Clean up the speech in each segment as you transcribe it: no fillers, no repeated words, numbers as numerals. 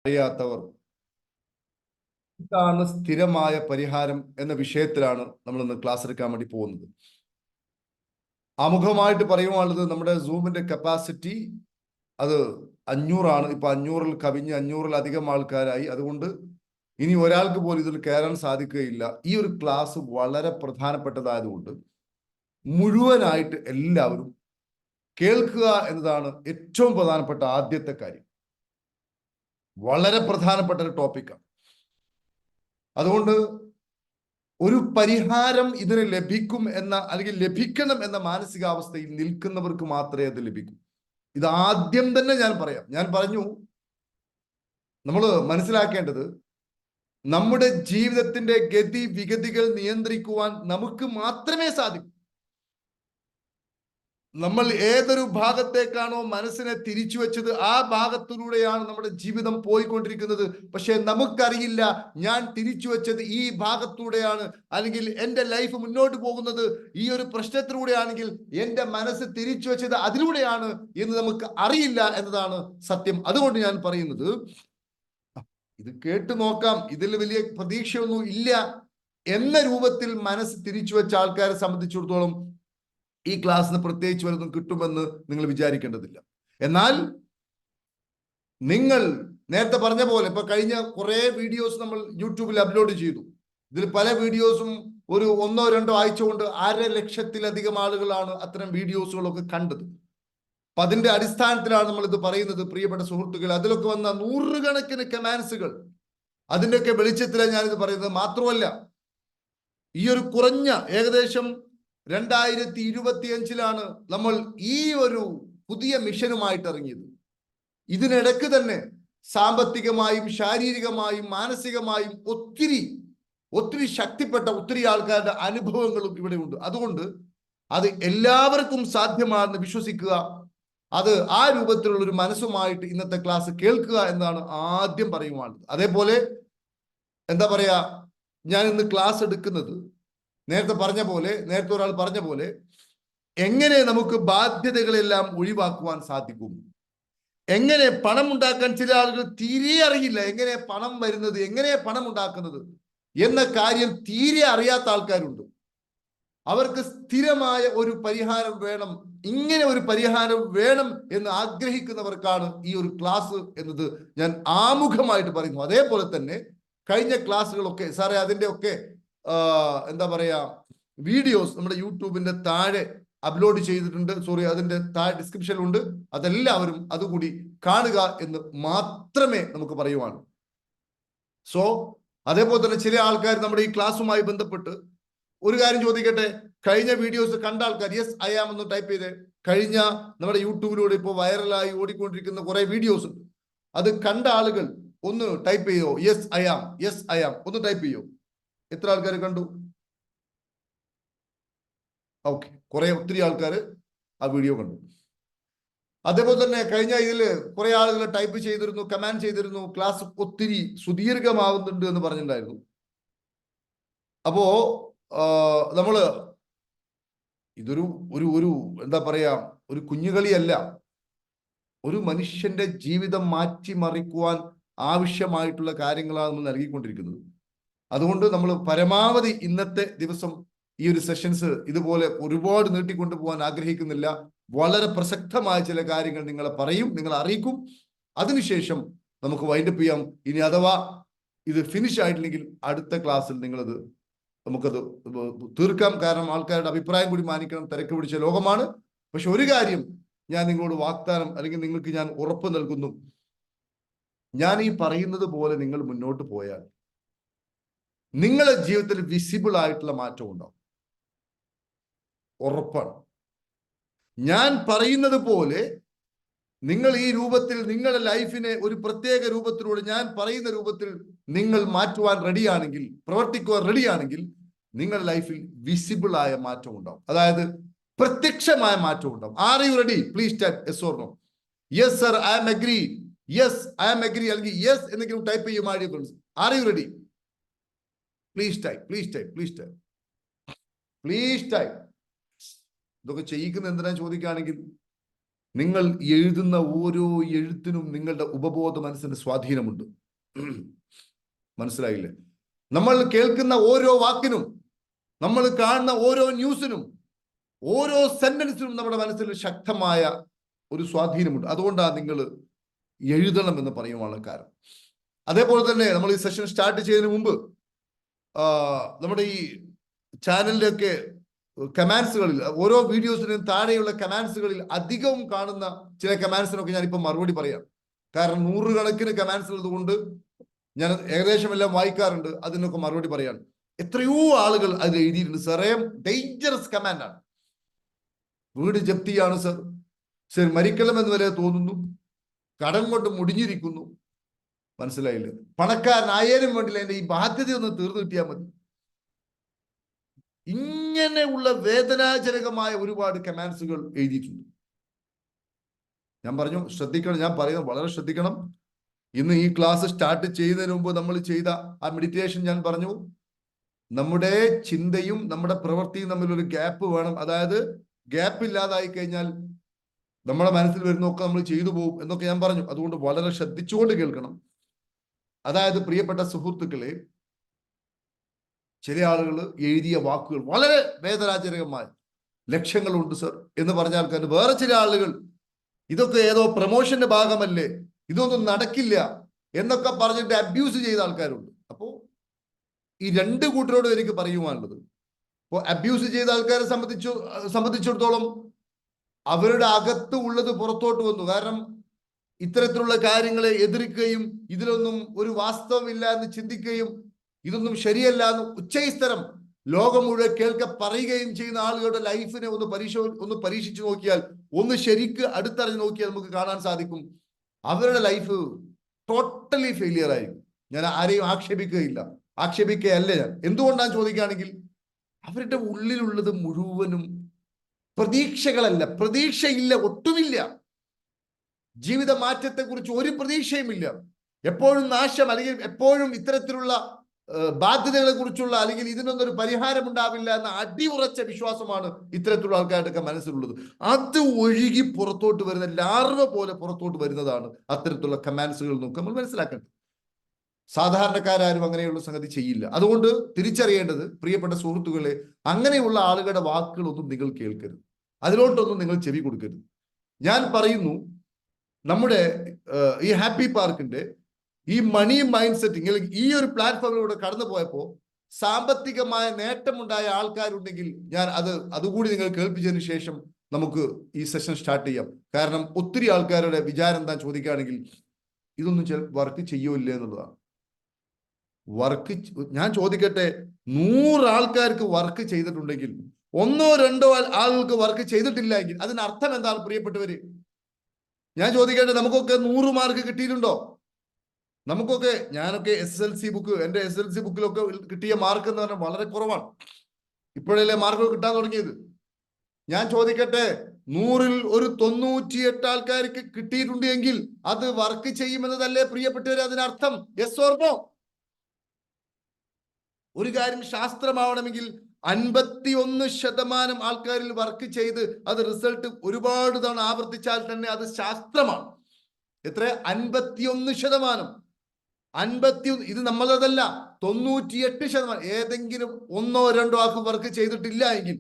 അറിയാത്തവർ ഇതാണ് സ്ഥിരമായ പരിഹാരം എന്ന വിഷയത്തിലാണ് നമ്മൾ ഇന്ന് ക്ലാസ് എടുക്കാൻ വേണ്ടി പോകുന്നത്. ആമുഖമായിട്ട് പറയുവാനുള്ളത് നമ്മുടെ സൂമിന്റെ കപ്പാസിറ്റി അത് 500 ഇപ്പൊ 500 കവിഞ്ഞ് 500-ലധികം ആൾക്കാരായി. അതുകൊണ്ട് ഇനി ഒരാൾക്ക് പോലും ഇതിൽ കയറാൻ സാധിക്കുകയില്ല. ഈ ഒരു ക്ലാസ് വളരെ പ്രധാനപ്പെട്ടതായതുകൊണ്ട് മുഴുവനായിട്ട് എല്ലാവരും കേൾക്കുക എന്നതാണ് ഏറ്റവും പ്രധാനപ്പെട്ട ആദ്യത്തെ കാര്യം. വളരെ പ്രധാനപ്പെട്ട ഒരു ടോപ്പിക്കാണ്. അതുകൊണ്ട് ഒരു പരിഹാരം ഇതിന് ലഭിക്കും എന്ന അല്ലെങ്കിൽ ലഭിക്കണം എന്ന മാനസികാവസ്ഥയിൽ നിൽക്കുന്നവർക്ക് മാത്രമേ അത് ലഭിക്കൂ. ഇത് ആദ്യം തന്നെ ഞാൻ പറഞ്ഞു, നമ്മൾ മനസ്സിലാക്കേണ്ടത് നമ്മുടെ ജീവിതത്തിന്റെ ഗതി വിഗതികൾ നിയന്ത്രിക്കുവാൻ നമുക്ക് മാത്രമേ സാധിക്കൂ. നമ്മൾ ഏതൊരു ഭാഗത്തേക്കാണോ മനസ്സിനെ തിരിച്ചു വെച്ചത് ആ ഭാഗത്തിലൂടെയാണ് നമ്മുടെ ജീവിതം പോയിക്കൊണ്ടിരിക്കുന്നത്. പക്ഷെ നമുക്കറിയില്ല ഞാൻ തിരിച്ചു വെച്ചത് ഈ ഭാഗത്തൂടെയാണ്, അല്ലെങ്കിൽ എൻ്റെ ലൈഫ് മുന്നോട്ട് പോകുന്നത് ഈ ഒരു പ്രശ്നത്തിലൂടെയാണെങ്കിൽ എൻ്റെ മനസ്സ് തിരിച്ചു വെച്ചത് അതിലൂടെയാണ് എന്ന് നമുക്ക് അറിയില്ല എന്നതാണ് സത്യം. അതുകൊണ്ട് ഞാൻ പറയുന്നത്, ഇത് കേട്ടു നോക്കാം, ഇതിൽ വലിയ പ്രതീക്ഷയൊന്നും ഇല്ല എന്ന രൂപത്തിൽ മനസ്സ് തിരിച്ചു വെച്ച ആൾക്കാരെ സംബന്ധിച്ചിടത്തോളം ഈ ക്ലാസ്സിന് പ്രത്യേകിച്ച് വല്ലതും കിട്ടുമെന്ന് നിങ്ങൾ വിചാരിക്കേണ്ടതില്ല. എന്നാൽ നിങ്ങൾ നേരത്തെ പറഞ്ഞ പോലെ ഇപ്പൊ കഴിഞ്ഞ കുറെ വീഡിയോസ് നമ്മൾ യൂട്യൂബിൽ അപ്ലോഡ് ചെയ്തു. ഇതിൽ പല വീഡിയോസും ഒരു 1-2 ആഴ്ച കൊണ്ട് 1.5 ലക്ഷത്തിലധികം ആളുകളാണ് അത്തരം വീഡിയോസുകളൊക്കെ കണ്ടത്. അപ്പൊ അതിന്റെ അടിസ്ഥാനത്തിലാണ് നമ്മൾ ഇത് പറയുന്നത്. പ്രിയപ്പെട്ട സുഹൃത്തുക്കൾ, അതിലൊക്കെ വന്ന 100 കണക്കിന് കമാൻസുകൾ, അതിൻ്റെയൊക്കെ വെളിച്ചത്തിലാണ് ഞാനിത് പറയുന്നത്. മാത്രമല്ല, ഈ ഒരു കുറഞ്ഞ ഏകദേശം 2025 നമ്മൾ ഈ ഒരു പുതിയ മിഷനുമായിട്ട് ഇറങ്ങിയത്. ഇതിനിടക്ക് തന്നെ സാമ്പത്തികമായും ശാരീരികമായും മാനസികമായും ഒത്തിരി ശക്തിപ്പെട്ട ഒത്തിരി ആൾക്കാരുടെ അനുഭവങ്ങളും ഇവിടെ ഉണ്ട്. അതുകൊണ്ട് അത് എല്ലാവർക്കും സാധ്യമാണെന്ന് വിശ്വസിക്കുക. അത് ആ രൂപത്തിലുള്ള ഒരു മനസ്സുമായിട്ട് ഇന്നത്തെ ക്ലാസ് കേൾക്കുക എന്നാണ് ആദ്യം പറയുവാനുള്ളത്. അതേപോലെ എന്താ പറയാ, ഞാൻ ഇന്ന് ക്ലാസ് എടുക്കുന്നത് നേരത്തെ ഒരാൾ പറഞ്ഞ പോലെ എങ്ങനെ നമുക്ക് ബാധ്യതകളെല്ലാം ഒഴിവാക്കുവാൻ സാധിക്കും, എങ്ങനെ പണം ഉണ്ടാക്കാൻ. ചില ആളുകൾ തീരെ അറിയില്ല എങ്ങനെ പണം വരുന്നത്, എങ്ങനെ പണം ഉണ്ടാക്കുന്നത് എന്ന കാര്യം തീരെ അറിയാത്ത ആൾക്കാരുണ്ട്. അവർക്ക് സ്ഥിരമായ ഒരു പരിഹാരം വേണം, ഇങ്ങനെ ഒരു പരിഹാരം വേണം എന്ന് ആഗ്രഹിക്കുന്നവർക്കാണ് ഈ ഒരു ക്ലാസ് എന്നത് ഞാൻ ആമുഖമായിട്ട് പറയുന്നു. അതേപോലെ തന്നെ കഴിഞ്ഞ ക്ലാസ്സുകളൊക്കെ സാറേ അതിൻ്റെ ഒക്കെ എന്താ പറയാ വീഡിയോസ് നമ്മുടെ യൂട്യൂബിന്റെ താഴെ അപ്ലോഡ് ചെയ്തിട്ടുണ്ട്. അതിന്റെ താഴെ ഡിസ്ക്രിപ്ഷനിലുണ്ട്. അതെല്ലാവരും അതുകൂടി കാണുക എന്ന് മാത്രമേ നമുക്ക് പറയുവാണ്. സോ അതേപോലെ തന്നെ ചില ആൾക്കാർ നമ്മുടെ ഈ ക്ലാസ്സുമായി ബന്ധപ്പെട്ട് ഒരു കാര്യം ചോദിക്കട്ടെ. കഴിഞ്ഞ വീഡിയോസ് കണ്ട ആൾക്കാർ യെസ് ഐ ആം എന്ന് ടൈപ്പ് ചെയ്ത്, കഴിഞ്ഞ നമ്മുടെ യൂട്യൂബിലൂടെ ഇപ്പോൾ വൈറലായി ഓടിക്കൊണ്ടിരിക്കുന്ന കുറെ വീഡിയോസ് ഉണ്ട്. അത് കണ്ട ആളുകൾ ഒന്ന് ടൈപ്പ് ചെയ്യോ, യെസ് ഐ ആം ഒന്ന് ടൈപ്പ് ചെയ്യോ. എത്ര ആൾക്കാർ കണ്ടു? ഓക്കെ, ഒത്തിരി ആൾക്കാർ ആ വീഡിയോ കണ്ടു. അതേപോലെ തന്നെ കഴിഞ്ഞ ഇതിൽ കുറെ ആളുകൾ ടൈപ്പ് ചെയ്തിരുന്നു, കമന്റ് ചെയ്തിരുന്നു, ക്ലാസ് ഒത്തിരി സുദീർഘമാവുന്നുണ്ട് എന്ന് പറഞ്ഞിട്ടുണ്ടായിരുന്നു. അപ്പോ നമ്മള് ഇതൊരു ഒരു ഒരു എന്താ പറയാ ഒരു കുഞ്ഞുകളിയല്ല, ഒരു മനുഷ്യന്റെ ജീവിതം മാറ്റിമറിക്കുവാൻ ആവശ്യമായിട്ടുള്ള കാര്യങ്ങളാണ് നമ്മൾ നൽകിക്കൊണ്ടിരിക്കുന്നത്. അതുകൊണ്ട് നമ്മൾ പരമാവധി ഇന്നത്തെ ദിവസം ഈ ഒരു സെഷൻസ് ഇതുപോലെ ഒരുപാട് നീട്ടിക്കൊണ്ടുപോകാൻ ആഗ്രഹിക്കുന്നില്ല. വളരെ പ്രസക്തമായ ചില കാര്യങ്ങൾ നിങ്ങളെ പറയും, നിങ്ങളെ അറിയിക്കും. അതിനുശേഷം നമുക്ക് വൈൻഡപ്പ് ചെയ്യാം. ഇനി അഥവാ ഇത് ഫിനിഷ് ആയിട്ടില്ലെങ്കിൽ അടുത്ത ക്ലാസ്സിൽ നമുക്കത് തീർക്കാം. കാരണം ആൾക്കാരുടെ അഭിപ്രായം കൂടി മാനിക്കണം, തിരക്ക് പിടിച്ച ലോകമാണ്. പക്ഷെ ഒരു കാര്യം ഞാൻ നിങ്ങളോട് വാഗ്ദാനം അല്ലെങ്കിൽ നിങ്ങൾക്ക് ഞാൻ ഉറപ്പ് നൽകുന്നു, ഞാൻ ഈ പറയുന്നത് പോലെ നിങ്ങൾ മുന്നോട്ട് പോയാൽ നിങ്ങളുടെ ജീവിതത്തിൽ വിസിബിൾ ആയിട്ടുള്ള മാറ്റം ഉണ്ടാവും, ഉറപ്പാണ്. ഞാൻ പറയുന്നത് പോലെ നിങ്ങൾ ഈ രൂപത്തിൽ നിങ്ങളുടെ ലൈഫിനെ ഒരു പ്രത്യേക രൂപത്തിലൂടെ ഞാൻ പറയുന്ന രൂപത്തിൽ നിങ്ങൾ മാറ്റുവാൻ റെഡിയാണെങ്കിൽ, പ്രവർത്തിക്കുവാൻ റെഡിയാണെങ്കിൽ, നിങ്ങളുടെ ലൈഫിൽ വിസിബിൾ ആയ മാറ്റം ഉണ്ടാവും. അതായത് പ്രത്യക്ഷമായ മാറ്റം ഉണ്ടാവും. Are you ready? Please type yes or no. Yes sir I am agree, yes I am agree, അല്ലെങ്കിൽ യെസ് എന്നെങ്കിലും ടൈപ്പ് ചെയ്യും. My dear friends, are you ready? Please type. ഇതൊക്കെ ചെയ്യിക്കുന്ന എന്തിനാ ചോദിക്കുകയാണെങ്കിൽ നിങ്ങൾ എഴുതുന്ന ഓരോ എഴുത്തിനും നിങ്ങളുടെ ഉപബോധ മനസ്സിന് സ്വാധീനമുണ്ട്. മനസ്സിലായില്ലേ? നമ്മൾ കേൾക്കുന്ന ഓരോ വാക്കിനും, നമ്മൾ കാണുന്ന ഓരോ ന്യൂസിനും, ഓരോ സെന്റൻസിനും നമ്മുടെ മനസ്സിൽ ശക്തമായ ഒരു സ്വാധീനമുണ്ട്. അതുകൊണ്ടാണ് നിങ്ങൾ എഴുതണം എന്ന് പറയുവാനുള്ള കാരണം. അതേപോലെ തന്നെ നമ്മൾ ഈ സെഷൻ സ്റ്റാർട്ട് ചെയ്യുന്നതിന് മുമ്പ് നമ്മുടെ ഈ ചാനലിലൊക്കെ കമാൻഡ്സുകളിൽ, ഓരോ വീഡിയോസിനും താഴെയുള്ള കമാൻഡ്സുകളിൽ അധികവും കാണുന്ന ചില കമാൻഡ്സിനൊക്കെ ഞാനിപ്പോൾ മറുപടി പറയാം. കാരണം നൂറുകണക്കിന് കമാൻഡ്സ് ഉള്ളത് കൊണ്ട് ഞാൻ ഏകദേശം എല്ലാം വായിക്കാറുണ്ട്. അതിനൊക്കെ മറുപടി പറയാൻ എത്രയോ ആളുകൾ അത് എഴുതിയിട്ടുണ്ട്. സാറേ, ഡേഞ്ചറസ് കമാൻഡാണ്. വീട് ജപ്തിയാണ് സർ, സർ മരിക്കണം എന്ന് വരെ തോന്നുന്നു, കടം കൊണ്ട് മുടിഞ്ഞിരിക്കുന്നു. മനസ്സിലായില്ലേ? പണക്കാരനായാലും വേണ്ടില്ല, എന്റെ ഈ ബാധ്യത ഒന്ന് തീർന്നു കിട്ടിയാൽ മതി. ഇങ്ങനെയുള്ള വേദനാജനകമായ ഒരുപാട് കമാൻഡ്സുകൾ എഴുതിയിട്ടുണ്ട്. ഞാൻ പറഞ്ഞു ശ്രദ്ധിക്കണം, ഞാൻ പറയുന്നത് വളരെ ശ്രദ്ധിക്കണം. ഇന്ന് ഈ ക്ലാസ് സ്റ്റാർട്ട് ചെയ്യുന്നതിന് മുമ്പ് നമ്മൾ ചെയ്ത ആ മെഡിറ്റേഷൻ ഞാൻ പറഞ്ഞു, നമ്മുടെ ചിന്തയും നമ്മുടെ പ്രവൃത്തിയും തമ്മിലൊരു ഗ്യാപ്പ് വേണം. അതായത് ഗ്യാപ്പ് ഇല്ലാതായി കഴിഞ്ഞാൽ നമ്മുടെ മനസ്സിൽ വരുന്നൊക്കെ നമ്മൾ ചെയ്തു പോകും എന്നൊക്കെ ഞാൻ പറഞ്ഞു. അതുകൊണ്ട് വളരെ ശ്രദ്ധിച്ചുകൊണ്ട് കേൾക്കണം. അതായത് പ്രിയപ്പെട്ട സുഹൃത്തുക്കളെ, ചില ആളുകൾ എഴുതിയ വാക്കുകൾ വളരെ വേദനാജനകമായ ലക്ഷ്യങ്ങളുണ്ട് സർ എന്ന് പറഞ്ഞ ആൾക്കാർ, വേറെ ചില ആളുകൾ ഇതൊക്കെ ഏതോ പ്രൊമോഷന്റെ ഭാഗമല്ലേ, ഇതൊന്നും നടക്കില്ല എന്നൊക്കെ പറഞ്ഞിട്ട് അബ്യൂസ് ചെയ്ത ആൾക്കാരുണ്ട്. അപ്പോ ഈ രണ്ട് കൂട്ടരോട് എനിക്ക് പറയുവാനുള്ളത്, ഇപ്പോൾ അബ്യൂസ് ചെയ്ത ആൾക്കാരെ സംബന്ധിച്ചിടത്തോളം അവരുടെ അകത്ത് ഉള്ളത് പുറത്തോട്ട് വന്നു. കാരണം ഇത്തരത്തിലുള്ള കാര്യങ്ങളെ എതിർക്കുകയും ഇതിലൊന്നും ഒരു വാസ്തവമില്ല എന്ന് ചിന്തിക്കുകയും ഇതൊന്നും ശരിയല്ല എന്ന് ഉച്ചൈസ്തരം ലോകം മുഴുവൻ കേൾക്ക പറയുകയും ചെയ്യുന്ന ആളുകളുടെ ലൈഫിനെ ഒന്ന് പരീക്ഷിച്ചു നോക്കിയാൽ, ഒന്ന് ശരിക്ക് അടുത്തറിഞ്ഞ് നോക്കിയാൽ നമുക്ക് കാണാൻ സാധിക്കും അവരുടെ ലൈഫ് ടോട്ടലി ഫെയിലിയർ ആയിരിക്കും. ഞാൻ ആരെയും ആക്ഷേപിക്കുകയല്ല ഞാൻ. എന്തുകൊണ്ടാണ് ചോദിക്കുകയാണെങ്കിൽ, അവരുടെ ഉള്ളിലുള്ളത് മുഴുവനും പ്രതീക്ഷകളല്ല, പ്രതീക്ഷയില്ല, ഒട്ടുമില്ല. ജീവിത മാറ്റത്തെക്കുറിച്ച് ഒരു പ്രതീക്ഷയുമില്ല. എപ്പോഴും നാശം, അല്ലെങ്കിൽ എപ്പോഴും ഇത്തരത്തിലുള്ള ബാധ്യതകളെ കുറിച്ചുള്ള, അല്ലെങ്കിൽ ഇതിനൊന്നൊരു പരിഹാരം ഉണ്ടാവില്ല എന്ന അടിയുറച്ച വിശ്വാസമാണ് ഇത്തരത്തിലുള്ള ആൾക്കാരുടെയൊക്കെ മനസ്സിലുള്ളത്. അത് ഒഴുകി പുറത്തോട്ട് വരുന്ന ലാർവ പോലെ പുറത്തോട്ട് വരുന്നതാണ് അത്തരത്തിലുള്ള കമാൻഡ്സുകൾ നോക്കി നമ്മൾ മനസ്സിലാക്കേണ്ടത്. സാധാരണക്കാരും അങ്ങനെയുള്ള സംഗതി ചെയ്യില്ല. അതുകൊണ്ട് തിരിച്ചറിയേണ്ടത്, പ്രിയപ്പെട്ട സുഹൃത്തുക്കളെ, അങ്ങനെയുള്ള ആളുകളുടെ വാക്കുകളൊന്നും നിങ്ങൾ കേൾക്കരുത്, അതിലോട്ടൊന്നും നിങ്ങൾ ചെവി കൊടുക്കരുത്. ഞാൻ പറയുന്നു, നമ്മുടെ ഈ ഹാപ്പി പാർക്കിന്റെ ഈ മണി മൈൻഡ് സെറ്റിംഗ്, ഈ ഒരു പ്ലാറ്റ്ഫോമിലൂടെ കടന്നു പോയപ്പോൾ സാമ്പത്തികമായ നേട്ടമുണ്ടായ ആൾക്കാരുണ്ടെങ്കിൽ ഞാൻ അതുകൂടി നിങ്ങൾ കേൾപ്പിച്ചതിന് ശേഷം നമുക്ക് ഈ സെഷൻ സ്റ്റാർട്ട് ചെയ്യാം. കാരണം ഒത്തിരി ആൾക്കാരുടെ വിചാരം എന്താ ചോദിക്കുകയാണെങ്കിൽ, ഇതൊന്നും വർക്ക് ചെയ്യൂല്ലേ എന്നുള്ളതാണ്. ഞാൻ ചോദിക്കട്ടെ, 100 ആൾക്കാർക്ക് വർക്ക് ചെയ്തിട്ടുണ്ടെങ്കിൽ 1 or 2 ആളുകൾക്ക് വർക്ക് ചെയ്തിട്ടില്ല എങ്കിൽ അതിനർത്ഥം എന്താണ് പ്രിയപ്പെട്ടവര്? ഞാൻ ചോദിക്കട്ടെ, നമുക്കൊക്കെ 100 മാർക്ക് കിട്ടിയിട്ടുണ്ടോ? നമുക്കൊക്കെ, ഞാനൊക്കെ SSLC ബുക്ക്, എന്റെ SSLC ബുക്കിലൊക്കെ കിട്ടിയ മാർക്ക് എന്ന് പറഞ്ഞാൽ വളരെ കുറവാണ്. ഇപ്പോഴല്ലേ മാർക്ക് കിട്ടാൻ തുടങ്ങിയത്. ഞാൻ ചോദിക്കട്ടെ, 100-ൽ ഒരു 98 ആൾക്കാർക്ക് കിട്ടിയിട്ടുണ്ട് എങ്കിൽ അത് വർക്ക് ചെയ്യുമെന്നതല്ലേ പ്രിയപ്പെട്ടവര് അതിനർത്ഥം? Yes or no? ഒരു കാര്യം ശാസ്ത്രമാവണമെങ്കിൽ 51% ആൾക്കാരിൽ വർക്ക് ചെയ്ത് അത് റിസൾട്ട് ഒരുപാട് തവണ ആവർത്തിച്ചാൽ തന്നെ അത് ശാസ്ത്രമാണ്. എത്ര? 51%. 51, ഇത് നമ്മളതല്ല, 98%. ഏതെങ്കിലും 1-2 ആൾക്ക് വർക്ക് ചെയ്തിട്ടില്ല എങ്കിൽ,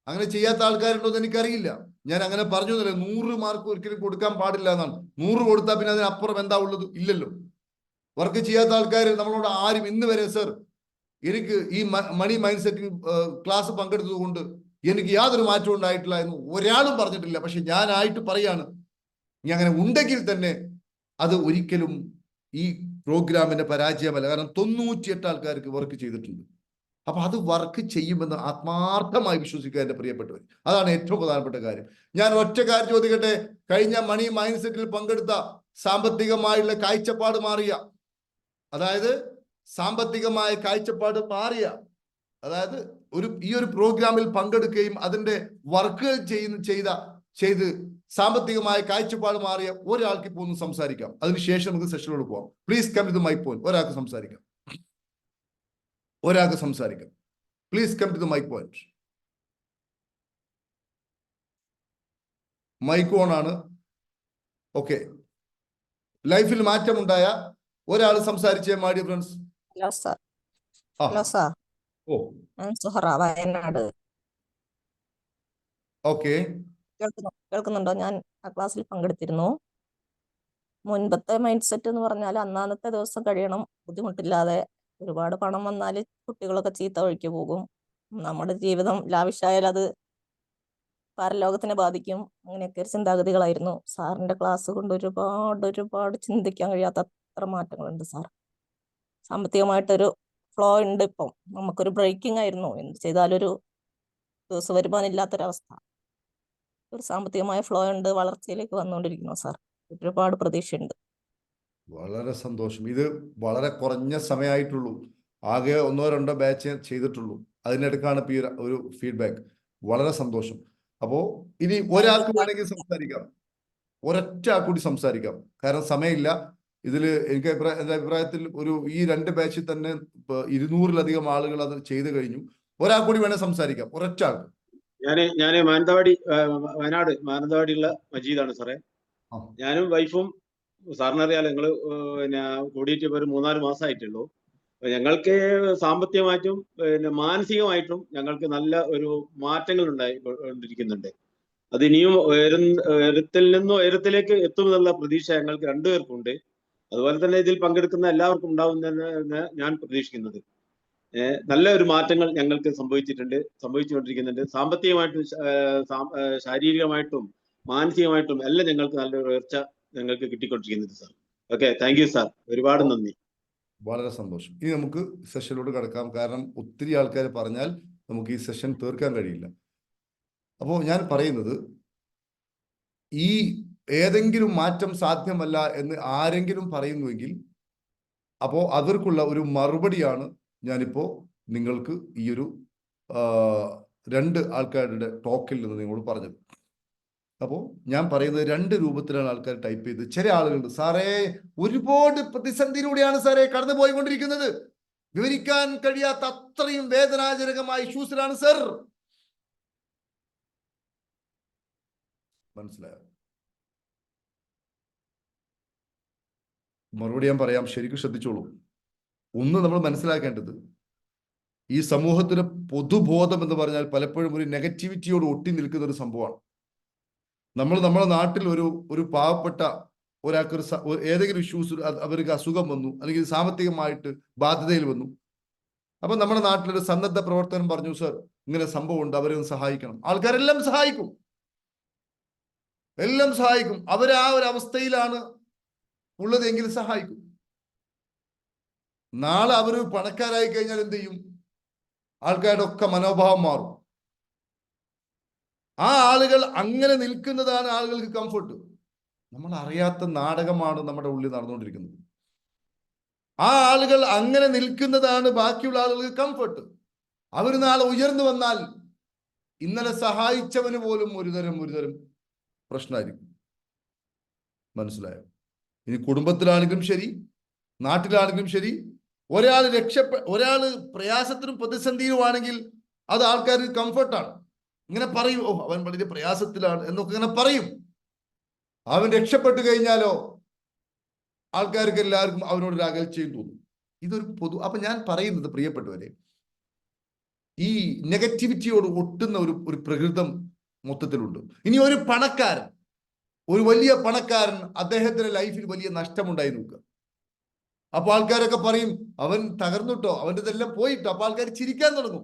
അങ്ങനെ ചെയ്യാത്ത ആൾക്കാരുണ്ടോ എന്ന് എനിക്കറിയില്ല. ഞാൻ അങ്ങനെ പറഞ്ഞു തന്നില്ല 100 മാർക്ക് ഒരിക്കലും കൊടുക്കാൻ പാടില്ല എന്നാണ്. 100 കൊടുത്താൽ പിന്നെ അതിനപ്പുറം എന്താ ഉള്ളത്? ഇല്ലല്ലോ. വർക്ക് ചെയ്യാത്ത ആൾക്കാർ നമ്മളോട് ആരും ഇന്ന് വരെ, സർ എനിക്ക് ഈ മണി മൈൻഡ് സെറ്റിംഗ് ക്ലാസ് പങ്കെടുത്തത് കൊണ്ട് എനിക്ക് യാതൊരു മാറ്റവും ഉണ്ടായിട്ടില്ല എന്ന് ഒരാളും പറഞ്ഞിട്ടില്ല. പക്ഷെ ഞാനായിട്ട് പറയാണ്, ഇനി അങ്ങനെ ഉണ്ടെങ്കിൽ തന്നെ അത് ഒരിക്കലും ഈ പ്രോഗ്രാമിന്റെ പരാജയമല്ല. കാരണം 98 ആൾക്കാർക്ക് വർക്ക് ചെയ്തിട്ടുണ്ട്. അപ്പൊ അത് വർക്ക് ചെയ്യുമെന്ന് ആത്മാർത്ഥമായി വിശ്വസിക്കുക എന്റെ പ്രിയപ്പെട്ടവർ. അതാണ് ഏറ്റവും പ്രധാനപ്പെട്ട കാര്യം. ഞാൻ ഒറ്റ കാര്യം ചോദിക്കട്ടെ, കഴിഞ്ഞ മണി മൈൻഡ് സെറ്റിൽ പങ്കെടുത്ത സാമ്പത്തികമായുള്ള കാഴ്ചപ്പാട് മാറിയ, അതായത് സാമ്പത്തികമായ കാഴ്ചപ്പാട് മാറിയ, അതായത് ഈ ഒരു പ്രോഗ്രാമിൽ പങ്കെടുക്കുകയും അതിന്റെ വർക്കുകൾ ചെയ്ത് സാമ്പത്തികമായ കാഴ്ചപ്പാട് മാറിയ ഒരാൾക്ക് ഇപ്പോൾ ഒന്ന് സംസാരിക്കാം. അതിനുശേഷം നമുക്ക് സെഷനിലോട് പോവാം. Please come to my point. ഒരാൾക്ക് സംസാരിക്കാം. Please come to my point. Mic on ആണ്. ഓക്കെ, ലൈഫിൽ മാറ്റമുണ്ടായ ഒരാൾ സംസാരിച്ചേ മാഡിയ ഫ്രണ്ട്സ്. Hello sir. ആ ഹലോ സാർ, ഓ ഞാൻ സുഹറ, വയനാട്. ഓക്കെ, കേൾക്കുന്നുണ്ടോ? ഞാൻ ആ ക്ലാസ്സിൽ പങ്കെടുത്തിരുന്നു. മുൻപത്തെ മൈൻഡ് സെറ്റ് എന്ന് പറഞ്ഞാൽ അന്നാന്നത്തെ ദിവസം കഴിയണം ബുദ്ധിമുട്ടില്ലാതെ. ഒരുപാട് പണം വന്നാൽ കുട്ടികളൊക്കെ ചീത്ത വഴിക്ക് പോകും. നമ്മുടെ ജീവിതം ലാവിഷായാൽ അത് പരലോകത്തിനെ ബാധിക്കും. അങ്ങനെയൊക്കെ ഒരു ചിന്താഗതികളായിരുന്നു. സാറിന്റെ ക്ലാസ് കൊണ്ട് ഒരുപാട് ചിന്തിക്കാൻ കഴിയാത്ത അത്ര മാറ്റങ്ങളുണ്ട് സാർ. സാമ്പത്തികമായിട്ടൊരു ഫ്ലോ ഉണ്ട്. ഇപ്പം നമുക്കൊരു ബ്രേക്കിംഗ് ആയിരുന്നു. എന്ത് ചെയ്താലും ഒരു ദിവസം വരുമാനം ഇല്ലാത്തൊരവസ്ഥ. ഒരു സാമ്പത്തികമായ ഫ്ലോ ഉണ്ട്, വളർച്ചയിലേക്ക് വന്നുകൊണ്ടിരിക്കുന്നു സാർ. ഒരുപാട് പ്രതീക്ഷയുണ്ട്. വളരെ സന്തോഷം. ഇത് വളരെ കുറഞ്ഞ സമയമായിട്ടുള്ളൂ. ആകെ 1-2 ബാച്ച് ചെയ്തിട്ടുള്ളൂ. അതിനിടക്കാണ് ഇപ്പൊ ഈ ഒരു ഫീഡ്ബാക്ക്. വളരെ സന്തോഷം. അപ്പോ ഇനി ഒരാൾക്ക് വേണമെങ്കിൽ സംസാരിക്കാം, ഒരൊറ്റ ആൾ കൂടി സംസാരിക്കാം. കാരണം സമയമില്ല. ഇതില് എനിക്ക് എന്റെ അഭിപ്രായത്തിൽ ഈ 2 ബാച്ചിൽ തന്നെ 200-ലധികം ആളുകൾ അത് ചെയ്തു കഴിഞ്ഞു. ഒരാൾ കൂടി വേണേൽ സംസാരിക്കാം, ഒരൊറ്റ ആൾക്ക്. ഞാന് മാനന്തവാടി, വയനാട് മാനന്തവാടിയുള്ള മജീദാണ് സാറേ. ഞാനും വൈഫും, സാറിനറിയാലോ, ഞങ്ങള് പിന്നെ കൂടിയിട്ട് ഒരു 3-4 മാസമായിട്ടുള്ളൂ. ഞങ്ങൾക്ക് സാമ്പത്തികമായിട്ടും പിന്നെ മാനസികമായിട്ടും ഞങ്ങൾക്ക് നല്ല ഒരു മാറ്റങ്ങൾ ഉണ്ടായിക്കൊണ്ടിരിക്കുന്നുണ്ട്. അത് ഇനിയും ഉയരത്തിൽ നിന്നും ഉയരത്തിലേക്ക് എത്തുമെന്നുള്ള പ്രതീക്ഷ ഞങ്ങൾക്ക് രണ്ടുപേർക്കുണ്ട്. അതുപോലെ തന്നെ ഇതിൽ പങ്കെടുക്കുന്ന എല്ലാവർക്കും ഉണ്ടാവുമെന്ന് ഞാൻ പ്രതീക്ഷിക്കുന്നത്. നല്ല ഒരു മാറ്റങ്ങൾ ഞങ്ങൾക്ക് സംഭവിച്ചുകൊണ്ടിരിക്കുന്നുണ്ട്. സാമ്പത്തികമായിട്ടും ശാരീരികമായിട്ടും മാനസികമായിട്ടും എല്ലാം ഞങ്ങൾക്ക് നല്ലൊരു ഉയർച്ച ഞങ്ങൾക്ക് കിട്ടിക്കൊണ്ടിരിക്കുന്നുണ്ട് sir. Okay, thank you sir, ഒരുപാട് നന്ദി. വളരെ സന്തോഷം. ഇനി നമുക്ക് സെഷനിലോട്ട് കടക്കാം. കാരണം ഒത്തിരി ആൾക്കാർ പറഞ്ഞാൽ നമുക്ക് ഈ സെഷൻ തീർക്കാൻ കഴിയില്ല. അപ്പോൾ ഞാൻ പറയുന്നത്, ഈ ഏതെങ്കിലും മാറ്റം സാധ്യമല്ല എന്ന് ആരെങ്കിലും പറയുന്നുവെങ്കിൽ അപ്പോൾ അവർക്കുള്ള ഒരു മറുപടിയാണ് ഞാനിപ്പോ നിങ്ങൾക്ക് ഈ ഒരു 2 ആൾക്കാരുടെ ടോക്കിൽ നിന്ന് നിങ്ങളോട് പറഞ്ഞത്. അപ്പോൾ ഞാൻ പറയുന്നത് 2 രൂപത്തിലാണ് ആൾക്കാർ ടൈപ്പ് ചെയ്ത്. ചില ആളുകളുണ്ട്, സാറേ ഒരുപാട് പ്രതിസന്ധിയിലൂടെയാണ് സാറേ കടന്നു പോയിക്കൊണ്ടിരിക്കുന്നത്, വിവരിക്കാൻ കഴിയാത്ത അത്രയും വേദനാജനകമായ ഇഷ്യൂസിലാണ് സർ. മനസ്സിലായോ? മറുപടി ഞാൻ പറയാം, ശരിക്കും ശ്രദ്ധിച്ചോളൂ. ഒന്ന് നമ്മൾ മനസ്സിലാക്കേണ്ടത്, ഈ സമൂഹത്തിന് പൊതുബോധം എന്ന് പറഞ്ഞാൽ പലപ്പോഴും ഒരു നെഗറ്റിവിറ്റിയോട് ഒട്ടി നിൽക്കുന്ന ഒരു സംഭവമാണ്. നമ്മുടെ നാട്ടിൽ ഒരു പാവപ്പെട്ട ഒരാൾക്ക് ഏതെങ്കിലും ഇഷ്യൂസ്, അവർക്ക് അസുഖം വന്നു, അല്ലെങ്കിൽ സാമ്പത്തികമായിട്ട് ബാധ്യതയിൽ വന്നു. അപ്പൊ നമ്മുടെ നാട്ടിലൊരു സന്നദ്ധ പ്രവർത്തനം പറഞ്ഞു, സർ ഇങ്ങനെ സംഭവം ഉണ്ട്, അവരെ ഒന്ന് സഹായിക്കണം. ആൾക്കാരെല്ലാം സഹായിക്കും, എല്ലാം സഹായിക്കും. അവർ ആ ഒരു അവസ്ഥയിലാണ് ഉള്ളതെങ്കിൽ സഹായിക്കും. നാളെ അവർ പണക്കാരായി കഴിഞ്ഞാൽ എന്ത് ചെയ്യും? ആൾക്കാരുടെ ഒക്കെ മനോഭാവം മാറും. ആ ആളുകൾ അങ്ങനെ നിൽക്കുന്നതാണ് ആളുകൾക്ക് കംഫർട്ട്. നമ്മൾ അറിയാത്ത നാടകമാണ് നമ്മുടെ ഉള്ളിൽ നടന്നുകൊണ്ടിരിക്കുന്നത്. ആ ആളുകൾ അങ്ങനെ നിൽക്കുന്നതാണ് ബാക്കിയുള്ള ആളുകൾക്ക് കംഫർട്ട്. അവർ നാളെ ഉയർന്നു വന്നാൽ ഇന്നലെ സഹായിച്ചവന് പോലും ഒരുതരം പ്രശ്നമായിരിക്കും. മനസ്സിലായോ? ഇനി കുടുംബത്തിലാണെങ്കിലും ശരി, നാട്ടിലാണെങ്കിലും ശരി, ഒരാള് പ്രയാസത്തിനും പ്രതിസന്ധിയിലുമാണെങ്കിൽ അത് ആൾക്കാർക്ക് കംഫർട്ടാണ്. ഇങ്ങനെ പറയും, ഓ അവൻ വളരെ പ്രയാസത്തിലാണ് എന്നൊക്കെ ഇങ്ങനെ പറയും. അവൻ രക്ഷപ്പെട്ടു കഴിഞ്ഞാലോ ആൾക്കാർക്ക് എല്ലാവർക്കും അവനോടൊരു അകൽച്ചയും തോന്നും. ഇതൊരു അപ്പൊ ഞാൻ പറയുന്നത്, പ്രിയപ്പെട്ടവരെ, ഈ നെഗറ്റിവിറ്റിയോട് ഒട്ടുന്ന ഒരു പ്രകൃതം മൊത്തത്തിലുണ്ട്. ഇനി ഒരു പണക്കാരൻ, ഒരു വലിയ പണക്കാരൻ, അദ്ദേഹത്തിന്റെ ലൈഫിൽ വലിയ നഷ്ടമുണ്ടായി നോക്കുക. അപ്പൊ ആൾക്കാരൊക്കെ പറയും, അവൻ തകർന്നിട്ടോ, അവൻ്റെ ഇതെല്ലാം പോയിട്ടോ. അപ്പൊ ആൾക്കാർ ചിരിക്കാൻ തുടങ്ങും.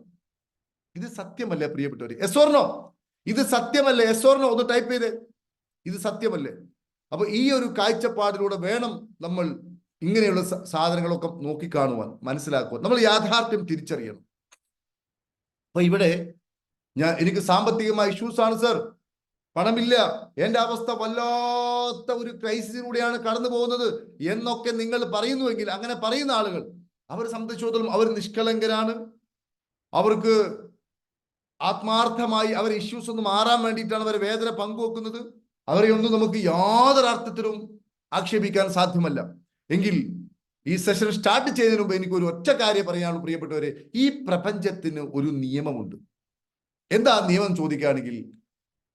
ഇത് സത്യമല്ലേ പ്രിയപ്പെട്ടവര്? S or no? ഇത് സത്യമല്ലേ? എസ് ഓർ നോ ഒന്ന് ടൈപ്പ് ചെയ്ത്. ഇത് സത്യമല്ലേ? അപ്പൊ ഈ ഒരു കാഴ്ചപ്പാടിലൂടെ വേണം നമ്മൾ ഇങ്ങനെയുള്ള സാധനങ്ങളൊക്കെ നോക്കിക്കാണുവാൻ, മനസ്സിലാക്കുവാൻ. നമ്മൾ യാഥാർത്ഥ്യം തിരിച്ചറിയണം. അപ്പൊ ഇവിടെ എനിക്ക് സാമ്പത്തികമായ ഇഷ്യൂസ് ആണ് സർ, പണമില്ല, എന്റെ അവസ്ഥ വല്ലാത്ത ഒരു ക്രൈസിസിലൂടെയാണ് കടന്നു പോകുന്നത് എന്നൊക്കെ നിങ്ങൾ പറയുന്നുവെങ്കിൽ, അങ്ങനെ പറയുന്ന ആളുകൾ, അവർ സംബന്ധിച്ചിടത്തോളം അവർ നിഷ്കളങ്കരാണ്. അവർക്ക് ആത്മാർത്ഥമായി അവർ ഇഷ്യൂസ് ഒന്ന് മാറാൻ വേണ്ടിയിട്ടാണ് അവർ വേദന പങ്കുവെക്കുന്നത്. അവരെ ഒന്നും നമുക്ക് യാതൊരു അർത്ഥത്തിലും ആക്ഷേപിക്കാൻ സാധ്യമല്ല. എങ്കിൽ ഈ സെഷൻ സ്റ്റാർട്ട് ചെയ്യുന്നതിന് മുമ്പ് എനിക്ക് ഒരു ഒറ്റ കാര്യം പറയാനുള്ളൂ പ്രിയപ്പെട്ടവരെ. ഈ പ്രപഞ്ചത്തിന് ഒരു നിയമമുണ്ട്. എന്താ നിയമം ചോദിക്കുകയാണെങ്കിൽ,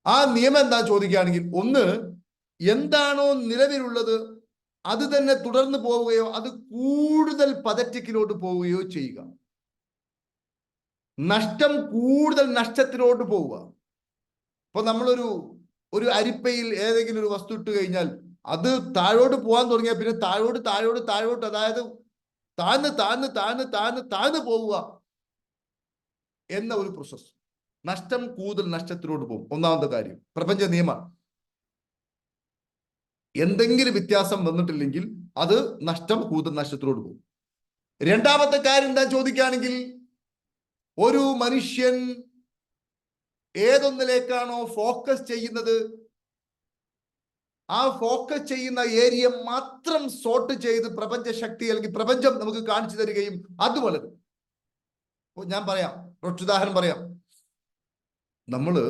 ആ നിയമം എന്താ ചോദിക്കുകയാണെങ്കിൽ, ഒന്ന്, എന്താണോ നിലവിലുള്ളത് അത് തന്നെ തുടർന്ന് പോവുകയോ അത് കൂടുതൽ പതറ്റിക്കിലോട്ട് പോവുകയോ ചെയ്യുക. നഷ്ടം കൂടുതൽ നഷ്ടത്തിലോട്ട് പോവുക. ഇപ്പൊ ഒരു അരിപ്പയിൽ ഏതെങ്കിലും ഒരു വസ്തു ഇട്ട് കഴിഞ്ഞാൽ അത് താഴോട്ട് പോകാൻ തുടങ്ങിയാൽ പിന്നെ താഴോട്ട് അതായത് താഴ്ന്ന് പോവുക എന്ന ഒരു പ്രോസസ്. നഷ്ടം കൂടുതൽ നഷ്ടത്തിലോട്ട് പോകും. ഒന്നാമത്തെ കാര്യം പ്രപഞ്ച നിയമം. എന്തെങ്കിലും വ്യത്യാസം വന്നിട്ടില്ലെങ്കിൽ അത് നഷ്ടം കൂടുതൽ നഷ്ടത്തിലോട്ട് പോകും. രണ്ടാമത്തെ കാര്യം എന്താ ചോദിക്കുകയാണെങ്കിൽ, ഒരു മനുഷ്യൻ ഏതൊന്നിലേക്കാണോ ഫോക്കസ് ചെയ്യുന്നത് ആ ഫോക്കസ് ചെയ്യുന്ന ഏരിയ മാത്രം സോർട്ട് ചെയ്ത് പ്രപഞ്ച ശക്തി അല്ലെങ്കിൽ പ്രപഞ്ചം നമുക്ക് കാണിച്ചു തരികയും അത് വളരും. ഞാൻ പറയാം, ഒറ്റ ഉദാഹരണം പറയാം. നമ്മള്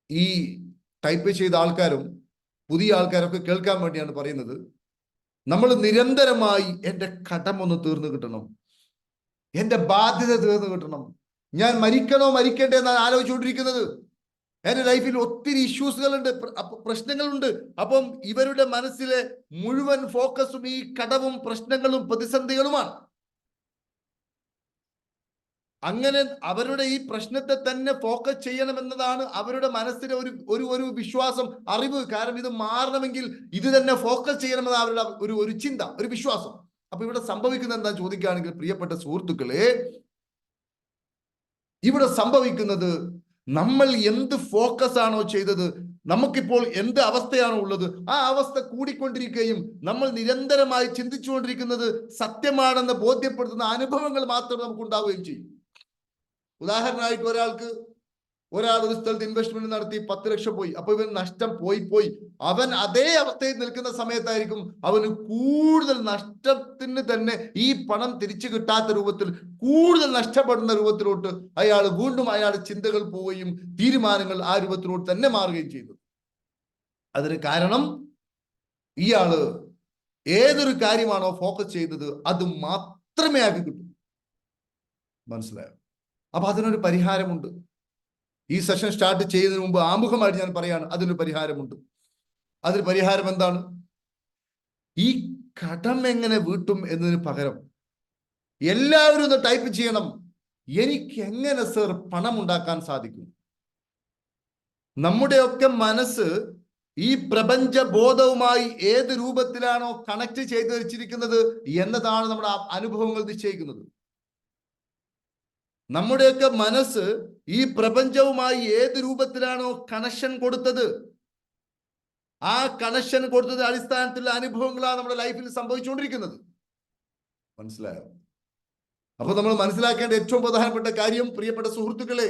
ഈ ടൈപ്പ് ചെയ്ത ആൾക്കാരും പുതിയ ആൾക്കാരൊക്കെ കേൾക്കാൻ വേണ്ടിയാണ് പറയുന്നത്. നമ്മൾ നിരന്തരമായി എൻ്റെ കടം ഒന്ന് തീർന്നു കിട്ടണം, എൻ്റെ ബാധ്യത തീർന്നു കിട്ടണം, ഞാൻ മരിക്കണോ മരിക്കണ്ടേ എന്നാണ് ആലോചിച്ചുകൊണ്ടിരിക്കുന്നത്. എൻ്റെ ലൈഫിൽ ഒത്തിരി ഇഷ്യൂസുകളുണ്ട്, പ്രശ്നങ്ങളുണ്ട്. അപ്പം ഇവരുടെ മനസ്സിലെ മുഴുവൻ ഫോക്കസും ഈ കടവും പ്രശ്നങ്ങളും പ്രതിസന്ധികളുമാണ്. അങ്ങനെ അവരുടെ ഈ പ്രശ്നത്തെ തന്നെ ഫോക്കസ് ചെയ്യണമെന്നതാണ് അവരുടെ മനസ്സിലെ ഒരു വിശ്വാസം, അറിവ്. കാരണം ഇത് മാറണമെങ്കിൽ ഇത് തന്നെ ഫോക്കസ് ചെയ്യണമെന്ന അവരുടെ ഒരു ചിന്ത, ഒരു വിശ്വാസം. അപ്പൊ ഇവിടെ സംഭവിക്കുന്നത് എന്താ ചോദിക്കുകയാണെങ്കിൽ, പ്രിയപ്പെട്ട സുഹൃത്തുക്കളെ, ഇവിടെ സംഭവിക്കുന്നത് നമ്മൾ എന്ത് ഫോക്കസ് ആണോ ചെയ്തത്, നമുക്കിപ്പോൾ എന്ത് അവസ്ഥയാണോ ഉള്ളത് ആ അവസ്ഥ കൂടിക്കൊണ്ടിരിക്കുകയും നമ്മൾ നിരന്തരമായി ചിന്തിച്ചുകൊണ്ടിരിക്കുന്നത് സത്യമാണെന്ന് ബോധ്യപ്പെടുത്തുന്ന അനുഭവങ്ങൾ മാത്രം നമുക്ക് ഉണ്ടാവുകയും ചെയ്യും. ഉദാഹരണമായിട്ട് ഒരാൾ ഒരു സ്ഥലത്ത് ഇൻവെസ്റ്റ്മെന്റ് നടത്തി 10 ലക്ഷം പോയി. അപ്പൊ ഇവൻ നഷ്ടം പോയി അവൻ അതേ അവസ്ഥയിൽ നിൽക്കുന്ന സമയത്തായിരിക്കും അവന് കൂടുതൽ നഷ്ടത്തിന് തന്നെ ഈ പണം തിരിച്ചു കിട്ടാത്ത രൂപത്തിൽ കൂടുതൽ നഷ്ടപ്പെടുന്ന രൂപത്തിലോട്ട് വീണ്ടും അയാളുടെ ചിന്തകൾ പോവുകയും തീരുമാനങ്ങൾ ആ രൂപത്തിലോട്ട് തന്നെ മാറുകയും ചെയ്തു. അതിന് കാരണം ഇയാള് ഏതൊരു കാര്യമാണോ ഫോക്കസ് ചെയ്തത് അത് മാത്രമേ ആക്കി കിട്ടൂ. മനസ്സിലായോ? അപ്പൊ അതിനൊരു പരിഹാരമുണ്ട്. ഈ സെഷൻ സ്റ്റാർട്ട് ചെയ്യുന്നതിന് മുമ്പ് ആമുഖമായിട്ട് ഞാൻ പറയാണ്, അതിനൊരു പരിഹാരമുണ്ട്. അതിന് പരിഹാരം എന്താണ്? ഈ കടം എങ്ങനെ വീട്ടും എന്നതിന് പകരം എല്ലാവരും ഒന്ന് ടൈപ്പ് ചെയ്യണം, എനിക്ക് എങ്ങനെ സർ പണം ഉണ്ടാക്കാൻ സാധിക്കും. നമ്മുടെയൊക്കെ മനസ്സ് ഈ പ്രപഞ്ച ബോധവുമായി ഏത് രൂപത്തിലാണോ കണക്ട് ചെയ്ത് വെച്ചിരിക്കുന്നത് എന്നതാണ് നമ്മുടെ അനുഭവങ്ങൾ നിശ്ചയിക്കുന്നത്. നമ്മുടെയൊക്കെ മനസ്സ് ഈ പ്രപഞ്ചവുമായി ഏത് രൂപത്തിലാണോ കണക്ഷൻ കൊടുത്തത് ആ കണക്ഷൻ കൊടുത്തത് അടിസ്ഥാനത്തിലുള്ള അനുഭവങ്ങളാണ് നമ്മുടെ ലൈഫിൽ സംഭവിച്ചുകൊണ്ടിരിക്കുന്നത്. മനസ്സിലായോ? അപ്പൊ നമ്മൾ മനസ്സിലാക്കേണ്ട ഏറ്റവും പ്രധാനപ്പെട്ട കാര്യം, പ്രിയപ്പെട്ട സുഹൃത്തുക്കളെ,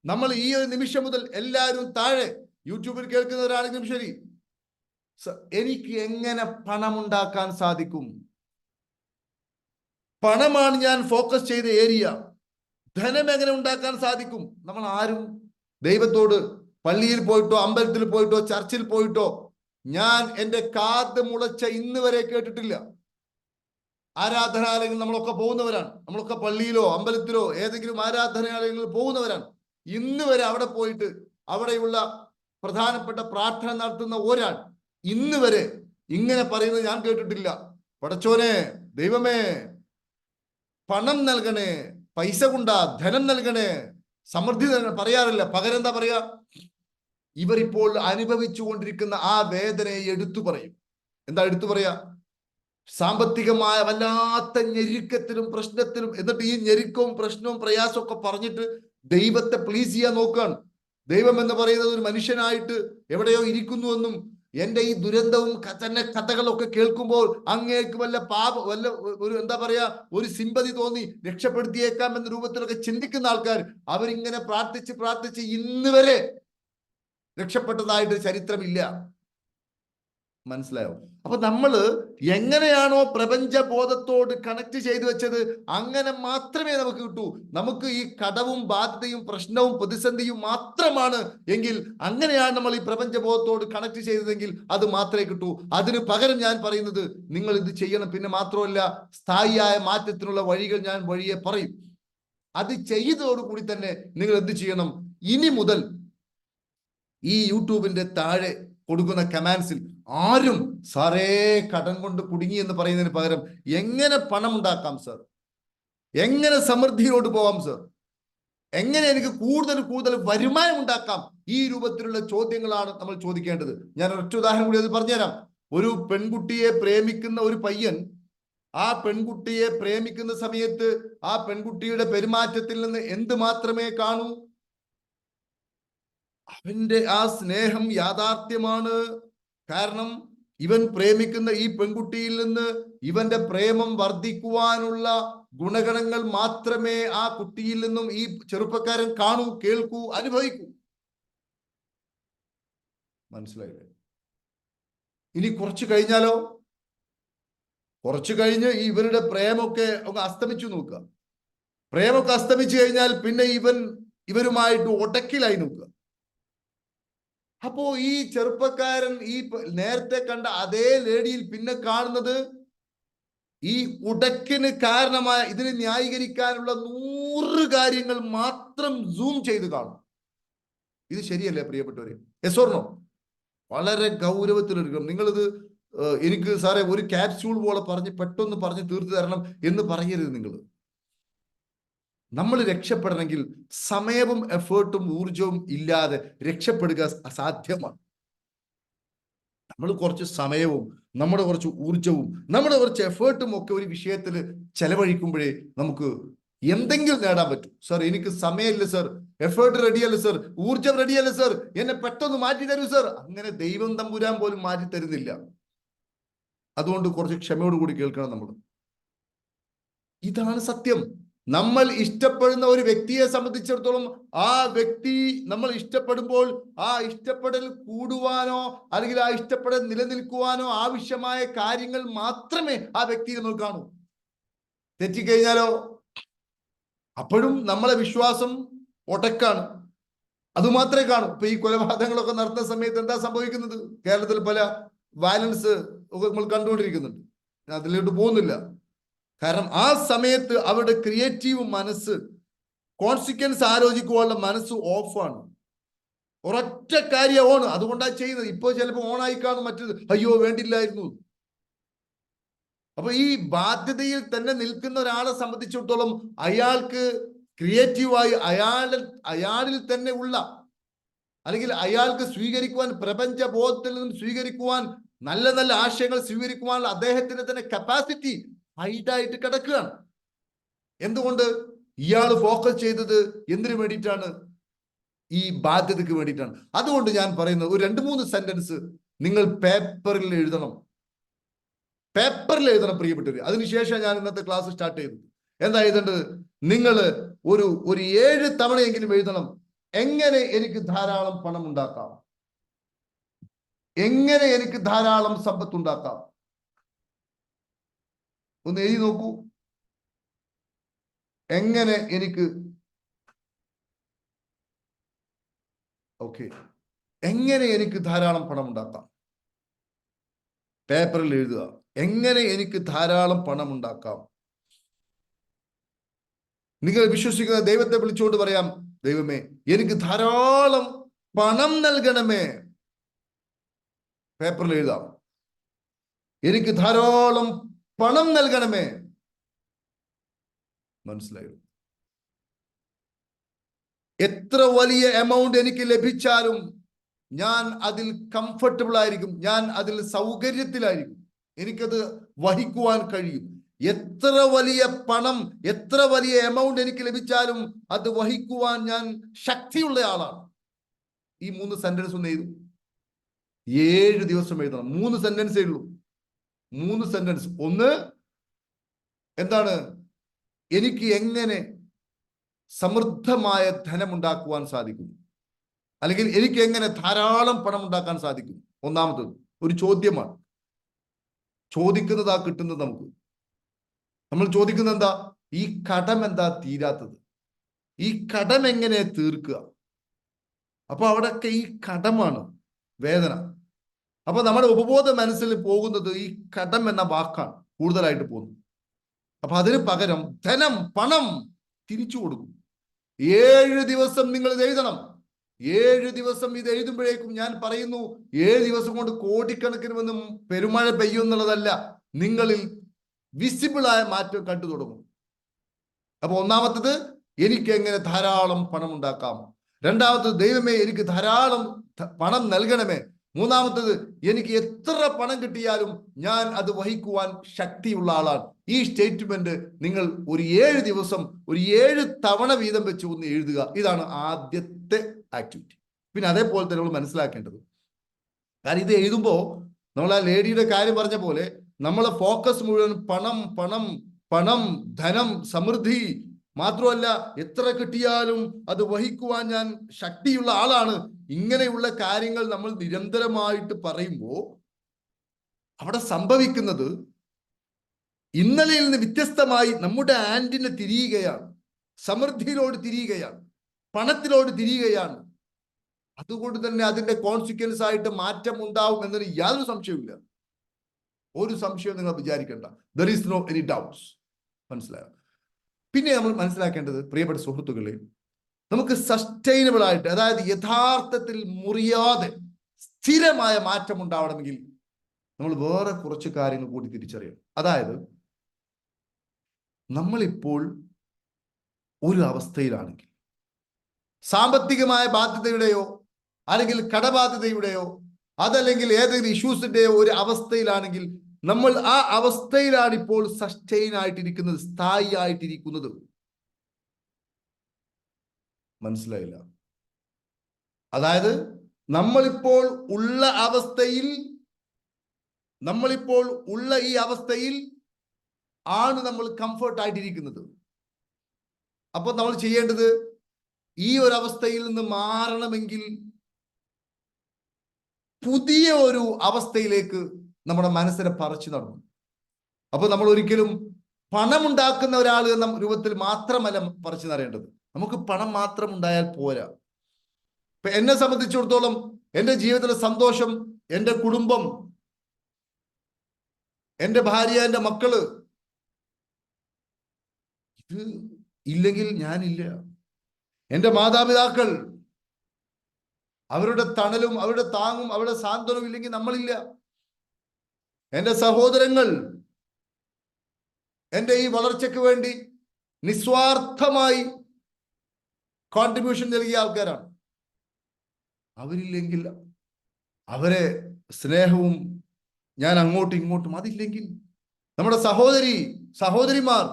നമ്മൾ ഈ ഒരു നിമിഷം മുതൽ എല്ലാവരും താഴെ യൂട്യൂബിൽ കേൾക്കുന്നവരാണെങ്കിലും ശരി, എനിക്ക് എങ്ങനെ പണം ഉണ്ടാക്കാൻ സാധിക്കും? പണമാണ് ഞാൻ ഫോക്കസ് ചെയ്ത ഏരിയ. ധനം എങ്ങനെ ഉണ്ടാക്കാൻ സാധിക്കും? നമ്മൾ ആരും ദൈവത്തോട് പള്ളിയിൽ പോയിട്ടോ അമ്പലത്തിൽ പോയിട്ടോ ചർച്ചിൽ പോയിട്ടോ ഞാൻ എൻ്റെ കാത് മുളച്ച ഇന്ന് വരെ കേട്ടിട്ടില്ല. ആരാധനാലയങ്ങൾ നമ്മളൊക്കെ പോകുന്നവരാണ്, നമ്മളൊക്കെ പള്ളിയിലോ അമ്പലത്തിലോ ഏതെങ്കിലും ആരാധനാലയങ്ങളിൽ പോകുന്നവരാണ്. ഇന്ന് വരെ അവിടെ പോയിട്ട് അവിടെയുള്ള പ്രധാനപ്പെട്ട പ്രാർത്ഥന നടത്തുന്ന ഒരാൾ ഇന്ന് വരെ ഇങ്ങനെ പറയുന്നത് ഞാൻ കേട്ടിട്ടില്ല. പടച്ചോനെ, ദൈവമേ, പണം നൽകണേ, പൈസ കൊണ്ടാ, ധനം നൽകണേ, സമൃദ്ധി നൽകണേ പറയാറില്ല. പകരം എന്താ പറയാ? ഇവരിപ്പോൾ അനുഭവിച്ചു കൊണ്ടിരിക്കുന്ന ആ വേദനയെ എടുത്തു പറയും. എന്താ എടുത്തു പറയാ? സാമ്പത്തികമായ വല്ലാത്ത ഞെരുക്കത്തിലും പ്രശ്നത്തിലും, എന്നിട്ട് ഈ ഞെരുക്കവും പ്രശ്നവും പ്രയാസവും ഒക്കെ പറഞ്ഞിട്ട് ദൈവത്തെ പ്ലീസ് ചെയ്യാൻ നോക്കുകയാണ്. ദൈവം എന്ന് പറയുന്നത് ഒരു മനുഷ്യനായിട്ട് എവിടെയോ ഇരിക്കുന്നുവെന്നും എന്റെ ഈ ദുരന്തവും തന്നെ കഥകളൊക്കെ കേൾക്കുമ്പോൾ അങ്ങേക്ക് വല്ല ഒരു എന്താ പറയാ ഒരു സിമ്പതി തോന്നി രക്ഷപ്പെടുത്തിയേക്കാം എന്ന രൂപത്തിലൊക്കെ ചിന്തിക്കുന്ന ആൾക്കാർ അവരിങ്ങനെ പ്രാർത്ഥിച്ച് ഇന്ന് വരെ രക്ഷപ്പെട്ടതായിട്ട് ചരിത്രമില്ല. മനസ്സിലായോ? അപ്പൊ നമ്മള് എങ്ങനെയാണോ പ്രപഞ്ച ബോധത്തോട് കണക്ട് ചെയ്തു വെച്ചത് അങ്ങനെ മാത്രമേ നമുക്ക് കിട്ടൂ. നമുക്ക് ഈ കടവും ബാധ്യതയും പ്രശ്നവും പ്രതിസന്ധിയും മാത്രമാണ് എങ്കിൽ, അങ്ങനെയാണ് നമ്മൾ ഈ പ്രപഞ്ച ബോധത്തോട് കണക്ട് ചെയ്തതെങ്കിൽ അത് മാത്രമേ കിട്ടൂ. അതിന് പകരം ഞാൻ പറയുന്നത് നിങ്ങൾ ഇത് ചെയ്യണം. പിന്നെ മാത്രമല്ല, സ്ഥായിയായ മാറ്റത്തിനുള്ള വഴികൾ ഞാൻ വഴിയെ പറയും. അത് ചെയ്തതോടുകൂടി തന്നെ നിങ്ങൾ എന്ത് ചെയ്യണം? ഇനി മുതൽ ഈ യൂട്യൂബിന്റെ താഴെ കൊടുക്കുന്ന കമാൻഡ്സിൽ ആരും സാറേ കടം കൊണ്ട് കുടുങ്ങി എന്ന് പറയുന്നതിന് പകരം എങ്ങനെ പണം ഉണ്ടാക്കാം സർ, എങ്ങനെ സമൃദ്ധിയോട് പോവാം സർ, എങ്ങനെ എനിക്ക് കൂടുതൽ കൂടുതൽ വരുമാനം ഉണ്ടാക്കാം, ഈ രൂപത്തിലുള്ള ചോദ്യങ്ങളാണ് നമ്മൾ ചോദിക്കേണ്ടത്. ഞാൻ ഒറ്റ ഉദാഹരണം കൂടി അത് പറഞ്ഞുതരാം. ഒരു പെൺകുട്ടിയെ പ്രേമിക്കുന്ന ഒരു പയ്യൻ ആ പെൺകുട്ടിയെ പ്രേമിക്കുന്ന സമയത്ത് ആ പെൺകുട്ടിയുടെ പെരുമാറ്റത്തിൽ നിന്ന് എന്ത് മാത്രമേ കാണൂ? അവന്റെ ആ സ്നേഹം യാഥാർത്ഥ്യമാണ്. കാരണം ഇവൻ പ്രേമിക്കുന്ന ഈ പെൺകുട്ടിയിൽ നിന്ന് ഇവന്റെ പ്രേമം വർദ്ധിക്കുവാനുള്ള ഗുണഗണങ്ങൾ മാത്രമേ ആ കുട്ടിയിൽ നിന്നും ഈ ചെറുപ്പക്കാരൻ കാണൂ, കേൾക്കൂ, അനുഭവിക്കൂ. മനസ്സിലായില്ലേ? ഇനി കുറച്ചു കഴിഞ്ഞാലോ, കുറച്ചു കഴിഞ്ഞ് ഇവരുടെ പ്രേമൊക്കെ ഒക്കെ അസ്തമിച്ചു നോക്കുക. പ്രേമൊക്കെ അസ്തമിച്ചു കഴിഞ്ഞാൽ പിന്നെ ഇവരുമായിട്ട് ഒടക്കിലായി നോക്കുക. അപ്പോ ഈ ചെറുപ്പക്കാരൻ ഈ നേരത്തെ കണ്ട അതേ ലേഡിയിൽ പിന്നെ കാണുന്നത് ഈ ഉടക്കിന് കാരണമായ ഇതിനെ ന്യായീകരിക്കാനുള്ള 100 കാര്യങ്ങൾ മാത്രം സൂം ചെയ്ത് കാണും. ഇത് ശരിയല്ലേ പ്രിയപ്പെട്ടവരെ? Yes or no? വളരെ ഗൗരവത്തിലെടുക്കണം. നിങ്ങളിത് എനിക്ക് സാറേ ഒരു ക്യാപ്സ്യൂൾ പോലെ പെട്ടെന്ന് പറഞ്ഞ് തീർത്തു തരണം എന്ന് പറയരുത്. നമ്മൾ രക്ഷപ്പെടണമെങ്കിൽ സമയവും എഫേർട്ടും ഊർജവും ഇല്ലാതെ രക്ഷപ്പെടുക അസാധ്യമാണ്. നമ്മൾ കുറച്ച് സമയവും നമ്മുടെ കുറച്ച് ഊർജവും നമ്മുടെ കുറച്ച് എഫേർട്ടും ഒക്കെ ഒരു വിഷയത്തിൽ ചെലവഴിക്കുമ്പോഴേ നമുക്ക് എന്തെങ്കിലും നേടാൻ പറ്റും. സർ എനിക്ക് സമയമില്ല സർ, എഫേർട്ട് റെഡിയല്ല സർ, ഊർജം റെഡിയല്ല സർ, എന്നെ പെട്ടെന്ന് മാറ്റി തരൂ സർ. അങ്ങനെ ദൈവം തമ്പുരാൻ പോലും മാറ്റി തരുന്നില്ല. അതുകൊണ്ട് കുറച്ച് ക്ഷമയോടുകൂടി കേൾക്കണം നമ്മൾ. ഇതാണ് സത്യം. നമ്മൾ ഇഷ്ടപ്പെടുന്ന ഒരു വ്യക്തിയെ സംബന്ധിച്ചിടത്തോളം ആ വ്യക്തി നമ്മൾ ഇഷ്ടപ്പെടുമ്പോൾ ആ ഇഷ്ടപ്പെടൽ കൂടുവാനോ അല്ലെങ്കിൽ ആ ഇഷ്ടപ്പെടൽ നിലനിൽക്കുവാനോ ആവശ്യമായ കാര്യങ്ങൾ മാത്രമേ ആ വ്യക്തിയെ നമ്മൾ കാണൂ. തെറ്റിക്കഴിഞ്ഞാലോ അപ്പോഴും നമ്മളെ വിശ്വാസം ഒടക്കാണ്, അതുമാത്രമേ കാണൂ. ഇപ്പൊ ഈ കൊലപാതകങ്ങളൊക്കെ നടത്തുന്ന സമയത്ത് എന്താ സംഭവിക്കുന്നത്? കേരളത്തിൽ പല വയലൻസ് ഒക്കെ നമ്മൾ കണ്ടുകൊണ്ടിരിക്കുന്നുണ്ട്. ഞാൻ അതിലോട്ട് പോകുന്നില്ല. കാരണം ആ സമയത്ത് അവരുടെ ക്രിയേറ്റീവ് മനസ്സ്, കോൺസിക്വൻസ് ആലോചിക്കുവാനുള്ള മനസ്സ് ഓഫാണ്. ഒരൊറ്റ കാര്യം ഓൺ, അതുകൊണ്ടാണ് ചെയ്യുന്നത്. ഇപ്പോൾ ചിലപ്പോൾ ഓണായി കാണും, മറ്റത് അയ്യോ വേണ്ടില്ലായിരുന്നു. അപ്പൊ ഈ ബാധ്യതയിൽ തന്നെ നിൽക്കുന്ന ഒരാളെ സംബന്ധിച്ചിടത്തോളം അയാൾക്ക് ക്രിയേറ്റീവായി അയാളിൽ തന്നെ ഉള്ള അല്ലെങ്കിൽ അയാൾക്ക് സ്വീകരിക്കുവാൻ, പ്രപഞ്ച ബോധത്തിൽ നിന്നും സ്വീകരിക്കുവാൻ, നല്ല നല്ല ആശയങ്ങൾ സ്വീകരിക്കുവാനുള്ള അദ്ദേഹത്തിന്റെ തന്നെ കപ്പാസിറ്റി ഹൈറ്റായിട്ട് കിടക്കുകയാണ്. എന്തുകൊണ്ട്? ഇയാൾ ഫോക്കസ് ചെയ്തത് എന്തിനു വേണ്ടിയിട്ടാണ്? ഈ ബാധ്യതയ്ക്ക് വേണ്ടിയിട്ടാണ്. അതുകൊണ്ട് ഞാൻ പറയുന്നത് ഒരു 2-3 സെന്റൻസ് നിങ്ങൾ പേപ്പറിൽ എഴുതണം. പേപ്പറിൽ എഴുതണം പ്രിയപ്പെട്ടവർ. അതിനുശേഷം ഞാൻ ഇന്നത്തെ ക്ലാസ് സ്റ്റാർട്ട് ചെയ്തു. എന്താ എഴുതേണ്ടത്? നിങ്ങൾ ഒരു 7 തവണയെങ്കിലും എഴുതണം. എങ്ങനെ എനിക്ക് ധാരാളം പണം ഉണ്ടാക്കാം, എങ്ങനെ എനിക്ക് ധാരാളം സമ്പത്ത് ഉണ്ടാക്കാം. ഒന്ന് എഴുതി നോക്കൂ. എങ്ങനെ എനിക്ക് എങ്ങനെ എനിക്ക് ധാരാളം പണം ഉണ്ടാക്കാം. പേപ്പറിൽ എഴുതുക, എങ്ങനെ എനിക്ക് ധാരാളം പണം ഉണ്ടാക്കാം. നിങ്ങൾ വിശ്വസിക്കുന്ന ദൈവത്തെ വിളിച്ചുകൊണ്ട് പറയാം, ദൈവമേ എനിക്ക് ധാരാളം പണം നൽകണമേ. പേപ്പറിൽ എഴുതാം, എനിക്ക് ധാരാളം പണം നൽകണമേ. മനസ്സിലായോ? എത്ര വലിയ എമൗണ്ട് എനിക്ക് ലഭിച്ചാലും ഞാൻ അതിൽ കംഫർട്ടബിൾ ആയിരിക്കും, ഞാൻ അതിൽ സൗകര്യത്തിലായിരിക്കും, എനിക്കത് വഹിക്കുവാൻ കഴിയും. എത്ര വലിയ പണം, എത്ര വലിയ എമൗണ്ട് എനിക്ക് ലഭിച്ചാലും അത് വഹിക്കുവാൻ ഞാൻ ശക്തിയുള്ള ആളാണ്. ഈ 3 സെന്റൻസ് ഒന്ന് എഴുതും. 7 ദിവസം എഴുതണം. 3 സെന്റൻസേ ഉള്ളൂ. 3 സെന്റൻസ്. ഒന്ന് എന്താണ്? എനിക്ക് എങ്ങനെ സമൃദ്ധമായ ധനമുണ്ടാക്കുവാൻ സാധിക്കും, അല്ലെങ്കിൽ എനിക്ക് എങ്ങനെ ധാരാളം പണം ഉണ്ടാക്കാൻ സാധിക്കും. ഒന്നാമത് ഒരു ചോദ്യമാണ്. ചോദിക്കുന്നതാ കിട്ടുന്നത്. നമ്മൾ ചോദിക്കുന്നത് എന്താ? ഈ കടം എന്താ തീരാത്തത്, ഈ കടം എങ്ങനെ തീർക്കുക. അപ്പൊ അവിടെയൊക്കെ ഈ കടമാണ് വേദന. അപ്പൊ നമ്മുടെ ഉപബോധ മനസ്സിൽ പോകുന്നത് ഈ കടം എന്ന വാക്കാണ് കൂടുതലായിട്ട് പോകുന്നത്. അപ്പൊ അതിന് പകരം ധനം, പണം തിരിച്ചു കൊടുക്കും. 7 ദിവസം നിങ്ങൾ ഇത് എഴുതണം. 7 ദിവസം ഇത് എഴുതുമ്പോഴേക്കും ഞാൻ പറയുന്നു 7 ദിവസം കൊണ്ട് കോടിക്കണക്കിന് വന്ന് പെരുമഴ പെയ്യും എന്നുള്ളതല്ല, നിങ്ങളിൽ വിസിബിളായ മാറ്റം കണ്ടു തുടങ്ങും. അപ്പൊ ഒന്നാമത്തത്, എനിക്ക് എങ്ങനെ ധാരാളം പണം ഉണ്ടാക്കാം. രണ്ടാമത്തത്, ദൈവമേ എനിക്ക് ധാരാളം പണം നൽകണമേ. മൂന്നാമത്തത്, എനിക്ക് എത്ര പണം കിട്ടിയാലും ഞാൻ അത് വഹിക്കുവാൻ ശക്തിയുള്ള ആളാണ്. ഈ സ്റ്റേറ്റ്മെന്റ് നിങ്ങൾ ഒരു 7 ദിവസം ഒരു 7 തവണ വീതം വെച്ച് ഒന്ന് എഴുതുക. ഇതാണ് ആദ്യത്തെ ആക്ടിവിറ്റി. പിന്നെ അതേപോലെ തന്നെ നമ്മൾ മനസ്സിലാക്കേണ്ടത്, കാരണം ഇത് എഴുതുമ്പോൾ നമ്മൾ ആ ലേഡിയുടെ കാര്യം പറഞ്ഞ പോലെ നമ്മളെ ഫോക്കസ് മുഴുവൻ പണം പണം പണം, ധനം, സമൃദ്ധി മാത്രമല്ല എത്ര കിട്ടിയാലും അത് വഹിക്കുവാൻ ഞാൻ ശക്തിയുള്ള ആളാണ്. ഇങ്ങനെയുള്ള കാര്യങ്ങൾ നമ്മൾ നിരന്തരമായിട്ട് പറയുമ്പോൾ അവിടെ സംഭവിക്കുന്നത് ഇന്നലെയിൽ നിന്ന് വ്യത്യസ്തമായി നമ്മുടെ ആന്റിനെ തിരിയുകയാണ്, സമൃദ്ധിയിലോട് തിരിയുകയാണ്, പണത്തിലോട് തിരിയുകയാണ്. അതുകൊണ്ട് തന്നെ അതിന്റെ കോൺസിക്വൻസ് ആയിട്ട് മാറ്റം ഉണ്ടാവും എന്നതിന് യാതൊരു സംശയവുമില്ല. ഒരു സംശയവും നിങ്ങൾ വിചാരിക്കേണ്ട. There is no any doubts. മനസ്സിലായോ? പിന്നെ നമ്മൾ മനസ്സിലാക്കേണ്ടത്, പ്രിയപ്പെട്ട സുഹൃത്തുക്കളെ, നമുക്ക് സസ്റ്റൈനബിൾ ആയിട്ട്, അതായത് യഥാർത്ഥത്തിൽ മുറിയാതെ സ്ഥിരമായ മാറ്റം ഉണ്ടാവണമെങ്കിൽ നമ്മൾ വേറെ കുറച്ച് കാര്യങ്ങൾ കൂടി തിരിച്ചറിയണം. അതായത് നമ്മളിപ്പോൾ ഒരു അവസ്ഥയിലാണെങ്കിൽ, സാമ്പത്തികമായ ബാധ്യതയുടെയോ അല്ലെങ്കിൽ കടബാധ്യതയുടെയോ അതല്ലെങ്കിൽ ഏതെങ്കിലും ഇഷ്യൂസിന്റെയോ ഒരു അവസ്ഥയിലാണെങ്കിൽ, നമ്മൾ ആ അവസ്ഥയിലാണ് ഇപ്പോൾ സസ്റ്റൈൻ ആയിട്ടിരിക്കുന്നത്, സ്ഥായി ആയിട്ടിരിക്കുന്നത്. മനസ്സിലായില്ല? അതായത് നമ്മളിപ്പോൾ ഉള്ള ഈ അവസ്ഥയിൽ ആണ് നമ്മൾ കംഫർട്ട് ആയിട്ടിരിക്കുന്നത്. അപ്പൊ നമ്മൾ ചെയ്യേണ്ടത്, ഈ ഒരു അവസ്ഥയിൽ നിന്ന് മാറണമെങ്കിൽ പുതിയ ഒരു അവസ്ഥയിലേക്ക് നമ്മുടെ മനസ്സിനെ പറിച്ചു നടന്നു. അപ്പൊ നമ്മൾ ഒരിക്കലും പണമുണ്ടാക്കുന്ന ഒരാൾ എന്ന രൂപത്തിൽ മാത്രമല്ല പറിച്ചു നടേണ്ടത്. നമുക്ക് പണം മാത്രം ഉണ്ടായാൽ പോരാ. ഇപ്പൊ എന്നെ സംബന്ധിച്ചിടത്തോളം എൻ്റെ ജീവിതത്തിലെ സന്തോഷം, എൻ്റെ കുടുംബം, എൻ്റെ ഭാര്യ, എൻ്റെ മക്കള്, ഇത് ഇല്ലെങ്കിൽ ഞാനില്ല. എൻ്റെ മാതാപിതാക്കൾ, അവരുടെ തണലും അവരുടെ താങ്ങും അവരുടെ സാന്ത്വനവും ഇല്ലെങ്കിൽ നമ്മളില്ല. എൻ്റെ സഹോദരങ്ങൾ, എൻ്റെ ഈ വളർച്ചയ്ക്ക് വേണ്ടി നിസ്വാർത്ഥമായി കോൺട്രിബ്യൂഷൻ നൽകിയ ആൾക്കാരാണ്. അവരില്ലെങ്കിൽ, അവരെ സ്നേഹവും ഞാൻ അങ്ങോട്ടും ഇങ്ങോട്ടും അതില്ലെങ്കിൽ, നമ്മുടെ സഹോദരിമാർ,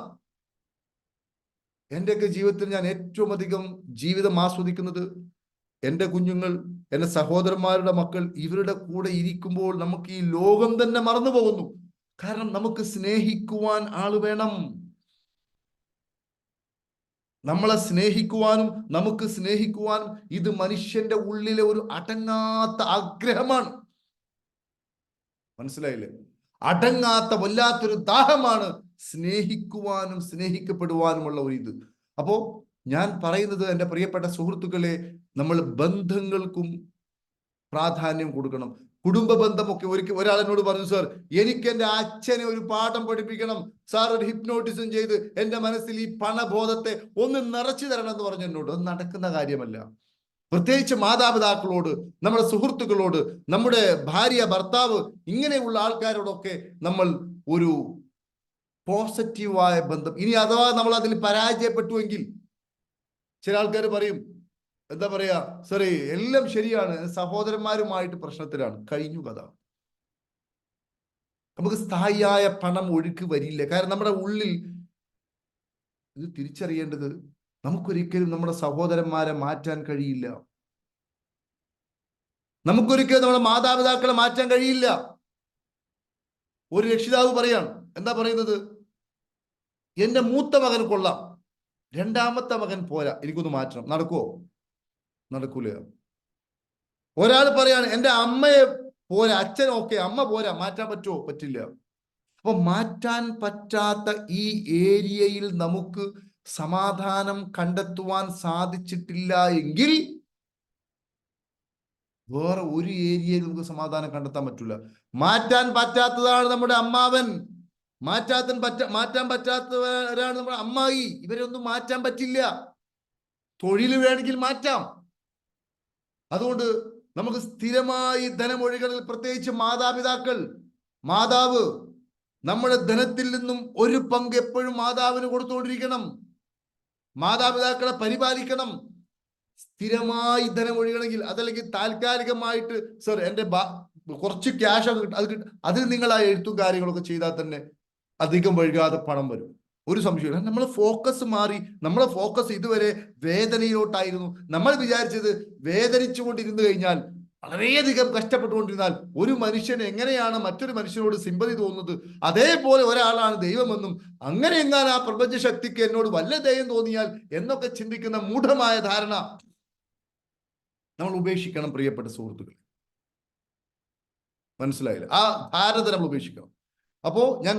എൻ്റെയൊക്കെ ജീവിതത്തിൽ ഞാൻ ഏറ്റവും അധികം ജീവിതം ആസ്വദിക്കുന്നത് എൻ്റെ കുഞ്ഞുങ്ങൾ, എൻ്റെ സഹോദരന്മാരുടെ മക്കൾ, ഇവരുടെ കൂടെ ഇരിക്കുമ്പോൾ നമുക്ക് ഈ ലോകം തന്നെ മറന്നു പോകുന്നു. കാരണം നമുക്ക് സ്നേഹിക്കുവാൻ ആള് വേണം. നമ്മളെ സ്നേഹിക്കുവാനും നമുക്ക് സ്നേഹിക്കുവാനും ഇത് മനുഷ്യന്റെ ഉള്ളിലെ ഒരു അടങ്ങാത്ത ആഗ്രഹമാണ്. മനസ്സിലായില്ലേ? അടങ്ങാത്ത വല്ലാത്തൊരു ദാഹമാണ് സ്നേഹിക്കുവാനും സ്നേഹിക്കപ്പെടുവാനുമുള്ള ഒരു ഇത്. അപ്പോ ഞാൻ പറയുന്നത്, എൻ്റെ പ്രിയപ്പെട്ട സുഹൃത്തുക്കളെ, നമ്മൾ ബന്ധങ്ങൾക്കും പ്രാധാന്യം കൊടുക്കണം. കുടുംബ ബന്ധമൊക്കെ ഒരാൾ എന്നോട് പറഞ്ഞു, സാർ എനിക്ക് എൻ്റെ അച്ഛനെ ഒരു പാഠം പഠിപ്പിക്കണം സാർ, ഒരു ഹിപ്നോട്ടിസം ചെയ്ത് എൻ്റെ മനസ്സിൽ ഈ പണബോധത്തെ ഒന്ന് നിറച്ചു തരണം എന്ന് പറഞ്ഞു എന്നോട്. അത് നടക്കുന്ന കാര്യമല്ല. പ്രത്യേകിച്ച് മാതാപിതാക്കളോട്, നമ്മുടെ സുഹൃത്തുക്കളോട്, നമ്മുടെ ഭാര്യ, ഭർത്താവ്, ഇങ്ങനെയുള്ള ആൾക്കാരോടൊക്കെ നമ്മൾ ഒരു പോസിറ്റീവായ ബന്ധം. ഇനി അഥവാ നമ്മൾ അതിൽ പരാജയപ്പെട്ടുവെങ്കിൽ, ചില ആൾക്കാർ പറയും, എന്താ പറയാ, സോറി എല്ലാം ശരിയാണ്, സഹോദരന്മാരുമായിട്ട് പ്രശ്നത്തിലാണ്, കഴിഞ്ഞു കഥ. നമുക്ക് സ്ഥായിയായ പണം ഒഴുക്ക് വരില്ല. കാരണം നമ്മുടെ ഉള്ളിൽ ഇത് തിരിച്ചറിയേണ്ടത്, നമുക്കൊരിക്കലും നമ്മുടെ സഹോദരന്മാരെ മാറ്റാൻ കഴിയില്ല. നമുക്കൊരിക്കലും നമ്മുടെ മാതാപിതാക്കളെ മാറ്റാൻ കഴിയില്ല. ഒരു രക്ഷിതാവ് പറയാണ്, എന്താ പറയുന്നത്, എൻ്റെ മൂത്ത മകൻ കൊള്ളാം, രണ്ടാമത്തെ മകൻ പോരാ, എനിക്കൊന്ന് മാറ്റണം. നടക്കുവോ? നടക്കൂല. ഒരാൾ പറയാണ്, എൻ്റെ അമ്മയെ പോരാ, അച്ഛൻ ഓക്കെ, അമ്മ പോരാ, മാറ്റാൻ പറ്റുമോ? പറ്റില്ല. അപ്പൊ മാറ്റാൻ പറ്റാത്ത ഈ ഏരിയയിൽ നമുക്ക് സമാധാനം കണ്ടെത്തുവാൻ സാധിച്ചിട്ടില്ല എങ്കിൽ വേറെ ഒരു ഏരിയയിൽ നമുക്ക് സമാധാനം കണ്ടെത്താൻ പറ്റില്ല. മാറ്റാൻ പറ്റാത്തതാണ് നമ്മുടെ അമ്മാവൻ, മാറ്റാൻ പറ്റാത്തവരാണ് നമ്മുടെ അമ്മായി. ഇവരൊന്നും മാറ്റാൻ പറ്റില്ല. തൊഴിൽ വേണമെങ്കിൽ മാറ്റാം, അതുകൊണ്ട് നമുക്ക് സ്ഥിരമായി ധനമൊഴികളിൽ, പ്രത്യേകിച്ച് മാതാവ് നമ്മുടെ ധനത്തിൽ നിന്നും ഒരു പങ്ക് എപ്പോഴും മാതാവിന് കൊടുത്തുകൊണ്ടിരിക്കണം. മാതാപിതാക്കളെ പരിപാലിക്കണം. സ്ഥിരമായി ധനം ഒഴുകണമെങ്കിൽ, അതല്ലെങ്കിൽ താൽക്കാലികമായിട്ട് സർ എൻ്റെ കുറച്ച് ക്യാഷ് അതിൽ നിങ്ങൾ ആ എഴുത്തും കാര്യങ്ങളൊക്കെ ചെയ്താൽ തന്നെ അധികം വൈകാതെ പണം വരും. ഒരു സംശയമില്ല. നമ്മളെ ഫോക്കസ് മാറി. നമ്മളെ ഫോക്കസ് ഇതുവരെ വേദനയിലോട്ടായിരുന്നു. നമ്മൾ വിചാരിച്ചത് വേദനിച്ചു കൊണ്ടിരുന്നു കഴിഞ്ഞാൽ, വളരെയധികം കഷ്ടപ്പെട്ടുകൊണ്ടിരുന്നാൽ ഒരു മനുഷ്യന് എങ്ങനെയാണ് മറ്റൊരു മനുഷ്യനോട് സിമ്പതി തോന്നുന്നത്, അതേപോലെ ഒരാളാണ് ദൈവമെന്നും അങ്ങനെ എങ്ങാനും ആ പ്രപഞ്ച ശക്തിക്ക് എന്നോട് വല്ല ദയം തോന്നിയാൽ എന്നൊക്കെ ചിന്തിക്കുന്ന മൂഢമായ ധാരണ നമ്മൾ ഉപേക്ഷിക്കണം. പ്രിയപ്പെട്ട സുഹൃത്തുക്കൾ, മനസ്സിലായില്ല? ആ ധാരണ നമ്മൾ ഉപേക്ഷിക്കണം. അപ്പോ ഞാൻ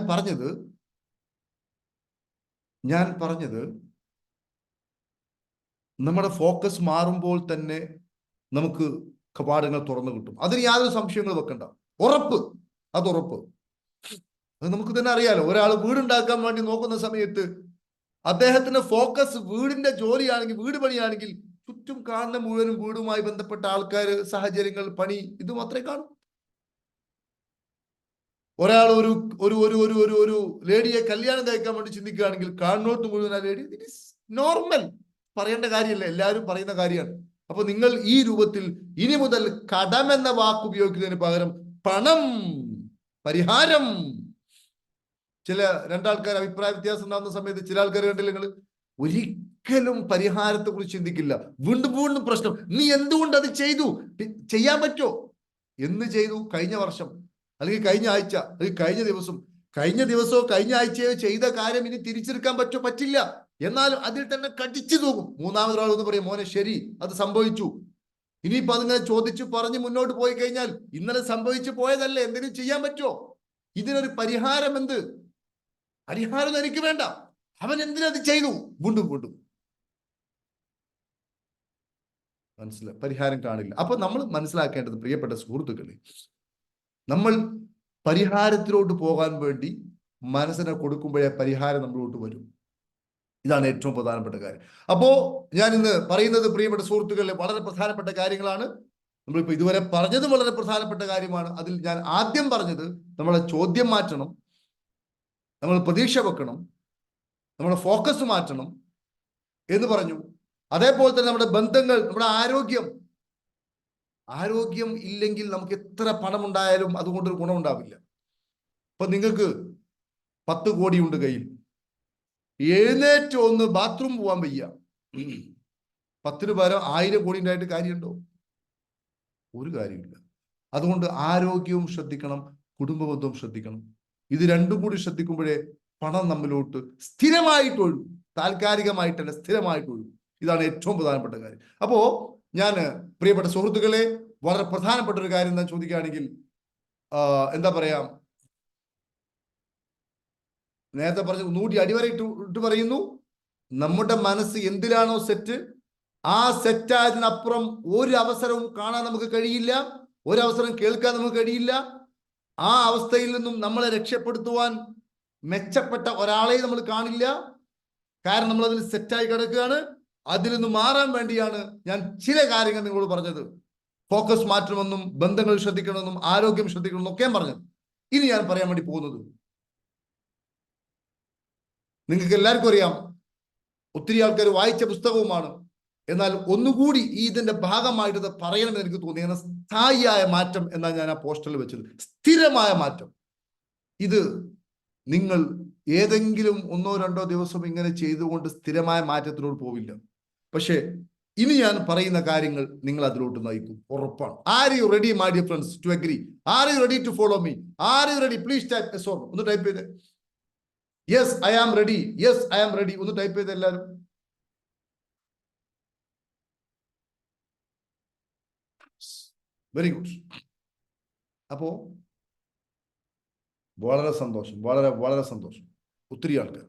പറഞ്ഞത് നമ്മുടെ ഫോക്കസ് മാറുമ്പോൾ തന്നെ നമുക്ക് കവാടങ്ങൾ തുറന്നു കിട്ടും. അതിന് യാതൊരു സംശയങ്ങളും വെക്കണ്ട. ഉറപ്പ്. അത് നമുക്ക് തന്നെ അറിയാലോ. ഒരാൾ വീടുണ്ടാക്കാൻ വേണ്ടി നോക്കുന്ന സമയത്ത് അദ്ദേഹത്തിന്റെ ഫോക്കസ് വീടിന്റെ ജോലിയാണെങ്കിൽ, വീട് പണിയാണെങ്കിൽ, ചുറ്റും കാണുന്ന മുഴുവനും വീടുമായി ബന്ധപ്പെട്ട ആൾക്കാർ, സാഹചര്യങ്ങൾ, പണി, ഇത് മാത്രമേ കാണൂ. ഒരാൾ ഒരു ലേഡിയെ കല്യാണം കഴിക്കാൻ വേണ്ടി ചിന്തിക്കുകയാണെങ്കിൽ കാണുന്നോട്ട് മുഴുവൻ ആ ലേഡി. It is normal. പറയേണ്ട കാര്യമല്ല, എല്ലാവരും പറയുന്ന കാര്യമാണ്. അപ്പൊ നിങ്ങൾ ഈ രൂപത്തിൽ ഇനി മുതൽ കടം എന്ന വാക്ക് ഉപയോഗിക്കുന്നതിന് പകരം പണം, പരിഹാരം. രണ്ടാൾക്കാർ അഭിപ്രായ വ്യത്യാസം ഉണ്ടാകുന്ന സമയത്ത് ചില ആൾക്കാർ കണ്ടില്ല, നിങ്ങൾ ഒരിക്കലും പരിഹാരത്തെ കുറിച്ച് ചിന്തിക്കില്ല. വീണ്ടും പ്രശ്നം. നീ എന്തുകൊണ്ട് അത് ചെയ്തു? ചെയ്യാൻ പറ്റോ? എന്ന് ചെയ്തു? കഴിഞ്ഞ വർഷം, അല്ലെങ്കിൽ കഴിഞ്ഞ ആഴ്ച, അല്ലെങ്കിൽ കഴിഞ്ഞ ദിവസമോ കഴിഞ്ഞ ആഴ്ചയോ ചെയ്ത കാര്യം ഇനി തിരിച്ചെടുക്കാൻ പറ്റില്ല. എന്നാലും അതിൽ തന്നെ കടിച്ചു തൂക്കും. മൂന്നാമതൊരാൾ എന്ന് പറയും, മോനെ ശരി, അത് സംഭവിച്ചു. ഇനിയിപ്പോ അതിങ്ങനെ ചോദിച്ചു പറഞ്ഞ് മുന്നോട്ട് പോയി കഴിഞ്ഞാൽ ഇന്നലെ സംഭവിച്ചു പോയതല്ലേ, എന്തെങ്കിലും ചെയ്യാൻ പറ്റുമോ? ഇതിനൊരു പരിഹാരം എന്ത്? പരിഹാരം എനിക്ക് വേണ്ട. അവൻ എന്തിനത് ചെയ്തു? വീണ്ടും മനസ്സിലായി, പരിഹാരം കാണില്ല. അപ്പൊ നമ്മൾ മനസ്സിലാക്കേണ്ടത്, പ്രിയപ്പെട്ട സുഹൃത്തുക്കളെ, നമ്മൾ പരിഹാരത്തിലോട്ട് പോകാൻ വേണ്ടി മനസ്സിനെ കൊടുക്കുമ്പോഴേ പരിഹാരം നമ്മളോട്ട് വരും. ഇതാണ് ഏറ്റവും പ്രധാനപ്പെട്ട കാര്യം. അപ്പോ ഞാൻ ഇന്ന് പറയുന്നത്, പ്രിയപ്പെട്ട സുഹൃത്തുക്കളെ, വളരെ പ്രധാനപ്പെട്ട കാര്യങ്ങളാണ്. നമ്മളിപ്പോ ഇതുവരെ പറഞ്ഞത് വളരെ പ്രധാനപ്പെട്ട കാര്യമാണ്. അതിൽ ഞാൻ ആദ്യം പറഞ്ഞത്, നമ്മളെ ചോദ്യം മാറ്റണം, നമ്മൾ പ്രതീക്ഷ വെക്കണം, നമ്മുടെ ഫോക്കസ് മാറ്റണം എന്ന് പറഞ്ഞു. അതേപോലെ തന്നെ നമ്മുടെ ബന്ധങ്ങൾ, നമ്മുടെ ആരോഗ്യം ഇല്ലെങ്കിൽ നമുക്ക് എത്ര പണം ഉണ്ടായാലും അതുകൊണ്ടൊരു ഗുണമുണ്ടാവില്ല. ഇപ്പൊ നിങ്ങൾക്ക് 10 കോടിയുണ്ട് കയ്യിൽ, എഴുന്നേറ്റ് ഒന്ന് ബാത്റൂം പോവാൻ വയ്യ, 10 പകരം 1000 കോടി ഉണ്ടായിട്ട് കാര്യമുണ്ടോ? ഒരു കാര്യമില്ല. അതുകൊണ്ട് ആരോഗ്യവും ശ്രദ്ധിക്കണം, കുടുംബബന്ധവും ശ്രദ്ധിക്കണം. ഇത് രണ്ടും കൂടി ശ്രദ്ധിക്കുമ്പോഴേ പണം നമ്മിലോട്ട് സ്ഥിരമായിട്ട് ഒഴുകും. താൽക്കാലികമായിട്ടല്ല, സ്ഥിരമായിട്ട് ഒഴുകും. ഇതാണ് ഏറ്റവും പ്രധാനപ്പെട്ട കാര്യം. അപ്പോ ഞാൻ പ്രിയപ്പെട്ട സുഹൃത്തുക്കളെ, വളരെ പ്രധാനപ്പെട്ട ഒരു കാര്യം ഞാൻ ചോദിക്കുകയാണെങ്കിൽ, എന്താ പറയാ, നേരത്തെ പറഞ്ഞ ഒന്നുകൂടി അടിവരയിട്ട് പറയുന്നു, നമ്മുടെ മനസ്സ് എന്തിലാണോ സെറ്റ്, ആ സെറ്റായതിനപ്പുറം ഒരു അവസരവും കാണാൻ നമുക്ക് കഴിയില്ല, ഒരവസരം കേൾക്കാൻ നമുക്ക് കഴിയില്ല. ആ അവസ്ഥയിൽ നിന്നും നമ്മളെ രക്ഷപ്പെടുത്തുവാൻ മെച്ചപ്പെട്ട ഒരാളെ നമ്മൾ കാണില്ല. കാരണം നമ്മൾ അതിൽ സെറ്റായി കിടക്കുകയാണ്. അതിൽ നിന്ന് മാറാൻ വേണ്ടിയാണ് ഞാൻ ചില കാര്യങ്ങൾ നിങ്ങളോട് പറഞ്ഞത്. ഫോക്കസ് മാറ്റണമെന്നും, ബന്ധങ്ങൾ ശ്രദ്ധിക്കണമെന്നും, ആരോഗ്യം ശ്രദ്ധിക്കണമെന്നും ഒക്കെ പറഞ്ഞത്. ഇനി ഞാൻ പറയാൻ വേണ്ടി പോകുന്നത്, നിങ്ങൾക്ക് എല്ലാവർക്കും അറിയാം, ഒത്തിരി ആൾക്കാർ വായിച്ച പുസ്തകവുമാണ്. എന്നാൽ ഒന്നുകൂടി ഇതിന്റെ ഭാഗമായിട്ട് പറയണമെന്ന് എനിക്ക് തോന്നി. അങ്ങനെ സ്ഥായിയായ മാറ്റം എന്നാണ് ഞാൻ ആ പോസ്റ്ററിൽ വെച്ചത്. സ്ഥിരമായ മാറ്റം. ഇത് നിങ്ങൾ ഏതെങ്കിലും 1-2 ദിവസം ഇങ്ങനെ ചെയ്തുകൊണ്ട് സ്ഥിരമായ മാറ്റത്തിനോട് പോവില്ല. പക്ഷെ ഇനി ഞാൻ പറയുന്ന കാര്യങ്ങൾ നിങ്ങൾ അതിലോട്ട് നയിക്കും, ഉറപ്പാണ്. Are you ready my dear friends to agree? Are you ready to follow me? Are you ready? Please type yes or no. ഒന്ന് ടൈപ്പ് ചെയ്ത് yes I am ready, yes I am ready. ഒന്ന് type ചെയ്ത് എല്ലാവരും. Very good. അപ്പോ വളരെ സന്തോഷം, വളരെ സന്തോഷം. ഒത്തിരി ആൾക്കാർ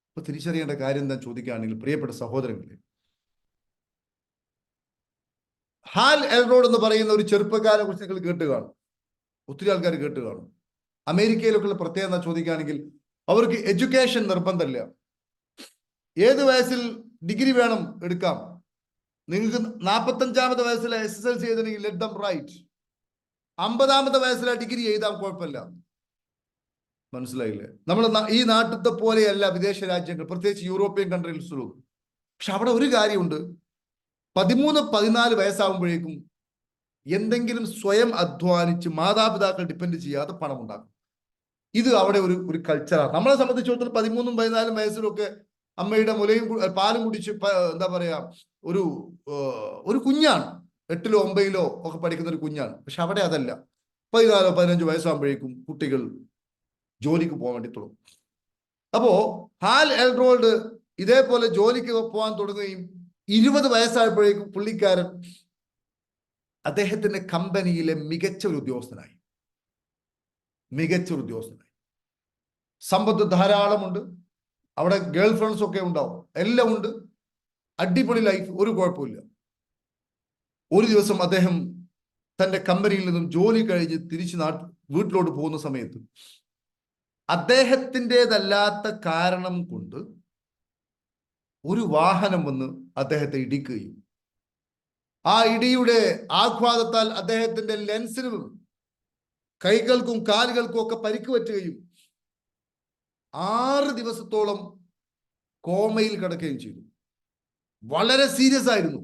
ഇപ്പൊ തിരിച്ചറിയേണ്ട കാര്യം എന്താ ചോദിക്കുകയാണെങ്കിൽ, പ്രിയപ്പെട്ട സഹോദരങ്ങളെ, ഹാൽ എൽറോഡ് എന്ന് പറയുന്ന ഒരു ചെറുപ്പക്കാരെ കുറിച്ച് നിങ്ങൾ കേട്ട് കാണും, ഒത്തിരി ആൾക്കാർ കേട്ട് കാണും. അമേരിക്കയിലൊക്കെയുള്ള പ്രത്യേകത എന്താ ചോദിക്കുകയാണെങ്കിൽ, അവർക്ക് എഡ്യൂക്കേഷൻ നിർബന്ധമില്ല. ഏത് വയസ്സിൽ ഡിഗ്രി വേണം എടുക്കാം, നിങ്ങൾക്ക് 45-ാമത്തെ വയസ്സിൽ SSLC ചെയ്തിട്ടുണ്ടെങ്കിൽ ലെറ്റ് ദം റൈറ്റ്. 50-ാമത്തെ വയസ്സിലെ ഡിഗ്രി ചെയ്താൽ കുഴപ്പമില്ല. മനസ്സിലായില്ലേ? നമ്മൾ ഈ നാട്ടിലത്തെ പോലെയല്ല വിദേശ രാജ്യങ്ങൾ, പ്രത്യേകിച്ച് യൂറോപ്യൻ കൺട്രീസിലും. പക്ഷെ അവിടെ ഒരു കാര്യമുണ്ട്, 13-14 വയസ്സാകുമ്പോഴേക്കും എന്തെങ്കിലും സ്വയം അധ്വാനിച്ച് മാതാപിതാക്കൾ ഡിപ്പെൻഡ് ചെയ്യാതെ പണം ഉണ്ടാക്കും. ഇത് അവിടെ ഒരു കൾച്ചറാണ്. നമ്മളെ സംബന്ധിച്ചിടത്തോളം 13-14 വയസ്സിലൊക്കെ അമ്മയുടെ മുലയും പാലും കുടിച്ച് എന്താ പറയാ ഒരു കുഞ്ഞാണ്. 8-ലോ 9-ലോ ഒക്കെ പഠിക്കുന്ന ഒരു കുഞ്ഞാണ്. പക്ഷെ അവിടെ അതല്ല. 14-15 വയസ്സാകുമ്പോഴേക്കും കുട്ടികൾ ജോലിക്ക് പോകാൻ വേണ്ടി തുടങ്ങും. അപ്പോ ഹാൽ എൽറോൾഡ് ഇതേപോലെ ജോലിക്ക് പോകാൻ തുടങ്ങുകയും 20 വയസ്സായപ്പോഴേക്കും പുള്ളിക്കാരൻ അദ്ദേഹത്തിന്റെ കമ്പനിയിലെ മികച്ച ഒരു ഉദ്യോഗസ്ഥനായി. സമ്പത്ത് ധാരാളമുണ്ട്. അവിടെ ഗേൾ ഫ്രണ്ട്സ് ഒക്കെ ഉണ്ടാവും, എല്ലാം ഉണ്ട്. അടിപൊളി ലൈഫ്, ഒരു കുഴപ്പമില്ല. ഒരു ദിവസം അദ്ദേഹം തന്റെ കമ്പനിയിൽ നിന്നും ജോലി കഴിഞ്ഞ് തിരിച്ച് വീട്ടിലോട്ട് പോകുന്ന സമയത്ത് അദ്ദേഹത്തിൻ്റെതല്ലാത്ത കാരണം കൊണ്ട് ഒരു വാഹനം വന്ന് അദ്ദേഹത്തെ ഇടിക്കുകയും ആ ഇടിയുടെ ആഘാതത്താൽ അദ്ദേഹത്തിന്റെ ലെൻസിനും കൈകൾക്കും കാലുകൾക്കും ഒക്കെ പരിക്ക് പറ്റുകയും 6 ദിവസത്തോളം കോമയിൽ കിടക്കുകയും ചെയ്തു. വളരെ സീരിയസ് ആയിരുന്നു.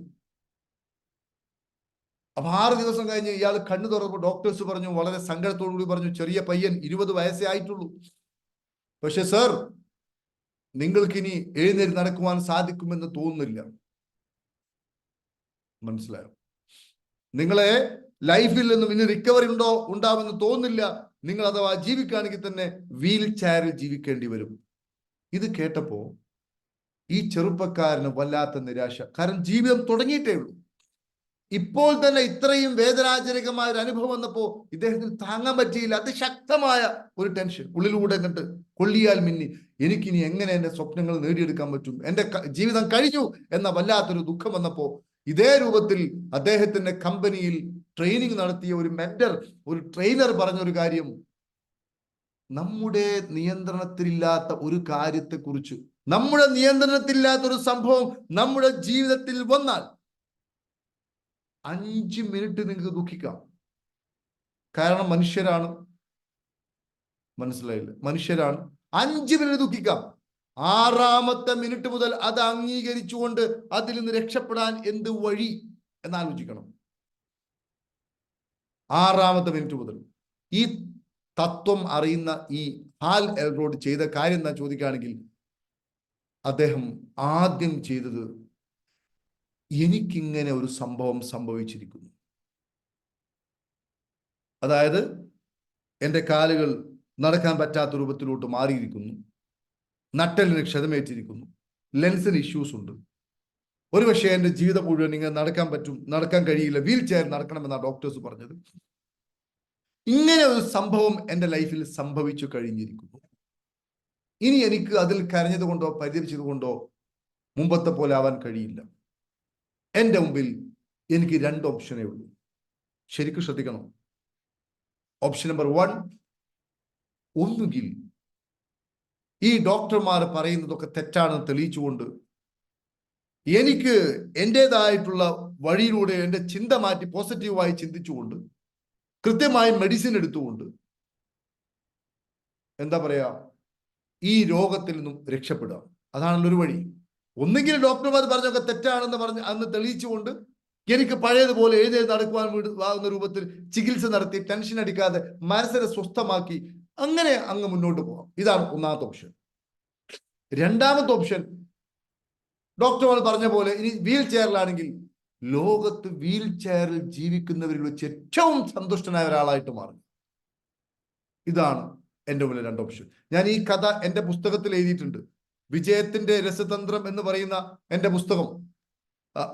അപ്പൊ 6 ദിവസം കഴിഞ്ഞ് ഇയാൾ കണ്ണു തുറന്നപ്പോൾ ഡോക്ടേഴ്സ് പറഞ്ഞു, വളരെ സങ്കടത്തോടു കൂടി പറഞ്ഞു, ചെറിയ പയ്യൻ, 20 വയസ്സേ ആയിട്ടുള്ളൂ, പക്ഷെ സർ നിങ്ങൾക്കിനി എഴുന്നേറ്റ് നടക്കുവാൻ സാധിക്കുമെന്ന് തോന്നുന്നില്ല. മനസ്സിലായോ? നിങ്ങളെ ലൈഫിൽ നിന്നും ഇനി റിക്കവറി ഉണ്ടാവുമെന്ന് തോന്നുന്നില്ല. നിങ്ങൾ അഥവാ ജീവിക്കുകയാണെങ്കിൽ തന്നെ വീൽ ചെയറിൽ ജീവിക്കേണ്ടി വരും. ഇത് കേട്ടപ്പോ ഈ ചെറുപ്പക്കാരന് വല്ലാത്ത നിരാശ. കാരണം ജീവിതം തുടങ്ങിയിട്ടേ ഉള്ളൂ. ഇപ്പോൾ തന്നെ ഇത്രയും വേദനാജനകമായ ഒരു അനുഭവം വന്നപ്പോ ഇദ്ദേഹത്തിന് താങ്ങാൻ പറ്റിയില്ല. അതിശക്തമായ ഒരു ടെൻഷൻ ഉള്ളിലൂടെ കണ്ട് കൊള്ളിയാൽ മിന്നി. എനിക്കിനി എങ്ങനെ എന്റെ സ്വപ്നങ്ങൾ നേടിയെടുക്കാൻ പറ്റും, എന്റെ ജീവിതം കഴിഞ്ഞു എന്ന വല്ലാത്തൊരു ദുഃഖം വന്നപ്പോ ഇതേ രൂപത്തിൽ അദ്ദേഹത്തിന്റെ കമ്പനിയിൽ ട്രെയിനിങ് നടത്തിയ ഒരു മെന്റർ, ഒരു ട്രെയിനർ പറഞ്ഞൊരു കാര്യം, നമ്മുടെ നിയന്ത്രണത്തിലില്ലാത്ത ഒരു കാര്യത്തെക്കുറിച്ച്, നമ്മുടെ നിയന്ത്രണത്തിലില്ലാത്ത ഒരു സംഭവം നമ്മുടെ ജീവിതത്തിൽ വന്നാൽ 5 മിനിറ്റ് നിങ്ങൾക്ക് ദുഃഖിക്കാം. കാരണം മനുഷ്യരാണ്. മനസ്സിലായില്ല? മനുഷ്യരാണ്. 5 മിനിറ്റ് ദുഃഖിക്കാം. 6-ാമത്തെ മിനിറ്റ് മുതൽ അത് അംഗീകരിച്ചുകൊണ്ട് അതിൽ നിന്ന് രക്ഷപ്പെടാൻ എന്ത് വഴി എന്നാലോചിക്കണം. 6-ാമത്തെ മിനിറ്റ് മുതൽ. ഈ തത്വം അറിയുന്ന ഈ ഹാൽ എൽറോഡ് ചെയ്ത കാര്യം എന്താ ചോദിക്കുകയാണെങ്കിൽ, അദ്ദേഹം ആദ്യം ചെയ്തത്, എനിക്കിങ്ങനെ ഒരു സംഭവം സംഭവിച്ചിരിക്കുന്നു. അതായത് എൻ്റെ കാലുകൾ നടക്കാൻ പറ്റാത്ത രൂപത്തിലോട്ട് മാറിയിരിക്കുന്നു, നട്ടലിന് ക്ഷതമേറ്റിരിക്കുന്നു, ലെൻസിന് ഇഷ്യൂസ് ഉണ്ട്, ഒരുപക്ഷെ എൻ്റെ ജീവിതം മുഴുവൻ ഇങ്ങനെ നടക്കാൻ കഴിയില്ല, വീൽ ചെയർ നടക്കണമെന്നാണ് ഡോക്ടേഴ്സ് പറഞ്ഞത്. ഇങ്ങനെ ഒരു സംഭവം എൻ്റെ ലൈഫിൽ സംഭവിച്ചു കഴിഞ്ഞിരിക്കുന്നു. ഇനി എനിക്ക് അതിൽ കരഞ്ഞത് കൊണ്ടോ പരിതപിച്ചത് കൊണ്ടോ മുമ്പത്തെ പോലെ ആവാൻ കഴിയില്ല. എൻ്റെ മുമ്പിൽ എനിക്ക് 2 ഓപ്ഷനേ ഉള്ളൂ. ശരിക്കും ശ്രദ്ധിക്കണം. ഓപ്ഷൻ നമ്പർ 1, ഒന്നുകിൽ ഈ ഡോക്ടർമാർ പറയുന്നതൊക്കെ തെറ്റാണെന്ന് തെളിയിച്ചുകൊണ്ട് എനിക്ക് എൻ്റെതായിട്ടുള്ള വഴിയിലൂടെ എൻ്റെ ചിന്ത മാറ്റി പോസിറ്റീവായി ചിന്തിച്ചുകൊണ്ട് കൃത്യമായി മെഡിസിൻ എടുത്തുകൊണ്ട് എന്താ പറയാ, ഈ രോഗത്തിൽ നിന്നും രക്ഷപ്പെടുക. അതാണല്ലോ ഒരു വഴി. ഒന്നുകിൽ ഡോക്ടർമാർ പറഞ്ഞൊക്കെ തെറ്റാണെന്ന് പറഞ്ഞ് അന്ന് തെളിയിച്ചുകൊണ്ട് എനിക്ക് പഴയതുപോലെ എഴുന്നേറ്റ് നടക്കുവാൻ ആകുന്ന രൂപത്തിൽ ചികിത്സ നടത്തി ടെൻഷൻ അടിക്കാതെ മനസ്സിനെ സ്വസ്ഥമാക്കി അങ്ങനെ അങ്ങ് മുന്നോട്ട് പോകാം. ഇതാണ് 1-ാമത്തെ ഓപ്ഷൻ. 2-ാമത്തെ ഓപ്ഷൻ, ഡോക്ടർമാർ പറഞ്ഞ പോലെ ഇനി വീൽ ചെയറിലാണെങ്കിൽ ലോകത്ത് വീൽ ചെയറിൽ ജീവിക്കുന്നവരിൽ വെച്ച് ഏറ്റവും സന്തുഷ്ടനായ ഒരാളായിട്ട് മാറും. ഇതാണ് എൻ്റെ മുന്നിൽ 2 ഓപ്ഷൻ. ഞാൻ ഈ കഥ എൻ്റെ പുസ്തകത്തിൽ എഴുതിയിട്ടുണ്ട്. വിജയത്തിന്റെ രസതന്ത്രം എന്ന് പറയുന്ന എൻ്റെ പുസ്തകം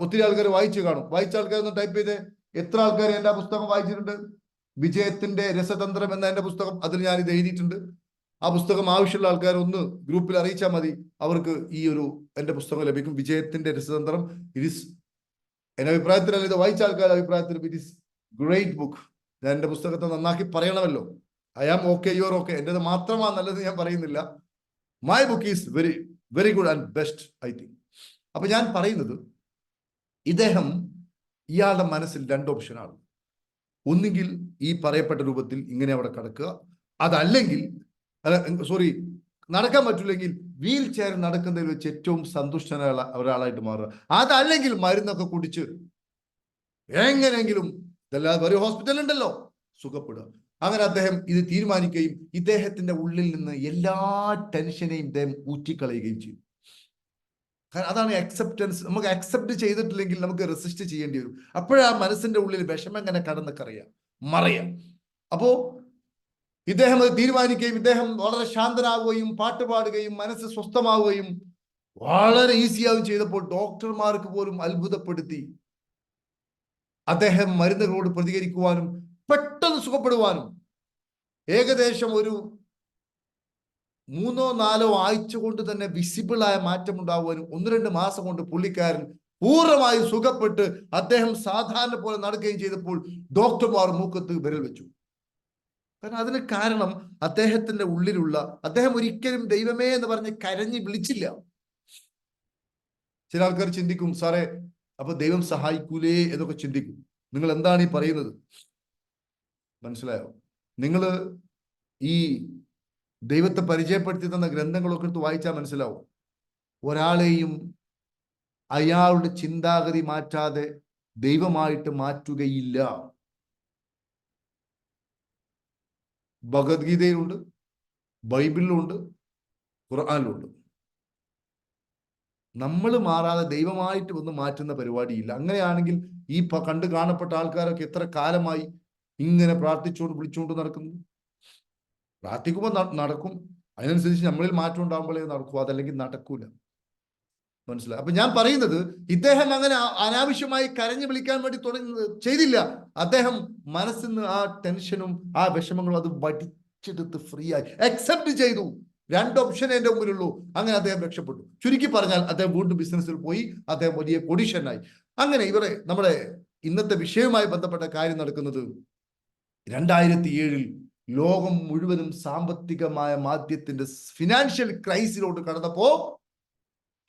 ഒത്തിരി ആൾക്കാർ വായിച്ചു കാണും. വായിച്ച ആൾക്കാരൊന്ന് ടൈപ്പ് ചെയ്ത് എത്ര ആൾക്കാർ എൻ്റെ പുസ്തകം വായിച്ചിട്ടുണ്ട്? വിജയത്തിന്റെ രസതന്ത്രം എന്ന എൻ്റെ പുസ്തകം, അതിൽ ഞാൻ ഇത് എഴുതിയിട്ടുണ്ട്. ആ പുസ്തകം ആവശ്യമുള്ള ആൾക്കാർ ഒന്ന് ഗ്രൂപ്പിൽ അറിയിച്ചാൽ മതി, അവർക്ക് ഈ ഒരു എൻ്റെ പുസ്തകം ലഭിക്കും. വിജയത്തിന്റെ രസതന്ത്രം. എൻ്റെ അഭിപ്രായത്തിലല്ല, ഇത് വായിച്ച ആൾക്കാരുടെ അഭിപ്രായത്തിൽ ഇറ്റ് ഈസ് ഗ്രേറ്റ് ബുക്ക്. ഞാൻ എൻ്റെ പുസ്തകത്തെ നന്നാക്കി പറയണമല്ലോ. I am okay, you are okay. എൻ്റെത് മാത്രമാണ് നല്ലത് ഞാൻ പറയുന്നില്ല. My book is very very good and best I think. അപ്പൊ ഞാൻ പറയുന്നത്, ഇയാളുടെ മനസ്സിൽ 2 ഓപ്ഷനാണ്. ഒന്നുകിൽ ഈ പറയപ്പെട്ട രൂപത്തിൽ ഇങ്ങനെ അവിടെ കിടക്കുക, അതല്ലെങ്കിൽ നടക്കാൻ പറ്റില്ലെങ്കിൽ വീൽ ചെയർ നടക്കുന്നതിൽ വെച്ച് ഏറ്റവും സന്തുഷ്ടനായ ഒരാളായിട്ട് മാറുക, അതല്ലെങ്കിൽ മരുന്നൊക്കെ കുടിച്ച് എങ്ങനെയെങ്കിലും ഇതല്ലാതെ ഒരു ഹോസ്പിറ്റൽ ഉണ്ടല്ലോ സുഖപ്പെടുക. അങ്ങനെ അദ്ദേഹം ഇത് തീരുമാനിക്കുകയും ഇദ്ദേഹത്തിന്റെ ഉള്ളിൽ നിന്ന് എല്ലാ ടെൻഷനെയും ഇദ്ദേഹം ഊറ്റിക്കളയുകയും ചെയ്യും. കാരണം അതാണ് അക്സെപ്റ്റൻസ്. നമുക്ക് അക്സെപ്റ്റ് ചെയ്തിട്ടില്ലെങ്കിൽ നമുക്ക് റെസിസ്റ്റ് ചെയ്യേണ്ടി വരും. അപ്പോഴാ മനസ്സിന്റെ ഉള്ളിൽ വിഷമം ഇങ്ങനെ കടന്ന് മറയാം. അപ്പോ ഇദ്ദേഹം അത് തീരുമാനിക്കുകയും ഇദ്ദേഹം വളരെ ശാന്തനാവുകയും പാട്ട് പാടുകയും മനസ്സ് സ്വസ്ഥമാവുകയും വളരെ ഈസിയാവുകയും ചെയ്തപ്പോൾ ഡോക്ടർമാർക്ക് പോലും അത്ഭുതപ്പെടുത്തി. അദ്ദേഹം മരുന്നുകളോട് പ്രതികരിക്കുവാനും പെട്ടെന്ന് സുഖപ്പെടുവാനും ഏകദേശം ഒരു 3-4 ആഴ്ച കൊണ്ട് തന്നെ വിസിബിളായ മാറ്റം ഉണ്ടാകുവാനും 1-2 മാസം കൊണ്ട് പുള്ളിക്കാരൻ പൂർണ്ണമായും സുഖപ്പെട്ട് അദ്ദേഹം സാധാരണ പോലെ നടക്കുകയും ചെയ്തപ്പോൾ ഡോക്ടർമാർ മൂക്കത്ത് വിരൽ വെച്ചു. കാരണം അതിന് കാരണം അദ്ദേഹത്തിന്റെ ഉള്ളിലുള്ള, അദ്ദേഹം ഒരിക്കലും ദൈവമേ എന്ന് പറഞ്ഞ് കരഞ്ഞ് വിളിച്ചില്ല. ചില ആൾക്കാർ ചിന്തിക്കും, സാറേ അപ്പൊ ദൈവം സഹായിക്കൂലേ എന്നൊക്കെ ചിന്തിക്കും. നിങ്ങൾ എന്താണ് ഈ പറയുന്നത്? മനസ്സിലായോ? നിങ്ങൾ ഈ ദൈവത്തെ പരിചയപ്പെടുത്തി തന്ന ഗ്രന്ഥങ്ങളൊക്കെ എടുത്ത് വായിച്ചാൽ മനസ്സിലാവും. ഒരാളെയും അയാളുടെ ചിന്താഗതി മാറ്റാതെ ദൈവമായിട്ട് മാറ്റുകയില്ല. ഭഗവത്ഗീതയിലുണ്ട്, ബൈബിളിലുണ്ട്, ഖുർആനിലുണ്ട്. നമ്മൾ മാറാതെ ദൈവമായിട്ട് ഒന്നും മാറ്റുന്ന പരിപാടിയില്ല. അങ്ങനെയാണെങ്കിൽ ഈ കണ്ടു കാണപ്പെട്ട ആൾക്കാരൊക്കെ എത്ര കാലമായി ഇങ്ങനെ പ്രാർത്ഥിച്ചുകൊണ്ട് വിളിച്ചുകൊണ്ട് നടക്കുന്നു? പ്രാർത്ഥിക്കുമ്പോൾ നടക്കും, അതിനനുസരിച്ച് നമ്മളിൽ മാറ്റം ഉണ്ടാകുമ്പോഴേ നടക്കൂ, അതല്ലെങ്കിൽ നടക്കൂല. മനസ്സിലായി? അപ്പൊ ഞാൻ പറയുന്നത്, ഇദ്ദേഹം അങ്ങനെ അനാവശ്യമായി കരഞ്ഞു വിളിക്കാൻ വേണ്ടി ചെയ്തില്ല. അദ്ദേഹം മനസ്സിൽ നിന്ന് ആ ടെൻഷനും ആ വിഷമങ്ങളും അത് വടിച്ചെടുത്ത് ഫ്രീ ആയി അക്സെപ്റ്റ് ചെയ്തു. 2 ഓപ്ഷൻ എന്റെ മുമ്പിലുള്ളൂ. അങ്ങനെ അദ്ദേഹം രക്ഷപ്പെട്ടു. ചുരുക്കി പറഞ്ഞാൽ അദ്ദേഹം വീണ്ടും ബിസിനസ്സിൽ പോയി, അദ്ദേഹം വലിയ കൊടീശ്വരനായി. അങ്ങനെ നമ്മുടെ ഇന്നത്തെ വിഷയവുമായി ബന്ധപ്പെട്ട കാര്യം നടക്കുന്നത് 2007 ലോകം മുഴുവനും സാമ്പത്തികമായ മാധ്യത്തിന്റെ ഫിനാൻഷ്യൽ ക്രൈസിലോട്ട് കടന്നപ്പോ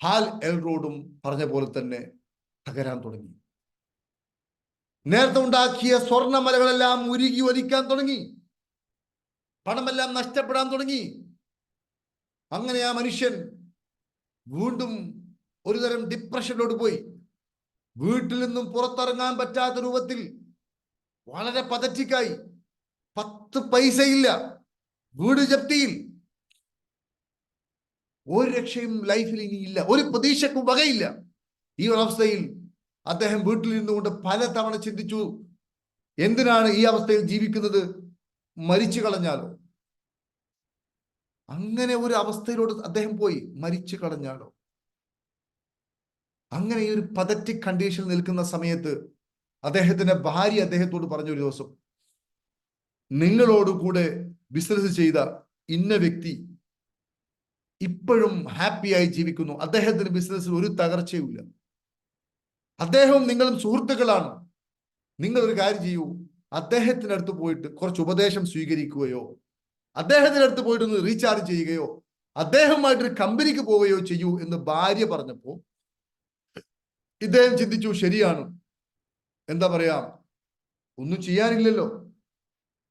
ഹാൽ എൽറോഡും പറഞ്ഞ പോലെ തന്നെ തകരാൻ തുടങ്ങി. നേരത്തെ ഉണ്ടാക്കിയ സ്വർണ്ണമലകളെല്ലാം ഉരുകി ഒലിക്കാൻ തുടങ്ങി. പണമെല്ലാം നഷ്ടപ്പെടാൻ തുടങ്ങി. അങ്ങനെ ആ മനുഷ്യൻ വീണ്ടും ഒരുതരം ഡിപ്രഷനിലോട്ട് പോയി. വീട്ടിൽ നിന്നും പുറത്തിറങ്ങാൻ പറ്റാത്ത രൂപത്തിൽ വളരെ പതറ്റിക്കായി. 10 പൈസയില്ല, വീട് ജപ്തിയിൽ, ഒരു രക്ഷയും ലൈഫിൽ ഇനിയില്ല, ഒരു പ്രതീക്ഷക്കും വകയില്ല. ഈ അവസ്ഥയിൽ അദ്ദേഹം വീട്ടിൽ ഇരുന്നുകൊണ്ട് പലതവണ ചിന്തിച്ചു, എന്തിനാണ് ഈ അവസ്ഥയിൽ ജീവിക്കുന്നത്, മരിച്ചു കളഞ്ഞാലോ? അങ്ങനെ ഒരു അവസ്ഥയിലോട്ട് അദ്ദേഹം പോയി, മരിച്ചു കളഞ്ഞാലോ? അങ്ങനെ ഈ ഒരു പതറ്റിക് കണ്ടീഷൻ നിൽക്കുന്ന സമയത്ത് അദ്ദേഹത്തിന്റെ ഭാര്യ അദ്ദേഹത്തോട് പറഞ്ഞു ഒരു ദിവസം, നിങ്ങളോട് കൂടെ ബിസിനസ് ചെയ്ത ഇന്ന വ്യക്തി ഇപ്പോഴും ഹാപ്പിയായി ജീവിക്കുന്നു, അദ്ദേഹത്തിന് ബിസിനസ്സിൽ ഒരു തകർച്ചയുമില്ല, അദ്ദേഹവും നിങ്ങളും സുഹൃത്തുക്കളാണ്. നിങ്ങൾ ഒരു കാര്യം ചെയ്യൂ, അദ്ദേഹത്തിന്റെ അടുത്ത് പോയിട്ട് കുറച്ച് ഉപദേശം സ്വീകരിക്കുകയോ അദ്ദേഹത്തിന്റെ അടുത്ത് പോയിട്ടൊന്ന് റീചാർജ് ചെയ്യുകയോ അദ്ദേഹവുമായിട്ടൊരു കമ്പനിക്ക് പോവുകയോ ചെയ്യൂ എന്ന് ഭാര്യ പറഞ്ഞപ്പോ ഇദ്ദേഹം ചിന്തിച്ചു, ശരിയാണ്, എന്താ പറയാ, ഒന്നും ചെയ്യാനില്ലല്ലോ.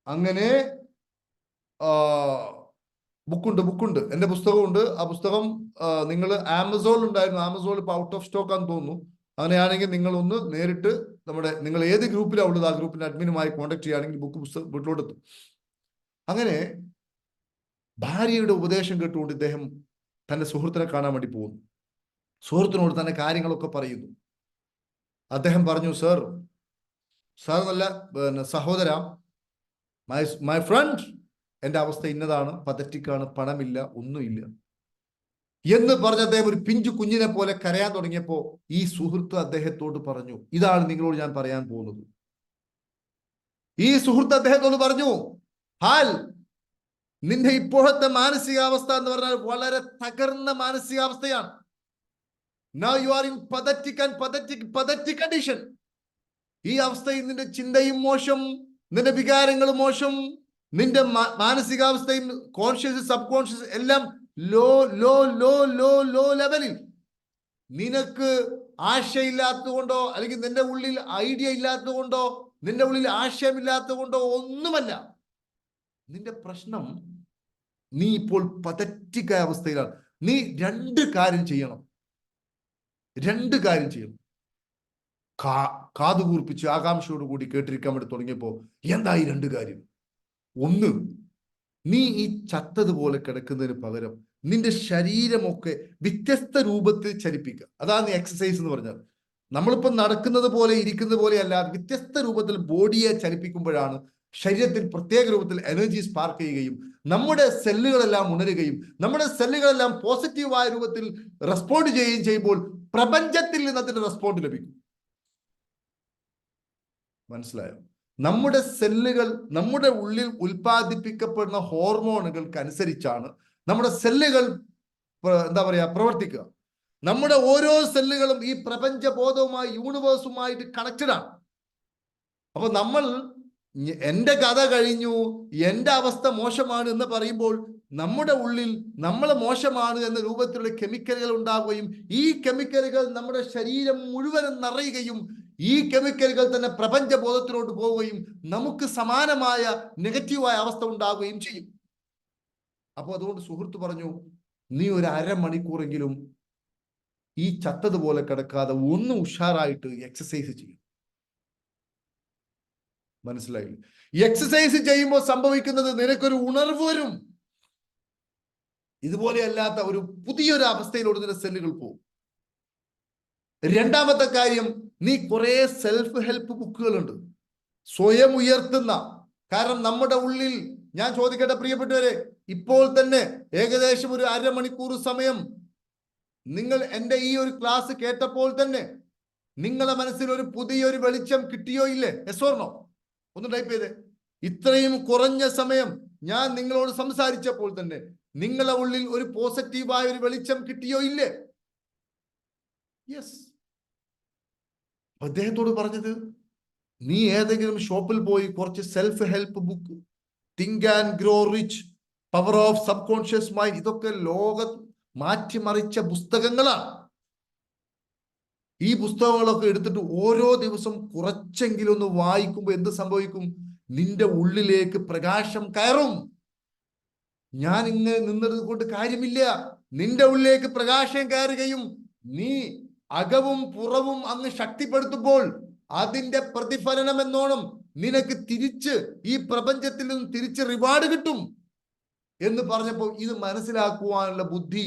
അങ്ങനെ ബുക്കുണ്ട്, എൻ്റെ പുസ്തകമുണ്ട്. ആ പുസ്തകം നിങ്ങൾ ആമസോണിൽ ഉണ്ടായിരുന്നു, ആമസോണിൽ ഇപ്പോൾ ഔട്ട് ഓഫ് സ്റ്റോക്ക് ആണെന്ന് തോന്നുന്നു. അങ്ങനെയാണെങ്കിൽ നിങ്ങളൊന്ന് നേരിട്ട് നിങ്ങൾ ഏത് ഗ്രൂപ്പിലാണ് ഉള്ളത് ആ ഗ്രൂപ്പിന്റെ അഡ്മിനുമായി കോൺടാക്ട് ചെയ്യുകയാണെങ്കിൽ പുസ്തകം വീട്ടിലോട്ടെത്തും. അങ്ങനെ ഭാര്യയുടെ ഉപദേശം കേട്ടുകൊണ്ട് ഇദ്ദേഹം തന്റെ സുഹൃത്തിനെ കാണാൻ വേണ്ടി പോകുന്നു. സുഹൃത്തിനോട് തന്നെ കാര്യങ്ങളൊക്കെ പറയുന്നു. അദ്ദേഹം പറഞ്ഞു, സാർ നല്ല സഹോദര, മൈ ഫ്രണ്ട്, എൻ്റെ അവസ്ഥ ഇന്നതാണ്, പതറ്റിക്കാണ്, പണമില്ല, ഒന്നുമില്ല എന്ന് പറഞ്ഞ് അദ്ദേഹം ഒരു പിഞ്ചു കുഞ്ഞിനെ പോലെ കരയാൻ തുടങ്ങിയപ്പോ ഈ സുഹൃത്ത് അദ്ദേഹത്തോട് പറഞ്ഞു, ഇതാണ് നിങ്ങളോട് ഞാൻ പറയാൻ പോകുന്നത്. ഈ സുഹൃത്ത് അദ്ദേഹത്തോട് പറഞ്ഞു, ഹാൽ, നിന്റെ ഇപ്പോഴത്തെ മാനസികാവസ്ഥ എന്ന് പറഞ്ഞാൽ വളരെ തകർന്ന മാനസികാവസ്ഥയാണ്. Now you are in pathetic condition. ഈ അവസ്ഥയിൽ നിന്റെ ചിന്തയും മോശം, നിന്റെ വികാരങ്ങളും മോശം, നിന്റെ മാനസികാവസ്ഥയും കോൺഷ്യസ് സബ് കോൺഷ്യസ് എല്ലാം ലോ ലെവലിൽ. നിനക്ക് ആശയമില്ലാത്തത് കൊണ്ടോ, അല്ലെങ്കിൽ നിന്റെ ഉള്ളിൽ ഐഡിയ ഇല്ലാത്തത് കൊണ്ടോ, നിന്റെ ഉള്ളിൽ ആശയമില്ലാത്തത് കൊണ്ടോ ഒന്നുമല്ല. നിന്റെ പ്രശ്നം, നീ ഇപ്പോൾ പതറ്റിക്കായ അവസ്ഥയിലാണ്. നീ രണ്ട് കാര്യം ചെയ്യണം. കാതുകൂർപ്പിച്ച് ആകാംക്ഷയോട് കൂടി കേട്ടിരിക്കാൻ വേണ്ടി തുടങ്ങിയപ്പോ എന്തായി രണ്ട് കാര്യം? ഒന്ന്, നീ ഈ ചത്തതുപോലെ കിടക്കുന്നതിന് പകരം നിന്റെ ശരീരമൊക്കെ വ്യത്യസ്ത രൂപത്തിൽ ചലിപ്പിക്കുക. അതാണ് നീ എക്സസൈസ് എന്ന് പറഞ്ഞാൽ. നമ്മളിപ്പോൾ നടക്കുന്നത് പോലെ ഇരിക്കുന്നത് പോലെ അല്ല, വ്യത്യസ്ത രൂപത്തിൽ ബോഡിയെ ചലിപ്പിക്കുമ്പോഴാണ് ശരീരത്തിൽ പ്രത്യേക രൂപത്തിൽ എനർജി സ്പാർക്ക് ചെയ്യുകയും നമ്മുടെ സെല്ലുകളെല്ലാം ഉണരുകയും നമ്മുടെ സെല്ലുകളെല്ലാം പോസിറ്റീവായ രൂപത്തിൽ റെസ്പോണ്ട് ചെയ്യുകയും ചെയ്യുമ്പോൾ പ്രപഞ്ചത്തിൽ നിന്ന് അതിന്റെ റെസ്പോണ്ട് ലഭിക്കും. മനസ്സിലായോ? നമ്മുടെ സെല്ലുകൾ നമ്മുടെ ഉള്ളിൽ ഉൽപ്പാദിപ്പിക്കപ്പെടുന്ന ഹോർമോണുകൾക്ക് അനുസരിച്ചാണ് നമ്മുടെ സെല്ലുകൾ പ്രവർത്തിക്കുക. നമ്മുടെ ഓരോ സെല്ലുകളും ഈ പ്രപഞ്ച ബോധവുമായി, യൂണിവേഴ്സുമായിട്ട് കണക്റ്റഡ് ആണ്. അപ്പൊ നമ്മൾ എൻ്റെ കഥ കഴിഞ്ഞു, എൻ്റെ അവസ്ഥ മോശമാണ് എന്ന് പറയുമ്പോൾ നമ്മുടെ ഉള്ളിൽ നമ്മൾ മോശമാണ് എന്ന രൂപത്തിലുള്ള കെമിക്കലുകൾ ഉണ്ടാവുകയും ഈ കെമിക്കലുകൾ നമ്മുടെ ശരീരം മുഴുവനും നിറയുകയും ഈ കെമിക്കലുകൾ തന്നെ പ്രപഞ്ച ബോധത്തിലോട്ട് പോവുകയും നമുക്ക് സമാനമായ നെഗറ്റീവായ അവസ്ഥ ഉണ്ടാവുകയും ചെയ്യും. അപ്പോൾ അതുകൊണ്ട് സുഹൃത്ത് പറഞ്ഞു, നീ ഒരു അരമണിക്കൂറെങ്കിലും ഈ ചത്തതുപോലെ കിടക്കാതെ ഒന്ന് ഉഷാറായിട്ട് എക്സസൈസ് ചെയ്യും. മനസ്സിലായി? എക്സസൈസ് ചെയ്യുമ്പോൾ സംഭവിക്കുന്നത് നിനക്കൊരു ഉണർവ് വരും. ഇതുപോലെ അല്ലാത്ത ഒരു പുതിയൊരു അവസ്ഥയിലൂടെ നിന്റെ സെല്ലുകൾ പോകും. രണ്ടാമത്തെ കാര്യം, നീ കുറെ സെൽഫ് ഹെൽപ്പ് ബുക്കുകളുണ്ട് സ്വയം ഉയർത്തുന്ന. കാരണം നമ്മുടെ ഉള്ളിൽ, ഞാൻ ചോദിക്കട്ടെ പ്രിയപ്പെട്ടവരെ, ഇപ്പോൾ തന്നെ ഏകദേശം ഒരു അരമണിക്കൂർ സമയം നിങ്ങൾ എൻ്റെ ഈ ഒരു ക്ലാസ് കേട്ടപ്പോൾ തന്നെ നിങ്ങളുടെ മനസ്സിൽ ഒരു പുതിയൊരു വെളിച്ചം കിട്ടിയോ ഇല്ലേ? Yes or no? ഒന്ന് ടൈപ്പ് ചെയ്തേ. ഇത്രയും കുറഞ്ഞ സമയം ഞാൻ നിങ്ങളോട് സംസാരിച്ചപ്പോൾ തന്നെ നിങ്ങളുടെ ഉള്ളിൽ ഒരു പോസിറ്റീവായ ഒരു വെളിച്ചം കിട്ടിയോ ഇല്ലേ? യെസ്. അദ്ദേഹത്തോട് പറഞ്ഞത്, നീ ഏതെങ്കിലും ഷോപ്പിൽ പോയി കുറച്ച് self help book, think and grow rich, power of sub conscious mind, ഇതൊക്കെ ലോകം മാറ്റിമറിച്ച പുസ്തകങ്ങളാണ്. ഈ പുസ്തകങ്ങളൊക്കെ എടുത്തിട്ട് ഓരോ ദിവസം കുറച്ചെങ്കിലും ഒന്ന് വായിക്കുമ്പോൾ എന്ത് സംഭവിക്കും? നിന്റെ ഉള്ളിലേക്ക് പ്രകാശം കയറും. ഞാൻ ഇങ്ങനെ നിന്നത് കൊണ്ട് കാര്യമില്ല. നിന്റെ ഉള്ളിലേക്ക് പ്രകാശം കയറുകയും നീ അകവും പുറവും അങ്ങ് ശക്തിപ്പെടുത്തുമ്പോൾ അതിന്റെ പ്രതിഫലനം എന്നോണം നിനക്ക് തിരിച്ച് ഈ പ്രപഞ്ചത്തിൽ നിന്നും തിരിച്ച് റിവാർഡ് കിട്ടും എന്ന് പറഞ്ഞപ്പോൾ ഇത് മനസ്സിലാക്കുവാനുള്ള ബുദ്ധി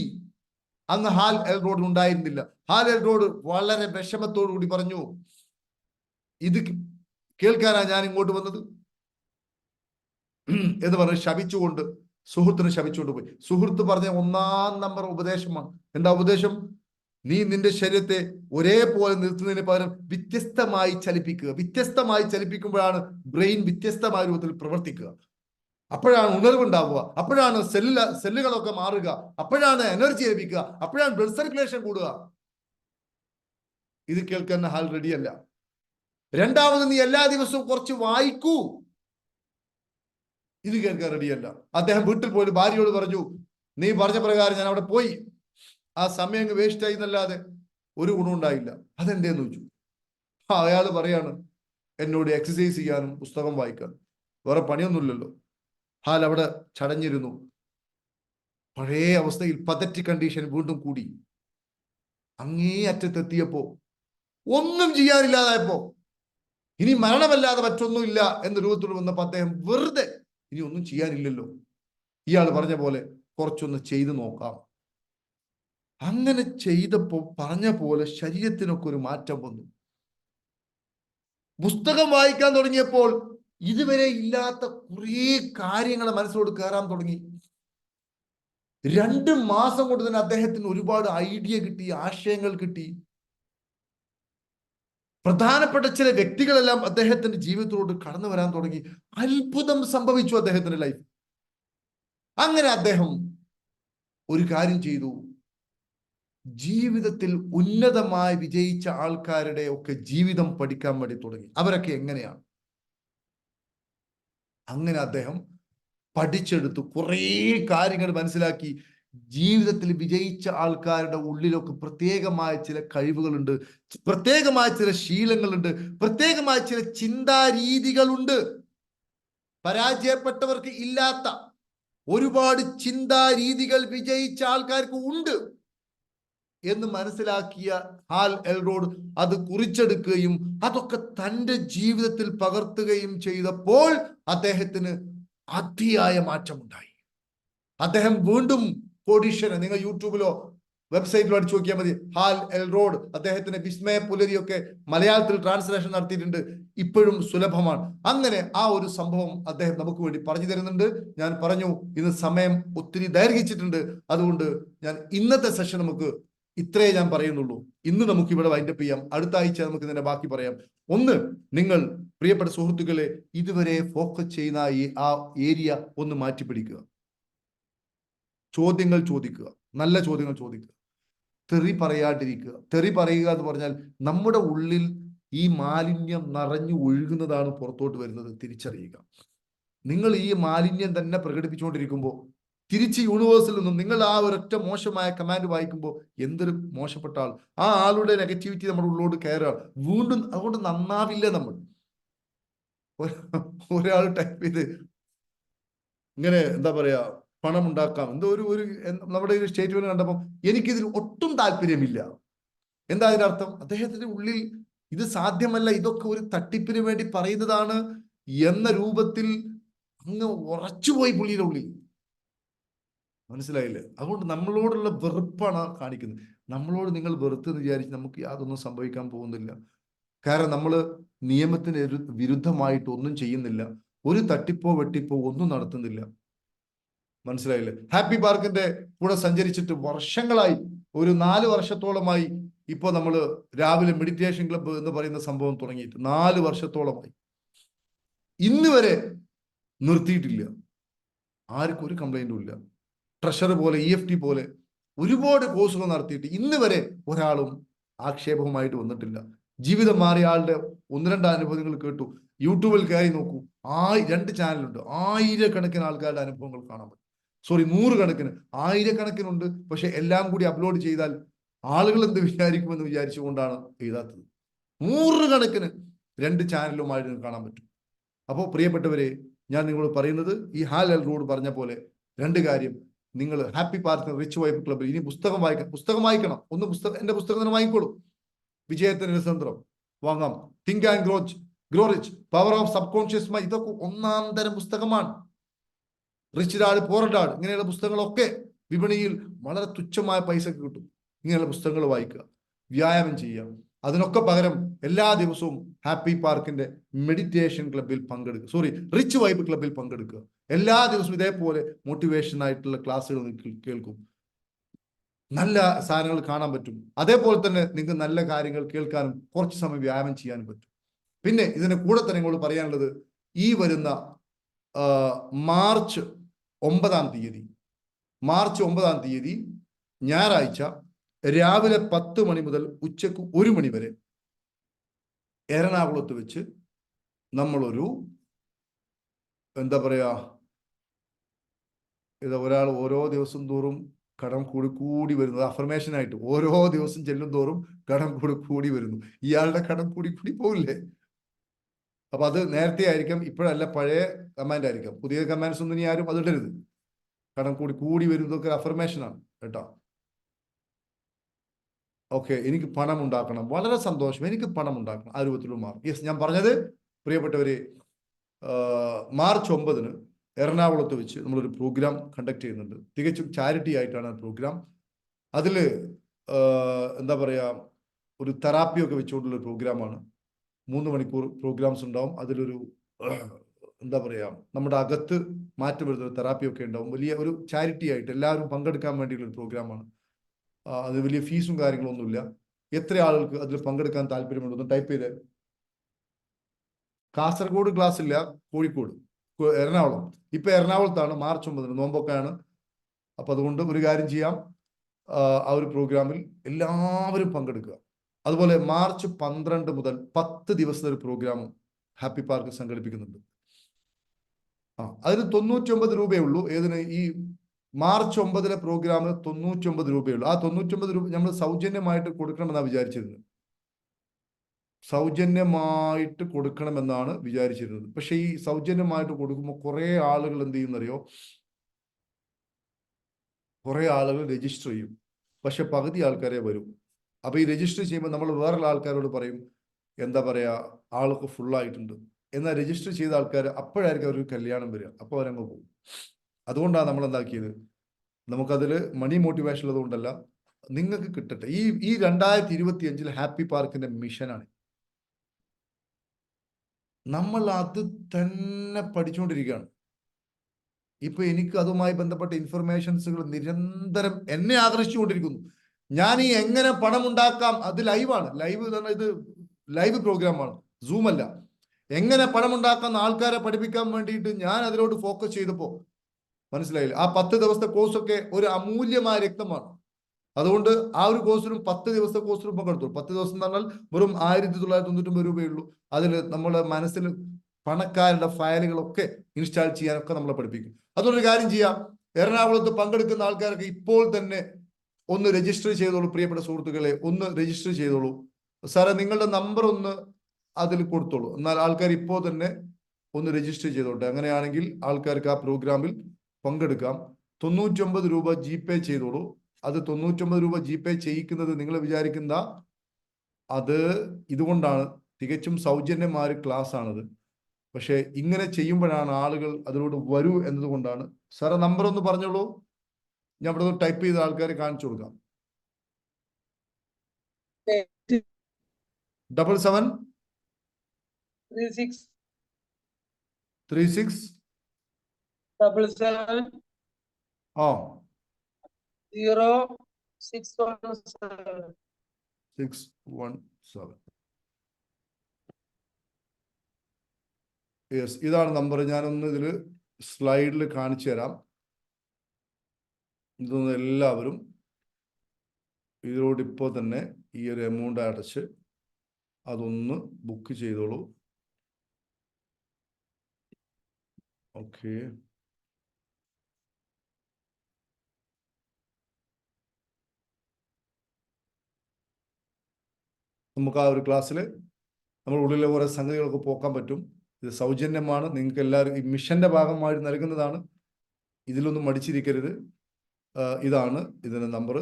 അന്ന് ഹാൽ എൽറോഡ് ഉണ്ടായിരുന്നില്ല. ഹാൽ എൽറോഡ് വളരെ വിഷമത്തോടു കൂടി പറഞ്ഞു, ഇത് കേൾക്കാനാ ഞാൻ ഇങ്ങോട്ട് വന്നത് എന്ന് പറഞ്ഞ് ശപിച്ചുകൊണ്ട് സുഹൃത്തിനെ ശപിച്ചുകൊണ്ട് പോയി. സുഹൃത്ത് പറഞ്ഞ ഒന്നാം നമ്പർ ഉപദേശമാണ്. എന്താ ഉപദേശം? നീ നിന്റെ ശരീരത്തെ ഒരേപോലെ നിർത്തുന്നതിന് പകരം വ്യത്യസ്തമായി ചലിപ്പിക്കുക. വ്യത്യസ്തമായി ചലിപ്പിക്കുമ്പോഴാണ് ബ്രെയിൻ വ്യത്യസ്തമായ രൂപത്തിൽ പ്രവർത്തിക്കുക. അപ്പോഴാണ് ഉണർവുണ്ടാവുക, അപ്പോഴാണ് സെല്ലുകളൊക്കെ മാറുക, അപ്പോഴാണ് എനർജി ലഭിക്കുക, അപ്പോഴാണ് ബ്ലഡ് സർക്കുലേഷൻ കൂടുക. ഇത് കേൾക്കാൻ ഹാൽ റെഡിയല്ല. രണ്ടാമത്, നീ എല്ലാ ദിവസവും കുറച്ച് വായിക്കൂ. ഇത് കേൾക്കാൻ റെഡിയല്ല. അദ്ദേഹം വീട്ടിൽ പോയിട്ട് ഭാര്യയോട് പറഞ്ഞു, നീ പറഞ്ഞ പ്രകാരം ഞാൻ അവിടെ പോയി, ആ സമയം വേസ്റ്റ് ആയി എന്നല്ലാതെ ഒരു ഗുണം ഉണ്ടായില്ല. അതെന്തേന്ന് ചോദിച്ചു. അയാൾ പറയാണ്, എന്നോട് എക്സസൈസ് ചെയ്യാനും പുസ്തകം വായിക്കാനും, വേറെ പണിയൊന്നുമില്ലല്ലോ. ഹാൽ അവിടെ ചടഞ്ഞിരുന്നു. പഴയ അവസ്ഥയിൽ പതറ്റിക് കണ്ടീഷൻ വീണ്ടും കൂടി. അങ്ങേ അറ്റത്തെത്തിയപ്പോ, ഒന്നും ചെയ്യാനില്ലാതായപ്പോ, ഇനി മരണമല്ലാതെ മറ്റൊന്നുമില്ല എന്ന രൂപത്തിൽ വന്നപ്പോ അദ്ദേഹം വെറുതെ, ഇനി ഒന്നും ചെയ്യാനില്ലല്ലോ, ഇയാൾ പറഞ്ഞ പോലെ കുറച്ചൊന്ന് ചെയ്തു നോക്കാം. അങ്ങനെ ചെയ്തപ്പോ പറഞ്ഞ പോലെ ശരീരത്തിനൊക്കെ ഒരു മാറ്റം വന്നു. പുസ്തകം വായിക്കാൻ തുടങ്ങിയപ്പോൾ ഇതുവരെ ഇല്ലാത്ത കുറേ കാര്യങ്ങൾ മനസ്സിലോട് കയറാൻ തുടങ്ങി. 2 മാസം കൊണ്ട് തന്നെ അദ്ദേഹത്തിന് ഒരുപാട് ഐഡിയ കിട്ടി, ആശയങ്ങൾ കിട്ടി. പ്രധാനപ്പെട്ട ചില വ്യക്തികളെല്ലാം അദ്ദേഹത്തിന്റെ ജീവിതത്തിലോട്ട് കടന്നു വരാൻ തുടങ്ങി. അത്ഭുതം സംഭവിച്ചു അദ്ദേഹത്തിന്റെ ലൈഫ്. അങ്ങനെ അദ്ദേഹം ഒരു കാര്യം ചെയ്തു. ജീവിതത്തിൽ ഉന്നതമായി വിജയിച്ച ആൾക്കാരുടെ ഒക്കെ ജീവിതം പഠിക്കാൻ വേണ്ടി തുടങ്ങി. അവരൊക്കെ എങ്ങനെയാണ്? അങ്ങനെ അദ്ദേഹം പഠിച്ചെടുത്തു, കുറേ കാര്യങ്ങൾ മനസ്സിലാക്കി. ജീവിതത്തിൽ വിജയിച്ച ആൾക്കാരുടെ ഉള്ളിലൊക്കെ പ്രത്യേകമായ ചില കഴിവുകളുണ്ട്, പ്രത്യേകമായ ചില ശീലങ്ങളുണ്ട്, പ്രത്യേകമായ ചില ചിന്താരീതികളുണ്ട്. പരാജയപ്പെട്ടവർക്ക് ഇല്ലാത്ത ഒരുപാട് ചിന്താരീതികൾ വിജയിച്ച ആൾക്കാർക്ക് ഉണ്ട് എന്ന് മനസ്സിലാക്കിയ ഹാൽ എൽറോഡ് അത് കുറിച്ചെടുക്കുകയും അതൊക്കെ തൻ്റെ ജീവിതത്തിൽ പകർത്തുകയും ചെയ്തപ്പോൾ അദ്ദേഹത്തിന് അതിയായ മാറ്റമുണ്ടായി. അദ്ദേഹം വീണ്ടും കോടീശ്വരൻ. നിങ്ങൾ യൂട്യൂബിലോ വെബ്സൈറ്റിലോ അടിച്ചു നോക്കിയാൽ മതി. ഹാൽ എൽറോഡ്, അദ്ദേഹത്തിന് വിസ്മയ പുലരിയൊക്കെ മലയാളത്തിൽ ട്രാൻസ്ലേഷൻ നടത്തിയിട്ടുണ്ട്. ഇപ്പോഴും സുലഭമാണ്. അങ്ങനെ ആ ഒരു സംഭവം അദ്ദേഹം നമുക്ക് വേണ്ടി പറഞ്ഞു തരുന്നുണ്ട്. ഞാൻ പറഞ്ഞു, ഇന്ന് സമയം ഒത്തിരി ദൈർഘിച്ചിട്ടുണ്ട്. അതുകൊണ്ട് ഞാൻ ഇന്നത്തെ സെഷൻ നമുക്ക് ഇത്രേ ഞാൻ പറയുന്നുള്ളൂ. ഇന്ന് നമുക്ക് ഇവിടെ വൈൻഡപ്പ് ചെയ്യാം. അടുത്ത ആഴ്ച നമുക്ക് ഇതിന്റെ ബാക്കി പറയാം. ഒന്ന്, നിങ്ങൾ പ്രിയപ്പെട്ട സുഹൃത്തുക്കളെ ഇതുവരെ ഫോക്കസ് ചെയ്യുന്ന ആ ഏരിയ ഒന്ന് മാറ്റിപ്പിടിക്കുക. ചോദ്യങ്ങൾ ചോദിക്കുക, നല്ല ചോദ്യങ്ങൾ ചോദിക്കുക. തെറി പറയാണ്ടിരിക്കുക. തെറി പറയുക എന്ന് പറഞ്ഞാൽ നമ്മുടെ ഉള്ളിൽ ഈ മാലിന്യം നിറഞ്ഞു ഒഴുകുന്നതാണ് പുറത്തോട്ട് വരുന്നത് തിരിച്ചറിയുക. നിങ്ങൾ ഈ മാലിന്യം തന്നെ പ്രകടിപ്പിച്ചുകൊണ്ടിരിക്കുമ്പോൾ തിരിച്ച് യൂണിവേഴ്സിൽ നിന്നും നിങ്ങൾ ആ ഒരൊറ്റ മോശമായ കമാൻഡ് വായിക്കുമ്പോൾ എന്തൊരു മോശപ്പെട്ട ആൾ, ആ ആളുടെ നെഗറ്റിവിറ്റി നമ്മുടെ ഉള്ളോട്ട് കയറുക വീണ്ടും. അതുകൊണ്ട് നന്നാവില്ല. നമ്മൾ ഒരാൾ ടൈപ്പ് ചെയ്ത് ഇങ്ങനെ എന്താ പറയാ പണം ഉണ്ടാക്കാം എന്തോ ഒരു നമ്മുടെ ഒരു സ്റ്റേറ്റ്മെന്റ് കണ്ടപ്പോൾ എനിക്കിതിൽ ഒട്ടും താല്പര്യമില്ല. എന്താ അതിന്റെ അർത്ഥം? അദ്ദേഹത്തിന്റെ ഉള്ളിൽ ഇത് സാധ്യമല്ല, ഇതൊക്കെ ഒരു തട്ടിപ്പിന് വേണ്ടി പറയുന്നതാണ് എന്ന രൂപത്തിൽ അങ്ങ് ഉറച്ചുപോയി പുള്ളിയുടെ ഉള്ളിൽ. മനസ്സിലായില്ലേ? അതുകൊണ്ട് നമ്മളോടുള്ള വെറുപ്പാണ് കാണിക്കുന്നത്. നമ്മളോട് നിങ്ങൾ വെറുത്തെന്ന് വിചാരിച്ച് നമുക്ക് യാതൊന്നും സംഭവിക്കാൻ പോകുന്നില്ല. കാരണം നമ്മൾ നിയമത്തിന് വിരുദ്ധമായിട്ട് ഒന്നും ചെയ്യുന്നില്ല. ഒരു തട്ടിപ്പോ വെട്ടിപ്പോ ഒന്നും നടത്തുന്നില്ല. മനസ്സിലായില്ലേ? ഹാപ്പി പാർക്കിന്റെ കൂടെ സഞ്ചരിച്ചിട്ട് വർഷങ്ങളായി, ഒരു 4 വർഷത്തോളമായി. ഇപ്പൊ നമ്മൾ രാവിലെ മെഡിറ്റേഷൻ ക്ലബ്ബ് എന്ന് പറയുന്ന സംഭവം തുടങ്ങിയിട്ട് 4 വർഷത്തോളമായി. ഇന്ന് വരെ നിർത്തിയിട്ടില്ല. ആർക്കും ഒരു കംപ്ലൈന്റും ഇല്ല. ട്രഷർ പോലെ, EFT പോലെ ഒരുപാട് കോഴ്സുകൾ നടത്തിയിട്ട് ഇന്ന് വരെ ഒരാളും ആക്ഷേപവുമായിട്ട് വന്നിട്ടില്ല. ജീവിതം മാറിയ ആളുടെ 1-2 അനുഭവങ്ങൾ കേട്ടു. യൂട്യൂബിൽ കയറി നോക്കൂ, 2 ചാനലുണ്ട്. 1000കണക്കിന് ആൾക്കാരുടെ അനുഭവങ്ങൾ കാണാൻ പറ്റും. 100 കണക്കിന്, 1000കണക്കിനുണ്ട്. പക്ഷെ എല്ലാം കൂടി അപ്ലോഡ് ചെയ്താൽ ആളുകൾ എന്ത് വിചാരിക്കുമെന്ന് വിചാരിച്ചുകൊണ്ടാണ് എഴുതാത്തത്. 100 കണക്കിന് 2 ചാനലുമായിട്ട് കാണാൻ പറ്റും. അപ്പോൾ പ്രിയപ്പെട്ടവരെ, ഞാൻ നിങ്ങളോട് പറയുന്നത് ഈ ഹാൽ എൽറോഡ് പറഞ്ഞ പോലെ 2 കാര്യം. നിങ്ങൾ ഹാപ്പി പാർക്ക് റിച്ച് വൈഫ് ക്ലബ്ബിൽ ഇനി പുസ്തകം വായിക്കണം. എന്റെ പുസ്തകം തന്നെ വാങ്ങിക്കോളൂ. വിജയത്തിന് രസതന്ത്രം വാങ്ങാം. Think and grow rich, power of sub conscious mind, ഇതൊക്കെ 1-ാം തരം പുസ്തകമാണ്. റിച്ച് ഡാഡ് പൂർ ഡാഡ് ഇങ്ങനെയുള്ള പുസ്തകങ്ങളൊക്കെ വിപണിയിൽ വളരെ തുച്ഛമായ പൈസക്ക് കിട്ടും. ഇങ്ങനെയുള്ള പുസ്തകങ്ങൾ വായിക്കുക, വ്യായാമം ചെയ്യുക. അതിനൊക്കെ പകരം എല്ലാ ദിവസവും ഹാപ്പി പാർക്കിന്റെ മെഡിറ്റേഷൻ ക്ലബ്ബിൽ റിച്ച് വൈബ് ക്ലബ്ബിൽ പങ്കെടുക്കുക. എല്ലാ ദിവസവും ഇതേപോലെ മോട്ടിവേഷൻ ആയിട്ടുള്ള ക്ലാസ്സുകൾ കേൾക്കും. നല്ല സാധനങ്ങൾ കാണാൻ പറ്റും. അതേപോലെ തന്നെ നിങ്ങൾക്ക് നല്ല കാര്യങ്ങൾ കേൾക്കാനും കുറച്ച് സമയം വ്യായാമം ചെയ്യാനും പറ്റും. പിന്നെ ഇതിന്റെ കൂടെ തന്നെ നിങ്ങൾ പറയാനുള്ളത്, ഈ വരുന്ന മാർച്ച് 9-ാം തീയതി ഞായറാഴ്ച രാവിലെ 10 മണി മുതൽ ഉച്ചക്ക് 1 മണി വരെ എറണാകുളത്ത് വെച്ച് നമ്മളൊരു എന്താ പറയാ, ഒരാൾ ഓരോ ദിവസം തോറും കടം കൂടി വരുന്നത് അഫർമേഷൻ ആയിട്ട് ഓരോ ദിവസം ചെല്ലും തോറും കടം കൂടി വരുന്നു. ഇയാളുടെ കടം കൂടി പോവില്ലേ? അപ്പൊ അത് നേരത്തെ ആയിരിക്കും, ഇപ്പോഴല്ല, പഴയ കമാൻഡ് ആയിരിക്കും. പുതിയ കമാൻഡ്സ് ഒന്നും ഇനി ആരും അതിടരുത്. കടം കൂടി വരുന്നതൊക്കെ അഫർമേഷനാണ് കേട്ടോ. ഓക്കെ, എനിക്ക് പണം ഉണ്ടാക്കണം, വളരെ സന്തോഷം, എനിക്ക് പണം ഉണ്ടാക്കണം, ആ രൂപത്തിലുള്ള മാറും. യെസ്, ഞാൻ പറഞ്ഞത് പ്രിയപ്പെട്ടവരെ, മാർച്ച് 9-ന് എറണാകുളത്ത് വെച്ച് നമ്മളൊരു പ്രോഗ്രാം കണ്ടക്ട് ചെയ്യുന്നുണ്ട്. തികച്ചും ചാരിറ്റി ആയിട്ടാണ് ആ പ്രോഗ്രാം. അതിൽ എന്താ പറയുക, ഒരു തെറാപ്പിയൊക്കെ വെച്ചുകൊണ്ടുള്ള പ്രോഗ്രാമാണ്. 3 മണിക്കൂർ പ്രോഗ്രാംസ് ഉണ്ടാവും. അതിലൊരു എന്താ പറയുക, നമ്മുടെ അകത്ത് മാറ്റം വരുന്ന തെറാപ്പിയൊക്കെ ഉണ്ടാവും. വലിയ ഒരു ചാരിറ്റി ആയിട്ട് എല്ലാവരും പങ്കെടുക്കാൻ വേണ്ടിയുള്ള ഒരു പ്രോഗ്രാമാണ്. അത് വലിയ ഫീസും കാര്യങ്ങളൊന്നുമില്ല. എത്ര ആളുകൾക്ക് അതിൽ പങ്കെടുക്കാൻ താല്പര്യമുണ്ടെന്ന് ടൈപ്പ് ചെയ്ത്. കാസർഗോഡ് ക്ലാസ് ഇല്ല, കോഴിക്കോട്, എറണാകുളം. ഇപ്പൊ എറണാകുളത്താണ്. മാർച്ച് 9-ന് നോമ്പൊക്കെയാണ്. അപ്പൊ അതുകൊണ്ട് ഒരു കാര്യം ചെയ്യാം, ആ ഒരു പ്രോഗ്രാമിൽ എല്ലാവരും പങ്കെടുക്കുക. അതുപോലെ മാർച്ച് 12 മുതൽ 10 ദിവസത്തെ ഒരു പ്രോഗ്രാമും ഹാപ്പി പാർക്ക് സംഘടിപ്പിക്കുന്നുണ്ട്. അതിന് 99 രൂപയേ ഉള്ളൂ. ഏതിന്? ഈ മാർച്ച് 9 പ്രോഗ്രാമിന് 99 രൂപയുള്ളൂ. ആ 99 രൂപ നമ്മൾ സൗജന്യമായിട്ട് കൊടുക്കണമെന്നാണ് വിചാരിച്ചിരുന്നത്. സൗജന്യമായിട്ട് കൊടുക്കണമെന്നാണ് വിചാരിച്ചിരുന്നത്. പക്ഷെ ഈ സൗജന്യമായിട്ട് കൊടുക്കുമ്പോൾ കുറെ ആളുകൾ എന്ത് ചെയ്യുന്നറിയോ, കുറെ ആളുകൾ രജിസ്റ്റർ ചെയ്യും, പക്ഷെ പകുതി ആൾക്കാരെ വരും. അപ്പൊ ഈ രജിസ്റ്റർ ചെയ്യുമ്പോൾ നമ്മൾ വേറെയുള്ള ആൾക്കാരോട് പറയും, എന്താ പറയാ, ആൾക്ക് ഫുള്ളായിട്ടുണ്ട്. എന്നാൽ രജിസ്റ്റർ ചെയ്ത ആൾക്കാർ അപ്പോഴായിരിക്കും അവർക്ക് കല്യാണം വരിക, അപ്പോൾ അവരങ്ങ് പോകും. അതുകൊണ്ടാണ് നമ്മൾ എന്താക്കിയത്, നമുക്കതിൽ മണി മോട്ടിവേഷൻ ഉള്ളതുകൊണ്ടല്ല, നിങ്ങൾക്ക് കിട്ടട്ടെ. ഈ 2025 ഹാപ്പി പാർക്കിന്റെ മിഷനാണ്. നമ്മൾ അത് തന്നെ പഠിച്ചുകൊണ്ടിരിക്കുകയാണ്. ഇപ്പൊ എനിക്ക് അതുമായി ബന്ധപ്പെട്ട ഇൻഫർമേഷൻസുകൾ നിരന്തരം എന്നെ ആകർഷിച്ചുകൊണ്ടിരിക്കുന്നു. ഞാൻ ഈ എങ്ങനെ പണം ഉണ്ടാക്കാം, അത് ലൈവാണ്. ഇത് ലൈവ് പ്രോഗ്രാമാണ്, സൂം അല്ല. എങ്ങനെ പണം ഉണ്ടാക്കാൻ ആൾക്കാരെ പഠിപ്പിക്കാൻ വേണ്ടിയിട്ട് ഞാൻ അതിലോട്ട് ഫോക്കസ് ചെയ്തപ്പോ മനസ്സിലായില്ല, ആ 10 ദിവസത്തെ കോഴ്സൊക്കെ ഒരു അമൂല്യമായ രക്തമാണ്. അതുകൊണ്ട് ആ ഒരു കോഴ്സിനും 10 ദിവസത്തെ കോഴ്സിനും പങ്കെടുത്തു. 10 ദിവസം എന്ന് പറഞ്ഞാൽ വെറും 1999 രൂപയുള്ളൂ. അതിൽ നമ്മുടെ മനസ്സിൽ പണക്കാരുടെ ഫയലുകളൊക്കെ ഇൻസ്റ്റാൾ ചെയ്യാനൊക്കെ നമ്മളെ പഠിപ്പിക്കും. അതുകൊണ്ടൊരു കാര്യം ചെയ്യാം, എറണാകുളത്ത് പങ്കെടുക്കുന്ന ആൾക്കാരൊക്കെ ഇപ്പോൾ തന്നെ ഒന്ന് രജിസ്റ്റർ ചെയ്തോളൂ. പ്രിയപ്പെട്ട സുഹൃത്തുക്കളെ, ഒന്ന് രജിസ്റ്റർ ചെയ്തോളൂ. സാറേ, നിങ്ങളുടെ നമ്പർ ഒന്ന് അതിൽ കൊടുത്തോളൂ. എന്നാൽ ആൾക്കാർ ഇപ്പോൾ തന്നെ ഒന്ന് രജിസ്റ്റർ ചെയ്തോട്ടെ. അങ്ങനെയാണെങ്കിൽ ആൾക്കാർക്ക് ആ പ്രോഗ്രാമിൽ പങ്കെടുക്കാം. 99 രൂപ GPay ചെയ്തോളൂ. അത് 99 രൂപ GPay ചെയ്യിക്കുന്നത് നിങ്ങൾ വിചാരിക്കുന്ന അത് ഇതുകൊണ്ടാണ്, തികച്ചും സൗജന്യമായ ക്ലാസ് ആണത്. പക്ഷെ ഇങ്ങനെ ചെയ്യുമ്പോഴാണ് ആളുകൾ അതിലോട്ട് വരൂ എന്നതുകൊണ്ടാണ്. സാറേ, നമ്പർ ഒന്ന് പറഞ്ഞോളൂ, ഞാൻ ഇവിടെ നിന്ന് ടൈപ്പ് ചെയ്ത ആൾക്കാരെ കാണിച്ചു കൊടുക്കാം. 77 36 77 ആ 0617. 617. യെസ്, ഇതാണ് നമ്പർ. ഞാനൊന്ന് ഇതിൽ സ്ലൈഡിൽ കാണിച്ചു തരാം. ഇതൊന്ന് എല്ലാവരും ഇതിലോട്ട് ഇപ്പോൾ തന്നെ ഈ ഒരു എമൗണ്ട് അടച്ച് അതൊന്ന് ബുക്ക് ചെയ്തോളൂ. ഓക്കെ, നമുക്ക് ആ ഒരു ക്ലാസ്സിൽ നമ്മുടെ ഉള്ളിലെ ഓരോ സംഗതികളൊക്കെ പോക്കാൻ പറ്റും. ഇത് സൗജന്യമാണ്, നിങ്ങൾക്ക് എല്ലാവരും ഈ മിഷന്റെ ഭാഗമായി നൽകുന്നതാണ്. ഇതിലൊന്നും മടിച്ചിരിക്കരുത്. ഇതാണ് ഇതിന്റെ നമ്പർ.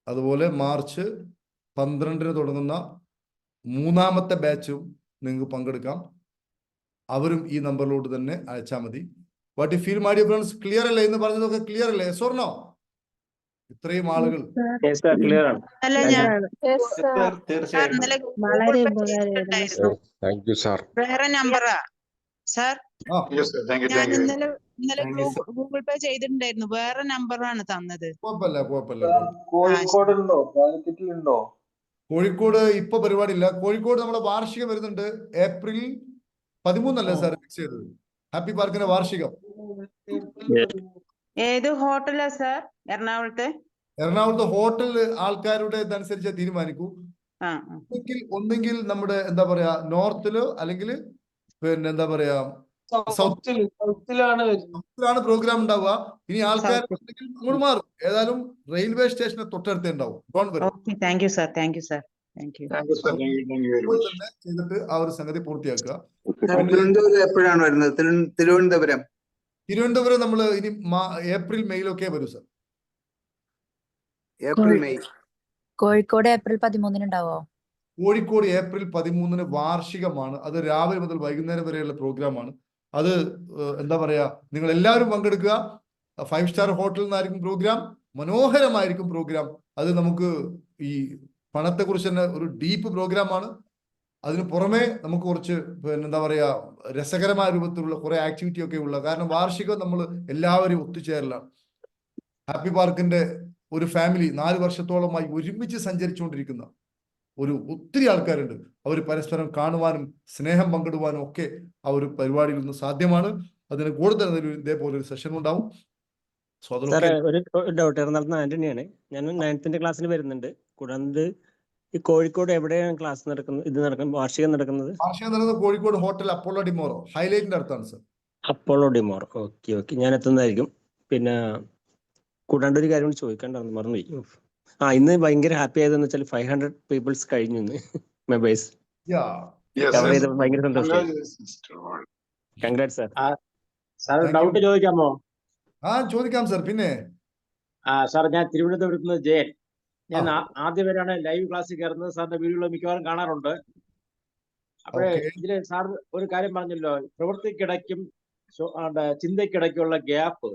അതുപോലെ മാർച്ച് 12 തുടങ്ങുന്ന 3ാമത്തെ ബാച്ചും നിങ്ങൾക്ക് പങ്കെടുക്കാം. അവരും ഈ നമ്പറിലോട്ട് തന്നെ അയച്ചാൽ മതി. What you feel, my dear friends? Clear അല്ലേ? എന്ന് പറഞ്ഞതൊക്കെ ക്ലിയർ അല്ലേ? Yes or no? ഇത്രയും ആളുകൾ ക്ലിയർ ആണ്. അല്ല, ഞാൻ തീർച്ചയായും വളരെ താങ്ക് യു സാർ. വേറെ നമ്പറാ സാർ. ഞാൻ ഇന്നലെ you, ഗൂഗിൾ പേ ചെയ്തിട്ടുണ്ടായിരുന്നു. വേറെ നമ്പറാണ് തന്നത്. കുഴപ്പമില്ല. കോഴിക്കോടുണ്ടോ? കാലിക്കറ്റിലുണ്ടോ? കോഴിക്കോട് ഇപ്പൊ പരിപാടിയില്ല. കോഴിക്കോട് നമ്മുടെ വാർഷികം വരുന്നുണ്ട് ഏപ്രിൽ 13 അല്ലേ സാർ ഫിക്സ് ചെയ്തത്? ഹാപ്പി പാർക്കിന്റെ വാർഷികം. ഏത് ഹോട്ടലാ സാർ? എറണാകുളത്തെ ഹോട്ടൽ ആൾക്കാരുടെ ഇതനുസരിച്ച് തീരുമാനിക്കൂ. ഒന്നെങ്കിൽ നമ്മുടെ എന്താ പറയാ നോർത്തിലോ അല്ലെങ്കിൽ പിന്നെ എന്താ പറയാ സൗത്തിലാണ് പ്രോഗ്രാം ഉണ്ടാവുക. ഇനി ആൾക്കാർ അങ്ങോട്ട് മാറും. ഏതായാലും റെയിൽവേ സ്റ്റേഷന് തൊട്ടടുത്തേ ഉണ്ടാവും. Thank you sir. ചെയ്തിട്ട് ആ ഒരു സംഗതി പൂർത്തിയാക്കുക. തിരുവനന്തപുരം എപ്പോഴാണ് വരുന്നത്? തിരുവനന്തപുരം നമ്മൾ ഇനി ഏപ്രിൽ മെയ്യിലൊക്കെ വരും sir. April May. Kozhikode April 13 ഉണ്ടാവോ? കോഴിക്കോട് ഏപ്രിൽ 13 വാർഷികമാണ്. അത് രാവിലെ മുതൽ വൈകുന്നേരം വരെയുള്ള പ്രോഗ്രാമാണ്. അത് എന്താ പറയാ, നിങ്ങൾ എല്ലാവരും പങ്കെടുക്കുക. 5 സ്റ്റാർ ഹോട്ടലിൽ നിന്നായിരിക്കും പ്രോഗ്രാം. മനോഹരമായിരിക്കും പ്രോഗ്രാം. അത് നമുക്ക് ഈ പണത്തെക്കുറിച്ച് തന്നെ ഒരു ഡീപ്പ് പ്രോഗ്രാമാണ്. അതിന് പുറമെ നമുക്ക് കുറച്ച് പിന്നെ എന്താ പറയാ രസകരമായ രൂപത്തിലുള്ള കുറെ ആക്ടിവിറ്റി ഒക്കെ ഉള്ള, കാരണം വാർഷികം നമ്മൾ എല്ലാവരും ഒത്തുചേരലാണ്. ഹാപ്പി പാർക്കിന്റെ ഒരു ഫാമിലി 4 വർഷത്തോളമായി ഒരുമിച്ച് സഞ്ചരിച്ചുകൊണ്ടിരിക്കുന്ന ഒത്തിരി ആൾക്കാരുണ്ട്. അവർ പരസ്പരം കാണുവാനും സ്നേഹം പങ്കിടുവാനും ഒക്കെ ആ ഒരു പരിപാടിയിൽ നിന്ന് സാധ്യമാണ്. അതിന് കൂടുതൽ ഇതേപോലെ ഒരു സെഷൻ ഉണ്ടാവും. ഒരു ഡൗട്ട്, എറണാകുളത്ത് ആന്റണിയാണ്. ഞാൻ 9th ക്ലാസ്സിൽ വരുന്നുണ്ട്. കൂടാതെ ഈ കോഴിക്കോട് എവിടെയാണ് ക്ലാസ് നടക്കുന്നത്? വാർഷികം നടക്കുന്നത് കോഴിക്കോട് ഹോട്ടൽ അപ്പോളോ ഡിമോറോ ഹൈലൈറ്റിന്റെ അടുത്താണ് സർ. അപ്പോളോ ഡിമോറോ. ഓക്കെ, ഞാൻ എത്തുന്നതായിരിക്കും. പിന്നെ കൂടാണ്ട് ഒരു കാര്യം കൂടി ചോദിക്കാണ്ടായിരുന്നു, മറന്നുപോയി. ഇന്ന് ഭയങ്കര ഹാപ്പി ആയതെന്ന് വെച്ചാൽ 500 പീപ്പിൾസ് കഴിഞ്ഞു ഇന്ന് മെമ്പേഴ്സ് കവർ ചെയ്തപ്പോൾ ഭയങ്കര സന്തോഷമായി. Congrats sir. സാർ ഡൗട്ട് ചോദിക്കാമോ? ചോദിക്കാം സർ. പിന്നെ സാർ, ഞാൻ തിരുവനന്തപുരത്ത് നിന്ന് ജയൻ. ഞാൻ ആദ്യമായാണ് ലൈവ് ക്ലാസ്സിൽ കയറുന്നത്. സാറിന്റെ വീഡിയോകൾ മിക്കവാറും കാണാറുണ്ട്. അപ്പോഴേ ഇതില് സാർ ഒരു കാര്യം പറഞ്ഞല്ലോ, പ്രവൃത്തിക്കിടയ്ക്കും ചിന്തയ്ക്കിടയ്ക്കുള്ള ഗ്യാപ്പ്,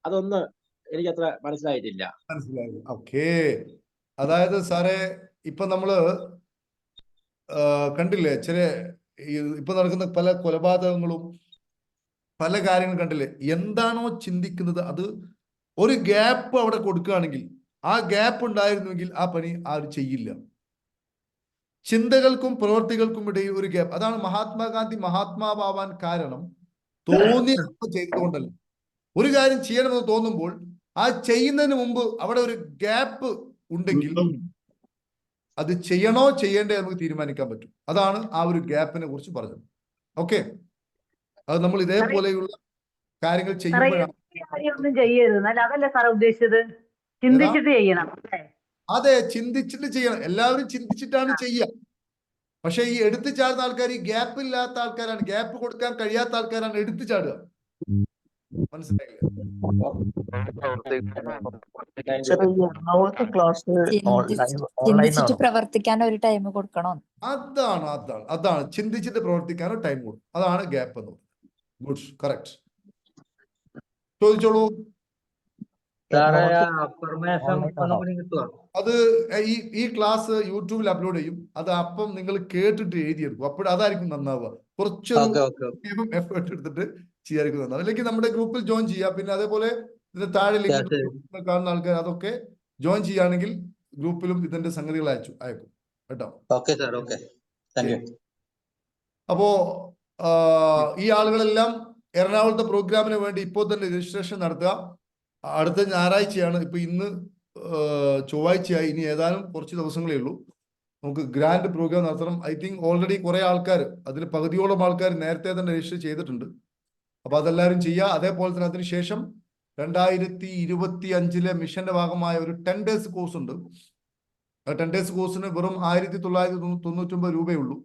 അതൊന്ന് എനിക്ക് അത്ര മനസ്സിലായിട്ടില്ല. മനസ്സിലായി. ഓക്കെ, അതായത് സാറേ, ഇപ്പൊ നമ്മള് കണ്ടില്ലേ, ഇപ്പൊ നടക്കുന്ന പല കൊലപാതകങ്ങളും പല കാര്യങ്ങളും കണ്ടില്ലേ? എന്താണോ ചിന്തിക്കുന്നത് അത് ഒരു ഗ്യാപ്പ് അവിടെ കൊടുക്കുകയാണെങ്കിൽ, ആ ഗ്യാപ്പ് ഉണ്ടായിരുന്നുവെങ്കിൽ ആ പണി ആരും ചെയ്യില്ല. ചിന്തകൾക്കും പ്രവൃത്തികൾക്കും ഇടയിൽ ഒരു ഗ്യാപ്പ്. അതാണ് മഹാത്മാഗാന്ധി മഹാത്മാവാൻ കാരണം തോന്നിയ ചെയ്തുകൊണ്ടല്ല. ഒരു കാര്യം ചെയ്യണമെന്ന് തോന്നുമ്പോൾ ആ ചെയ്യുന്നതിന് മുമ്പ് അവിടെ ഒരു ഗ്യാപ്പ് ഉണ്ടെങ്കിൽ അത് ചെയ്യണോ ചെയ്യേണ്ടേ നമുക്ക് തീരുമാനിക്കാൻ പറ്റും. അതാണ് ആ ഒരു ഗ്യാപ്പിനെ കുറിച്ച് പറഞ്ഞത്. ഓക്കെ, അത് നമ്മൾ ഇതേപോലെയുള്ള കാര്യങ്ങൾ ചെയ്യുമ്പോഴാണ്. ഒന്നും ചെയ്യരുത്, അതല്ല സാറേ ഉദ്ദേശിച്ചത്. ചിന്തിച്ചിട്ട് ചെയ്യണം. അതെ, ചിന്തിച്ചിട്ട് ചെയ്യണം. എല്ലാവരും ചിന്തിച്ചിട്ടാണ് ചെയ്യുക. പക്ഷെ ഈ എടുത്തു ചാടുന്ന ആൾക്കാർ ഈ ഗ്യാപ്പ് ഇല്ലാത്ത ആൾക്കാരാണ്, ഗ്യാപ്പ് കൊടുക്കാൻ കഴിയാത്ത ആൾക്കാരാണ് എടുത്തു ചാടുക. മനസ്സിലായില്ലേ? ചിന്തിച്ചിട്ട് പ്രവർത്തിക്കാൻ ഒരു ടൈം കൊടുക്കണം. അതാണ് ചിന്തിച്ചിട്ട് പ്രവർത്തിക്കാനോ ടൈം കൊടുക്കും. അതാണ് ഗ്യാപ്പ് എന്ന് പറയുന്നത്. Good, correct. ചോദിച്ചോളൂ. അത് ഈ ക്ലാസ് യൂട്യൂബിൽ അപ്ലോഡ് ചെയ്യും. അത് അപ്പം നിങ്ങൾ കേട്ടിട്ട് എഴുതിയെടുക്കും. അപ്പോൾ അതായിരിക്കും നന്നാവുക. കുറച്ചൊരു എഫേർട്ട് എടുത്തിട്ട് ചെയ്യായിരിക്കും നന്നാവുക. അല്ലെങ്കിൽ നമ്മുടെ ഗ്രൂപ്പിൽ ജോയിൻ ചെയ്യുക. പിന്നെ അതേപോലെ ഇതിന്റെ താഴെ ലിങ്ക് കാണുന്ന ആൾക്കാർ അതൊക്കെ ജോയിൻ ചെയ്യുകയാണെങ്കിൽ ഗ്രൂപ്പിലും ഇതിന്റെ സംഗതികൾ അയക്കും കേട്ടോ. അപ്പോ ഈ ആളുകളെല്ലാം എറണാകുളത്തെ പ്രോഗ്രാമിന് വേണ്ടി ഇപ്പോൾ തന്നെ രജിസ്ട്രേഷൻ നടത്തുക. അടുത്ത ഞായറാഴ്ചയാണ്. ഇപ്പൊ ഇന്ന് ചൊവ്വാഴ്ചയായി. ഇനി ഏതാനും കുറച്ച് ദിവസങ്ങളേ ഉള്ളൂ. നമുക്ക് ഗ്രാൻഡ് പ്രോഗ്രാം നടത്തണം. ഐ തിങ്ക് ഓൾറെഡി കുറെ ആൾക്കാർ, അതിൽ പകുതിയോളം ആൾക്കാർ നേരത്തെ തന്നെ രജിസ്റ്റർ ചെയ്തിട്ടുണ്ട്. അപ്പൊ അതെല്ലാവരും ചെയ്യുക. അതേപോലെ തന്നെ അതിനുശേഷം 2025 മിഷന്റെ ഭാഗമായ ഒരു 10 days കോഴ്സ് ഉണ്ട്. 10 days കോഴ്സിന് വെറും 1999 രൂപയുള്ളൂ.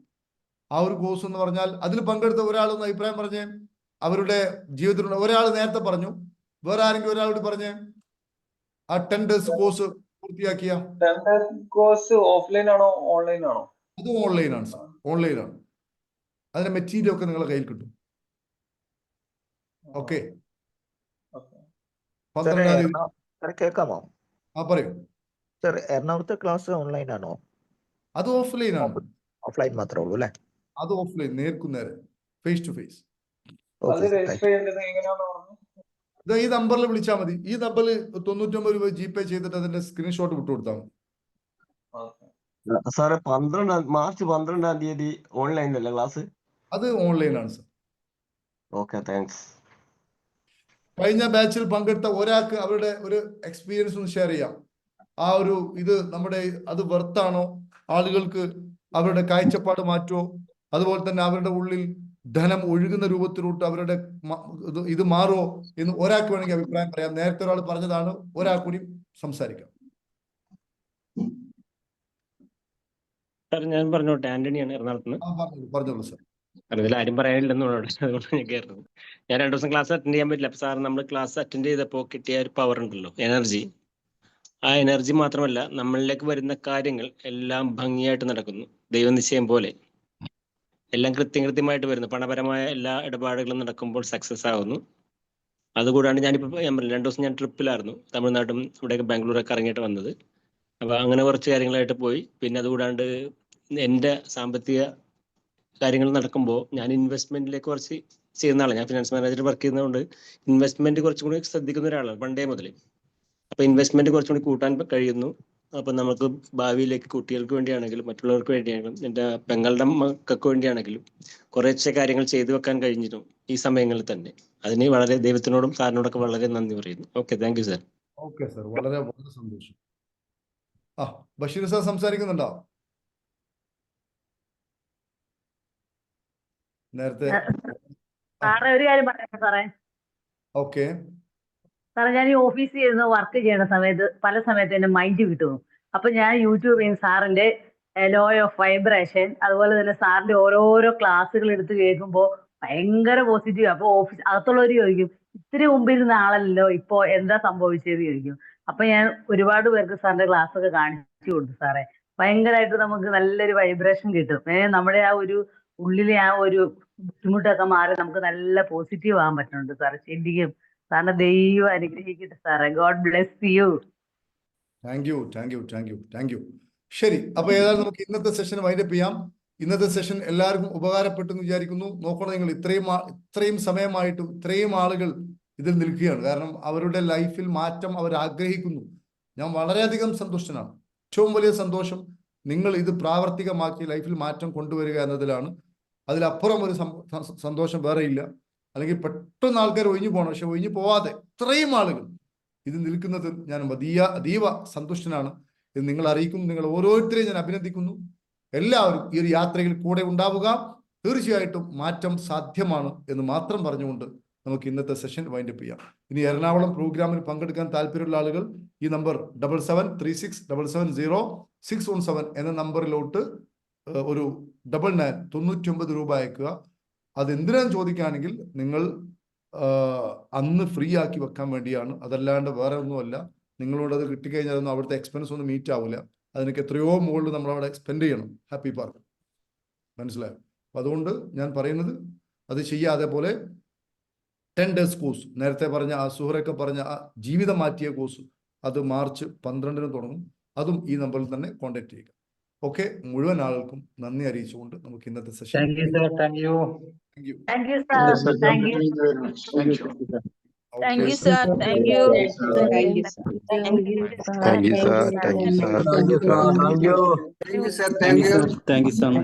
ആ ഒരു കോഴ്സ് എന്ന് പറഞ്ഞാൽ അതിൽ പങ്കെടുത്ത ഒരാളൊന്ന് അഭിപ്രായം പറഞ്ഞേ. അവരുടെ ജീവിതത്തിലുള്ള ഒരാൾ നേരത്തെ പറഞ്ഞു. വേറെ ആരെങ്കിലും ഒരാളോട് പറഞ്ഞേ ആ 10 days കോഴ്സ് പൂർത്തിയാക്കിയ. കോഴ്സ് ഓഫ്ലൈൻ ആണോ ഓൺലൈൻ ആണോ? അത് ഓൺലൈനാണ് സാർ, ഓൺലൈനാണ്. അതിന്റെ മെറ്റീരിയൽ ഒക്കെ നിങ്ങളുടെ കയ്യിൽ കിട്ടും. ഓക്കെ, 12-ാം തീയതി. കേൾക്കാമോ? പറയൂ സർ. എറണാകുളത്തെ ക്ലാസ് ഓൺലൈൻ ആണോ? അത് ഓഫ്ലൈൻ ആണ്. ഓഫ്ലൈൻ മാത്രമേ ഉള്ളൂ അല്ലേ? അത് ഓഫ്ലൈൻ, നേർക്കുനേരെ, ഫേസ് ടു ഫേസ്. ഈ നമ്പറിൽ വിളിച്ചാൽ മതി. ഈ നമ്പറിൽ 99 രൂപ ജിപേ ചെയ്തിട്ട് അതിന്റെ സ്ക്രീൻഷോട്ട് വിട്ടു കൊടുത്താൽ മതി. സാറേ, മാർച്ച് 12-ാം തീയതി ഓൺലൈനല്ലേ ക്ലാസ്? അത് ഓൺലൈനാണ് സാർ. Okay, thanks. കഴിഞ്ഞ ബാച്ചിൽ പങ്കെടുത്ത ഒരാൾക്ക് അവരുടെ ഒരു എക്സ്പീരിയൻസ് ഒന്ന് ഷെയർ ചെയ്യാം. ആ ഒരു ഇത് നമ്മുടെ അത് വെർത്താണോ, ആളുകൾക്ക് അവരുടെ കാഴ്ചപ്പാട് മാറ്റുമോ, അതുപോലെ തന്നെ അവരുടെ ഉള്ളിൽ ധനം ഒഴുകുന്ന രൂപത്തിലോട്ട് അവരുടെ ഇത് മാറുമോ എന്ന് ഒരാൾക്ക് വേണമെങ്കിൽ അഭിപ്രായം പറയാം. നേരത്തെ ഒരാൾ പറഞ്ഞതാണ്, ഒരാൾ കൂടി സംസാരിക്കാം. ഞാൻ പറഞ്ഞോട്ടെ, ആന്റണിയാണ് എറണാകുളത്ത് നിന്ന്. പറഞ്ഞോളൂ സാർ. അതിൽ ആരും പറയാനില്ലെന്നുള്ളൂ, അതുകൊണ്ട് ഞാൻ കയറുന്നത്. ഞാൻ 2 ദിവസം ക്ലാസ് അറ്റൻഡ് ചെയ്യാൻ പറ്റില്ല. അപ്പൊ സാർ, നമ്മൾ ക്ലാസ് അറ്റൻഡ് ചെയ്തപ്പോൾ കിട്ടിയ ഒരു പവർ ഉണ്ടല്ലോ, എനർജി. ആ എനർജി മാത്രമല്ല, നമ്മളിലേക്ക് വരുന്ന കാര്യങ്ങൾ എല്ലാം ഭംഗിയായിട്ട് നടക്കുന്നു. ദൈവനിശ്ചയം പോലെ എല്ലാം കൃത്യമായിട്ട് വരുന്നു. പണപരമായ എല്ലാ ഇടപാടുകളും നടക്കുമ്പോൾ സക്സസ് ആകുന്നു. അതുകൂടാണ്ട് ഞാനിപ്പോൾ 2 ദിവസം ഞാൻ ട്രിപ്പിലായിരുന്നു. തമിഴ്നാട്ടും ഇവിടെയൊക്കെ ബാംഗ്ലൂരൊക്കെ ഇറങ്ങിയിട്ട് വന്നത്. അപ്പൊ അങ്ങനെ കുറച്ച് കാര്യങ്ങളായിട്ട് പോയി. പിന്നെ അതുകൂടാണ്ട് എൻ്റെ സാമ്പത്തിക കാര്യങ്ങൾ നടക്കുമ്പോൾ ഞാൻ ഇൻവെസ്റ്റ്മെന്റിലേക്ക് കുറച്ച് ചെയ്യുന്ന ആളാണ്. ഞാൻ ഫിനാൻസ് മാനേജർ വർക്ക് ചെയ്യുന്നതുകൊണ്ട് ഇൻവെസ്റ്റ്മെന്റ് കുറച്ചും കൂടി ശ്രദ്ധിക്കുന്ന ഒരാളാണ് പണ്ടേ മുതൽ. അപ്പൊ ഇൻവെസ്റ്റ്മെന്റ് കുറച്ചും കൂടി കൂട്ടാൻ കഴിയുന്നു. അപ്പൊ നമുക്ക് ഭാവിയിലേക്ക് കുട്ടികൾക്ക് വേണ്ടിയാണെങ്കിലും മറ്റുള്ളവർക്ക് വേണ്ടിയാണെങ്കിലും എൻ്റെ പെങ്ങളുടെ മക്കൾക്ക് വേണ്ടിയാണെങ്കിലും കുറേശ്ശെ കാര്യങ്ങൾ ചെയ്തു വെക്കാൻ കഴിഞ്ഞിരുന്നു ഈ സമയങ്ങളിൽ തന്നെ. അതിന് വളരെ ദൈവത്തിനോടും സാറിനോടൊക്കെ വളരെ നന്ദി പറയുന്നു. Okay, thank you sir. Okay sir, വളരെ വളരെ സന്തോഷം. ബഷീർ സാർ സംസാരിക്കുന്നുണ്ടോ? നേരത്തെ സാറേ ഒരു കാര്യം പറയാം സാറേ. ഓക്കെ, സാറേ ഞാൻ ഈ ഓഫീസിൽ ഇരുന്ന് വർക്ക് ചെയ്യുന്ന സമയത്ത് പല സമയത്ത് എന്റെ മൈൻഡ് കിട്ടുന്നു. അപ്പൊ ഞാൻ യൂട്യൂബിൽ നിന്ന് സാറിന്റെ ലോ ഓഫ് വൈബ്രേഷൻ അതുപോലെ തന്നെ സാറിന്റെ ഓരോരോ ക്ലാസ്സുകൾ എടുത്ത് കേൾക്കുമ്പോൾ ഭയങ്കര പോസിറ്റീവ്. അപ്പൊ ഓഫീസ് അകത്തുള്ളവർ ചോദിക്കും, ഇത്തിരി മുമ്പിരുന്ന ആളല്ലോ ഇപ്പോ എന്താ സംഭവിച്ചത് ചോദിക്കും. അപ്പൊ ഞാൻ ഒരുപാട് പേർക്ക് സാറിന്റെ ക്ലാസ് ഒക്കെ കാണിച്ചു കൊടുത്തു സാറേ. ഭയങ്കരമായിട്ട് നമുക്ക് നല്ലൊരു വൈബ്രേഷൻ കിട്ടും. നമ്മുടെ ആ ഒരു ഉള്ളിലെ ആ ഒരു ബുദ്ധിമുട്ടൊക്കെ മാറി നമുക്ക് നല്ല പോസിറ്റീവ് ആകാൻ പറ്റുന്നുണ്ട് സാറേ. ശരിക്കും സാറിന്റെ ദൈവം അനുഗ്രഹിക്കട്ടെ സാറേ. God bless you. Thank you. ശരി, അപ്പൊ ഏതായാലും നമുക്ക് ഇന്നത്തെ സെഷൻ വൈൻഡപ്പ് ചെയ്യാം. ഇന്നത്തെ സെഷൻ എല്ലാവർക്കും ഉപകാരപ്പെട്ടു എന്ന് വിചാരിക്കുന്നു. നോക്കണം, നിങ്ങൾ ഇത്രയും സമയമായിട്ടും ഇത്രയും ആളുകൾ ഇതിൽ നിൽക്കുകയാണ്. കാരണം അവരുടെ ലൈഫിൽ മാറ്റം അവർ ആഗ്രഹിക്കുന്നു. ഞാൻ വളരെയധികം സന്തുഷ്ടനാണ്. ഏറ്റവും വലിയ സന്തോഷം നിങ്ങൾ ഇത് പ്രാവർത്തികമാക്കി ലൈഫിൽ മാറ്റം കൊണ്ടുവരിക എന്നതിലാണ്. അതിലപ്പുറം ഒരു സന്തോഷം വേറെ ഇല്ല. അല്ലെങ്കിൽ പെട്ടെന്ന് ആൾക്കാർ ഒഴിഞ്ഞു പോകണം, പക്ഷെ ഒഴിഞ്ഞു പോവാതെ ഇത്രയും ആളുകൾ ഇത് നിൽക്കുന്നതിൽ ഞാൻ അതീവ സന്തുഷ്ടനാണ് എന്ന് നിങ്ങൾ അറിയിക്കുന്നു. നിങ്ങൾ ഓരോരുത്തരെയും ഞാൻ അഭിനന്ദിക്കുന്നു. എല്ലാവരും ഈ ഒരു യാത്രയിൽ കൂടെ ഉണ്ടാവുക. തീർച്ചയായിട്ടും മാറ്റം സാധ്യമാണ് എന്ന് മാത്രം പറഞ്ഞുകൊണ്ട് നമുക്ക് ഇന്നത്തെ സെഷൻ വൈൻഡപ്പ് ചെയ്യാം. ഇനി എറണാകുളം പ്രോഗ്രാമിൽ പങ്കെടുക്കാൻ താല്പര്യമുള്ള ആളുകൾ ഈ നമ്പർ 7736770617 എന്ന നമ്പറിലോട്ട് ഒരു 99 രൂപ അയക്കുക. അതെന്തിനാന്ന് ചോദിക്കുകയാണെങ്കിൽ നിങ്ങൾ അന്ന് ഫ്രീ ആക്കി വെക്കാൻ വേണ്ടിയാണ്. അതല്ലാണ്ട് വേറെ ഒന്നുമല്ല. നിങ്ങളോട് അത് കിട്ടിക്കഴിഞ്ഞാലൊന്നും അവിടുത്തെ എക്സ്പെൻസ് ഒന്നും മീറ്റ് ആവില്ല. അതിനൊക്കെ എത്രയോ മുകളിൽ നമ്മളവിടെ സ്പെൻഡ് ചെയ്യണം. ഹാപ്പി പാർക്ക്, മനസ്സിലായോ? അപ്പം അതുകൊണ്ട് ഞാൻ പറയുന്നത് അത് ചെയ്യാതെ പോലെ 10 days കോഴ്സ്, നേരത്തെ പറഞ്ഞ ആ സുഹറൊക്കെ പറഞ്ഞ ആ ജീവിതം മാറ്റിയ കോഴ്സ്, അത് മാർച്ച് 12 തുടങ്ങും. അതും ഈ നമ്പറിൽ തന്നെ കോൺടാക്ട് ചെയ്യുക. ഓക്കെ, മുഴുവൻ ആളുകൾക്കും നന്ദി അറിയിച്ചുകൊണ്ട് നമുക്ക് ഇന്നത്തെ session thank you sir. Thank you sir. Thank you. Thank you sir. Thank you. Thank you, sir. Thank you, sir. Thank you, sir. Thank you.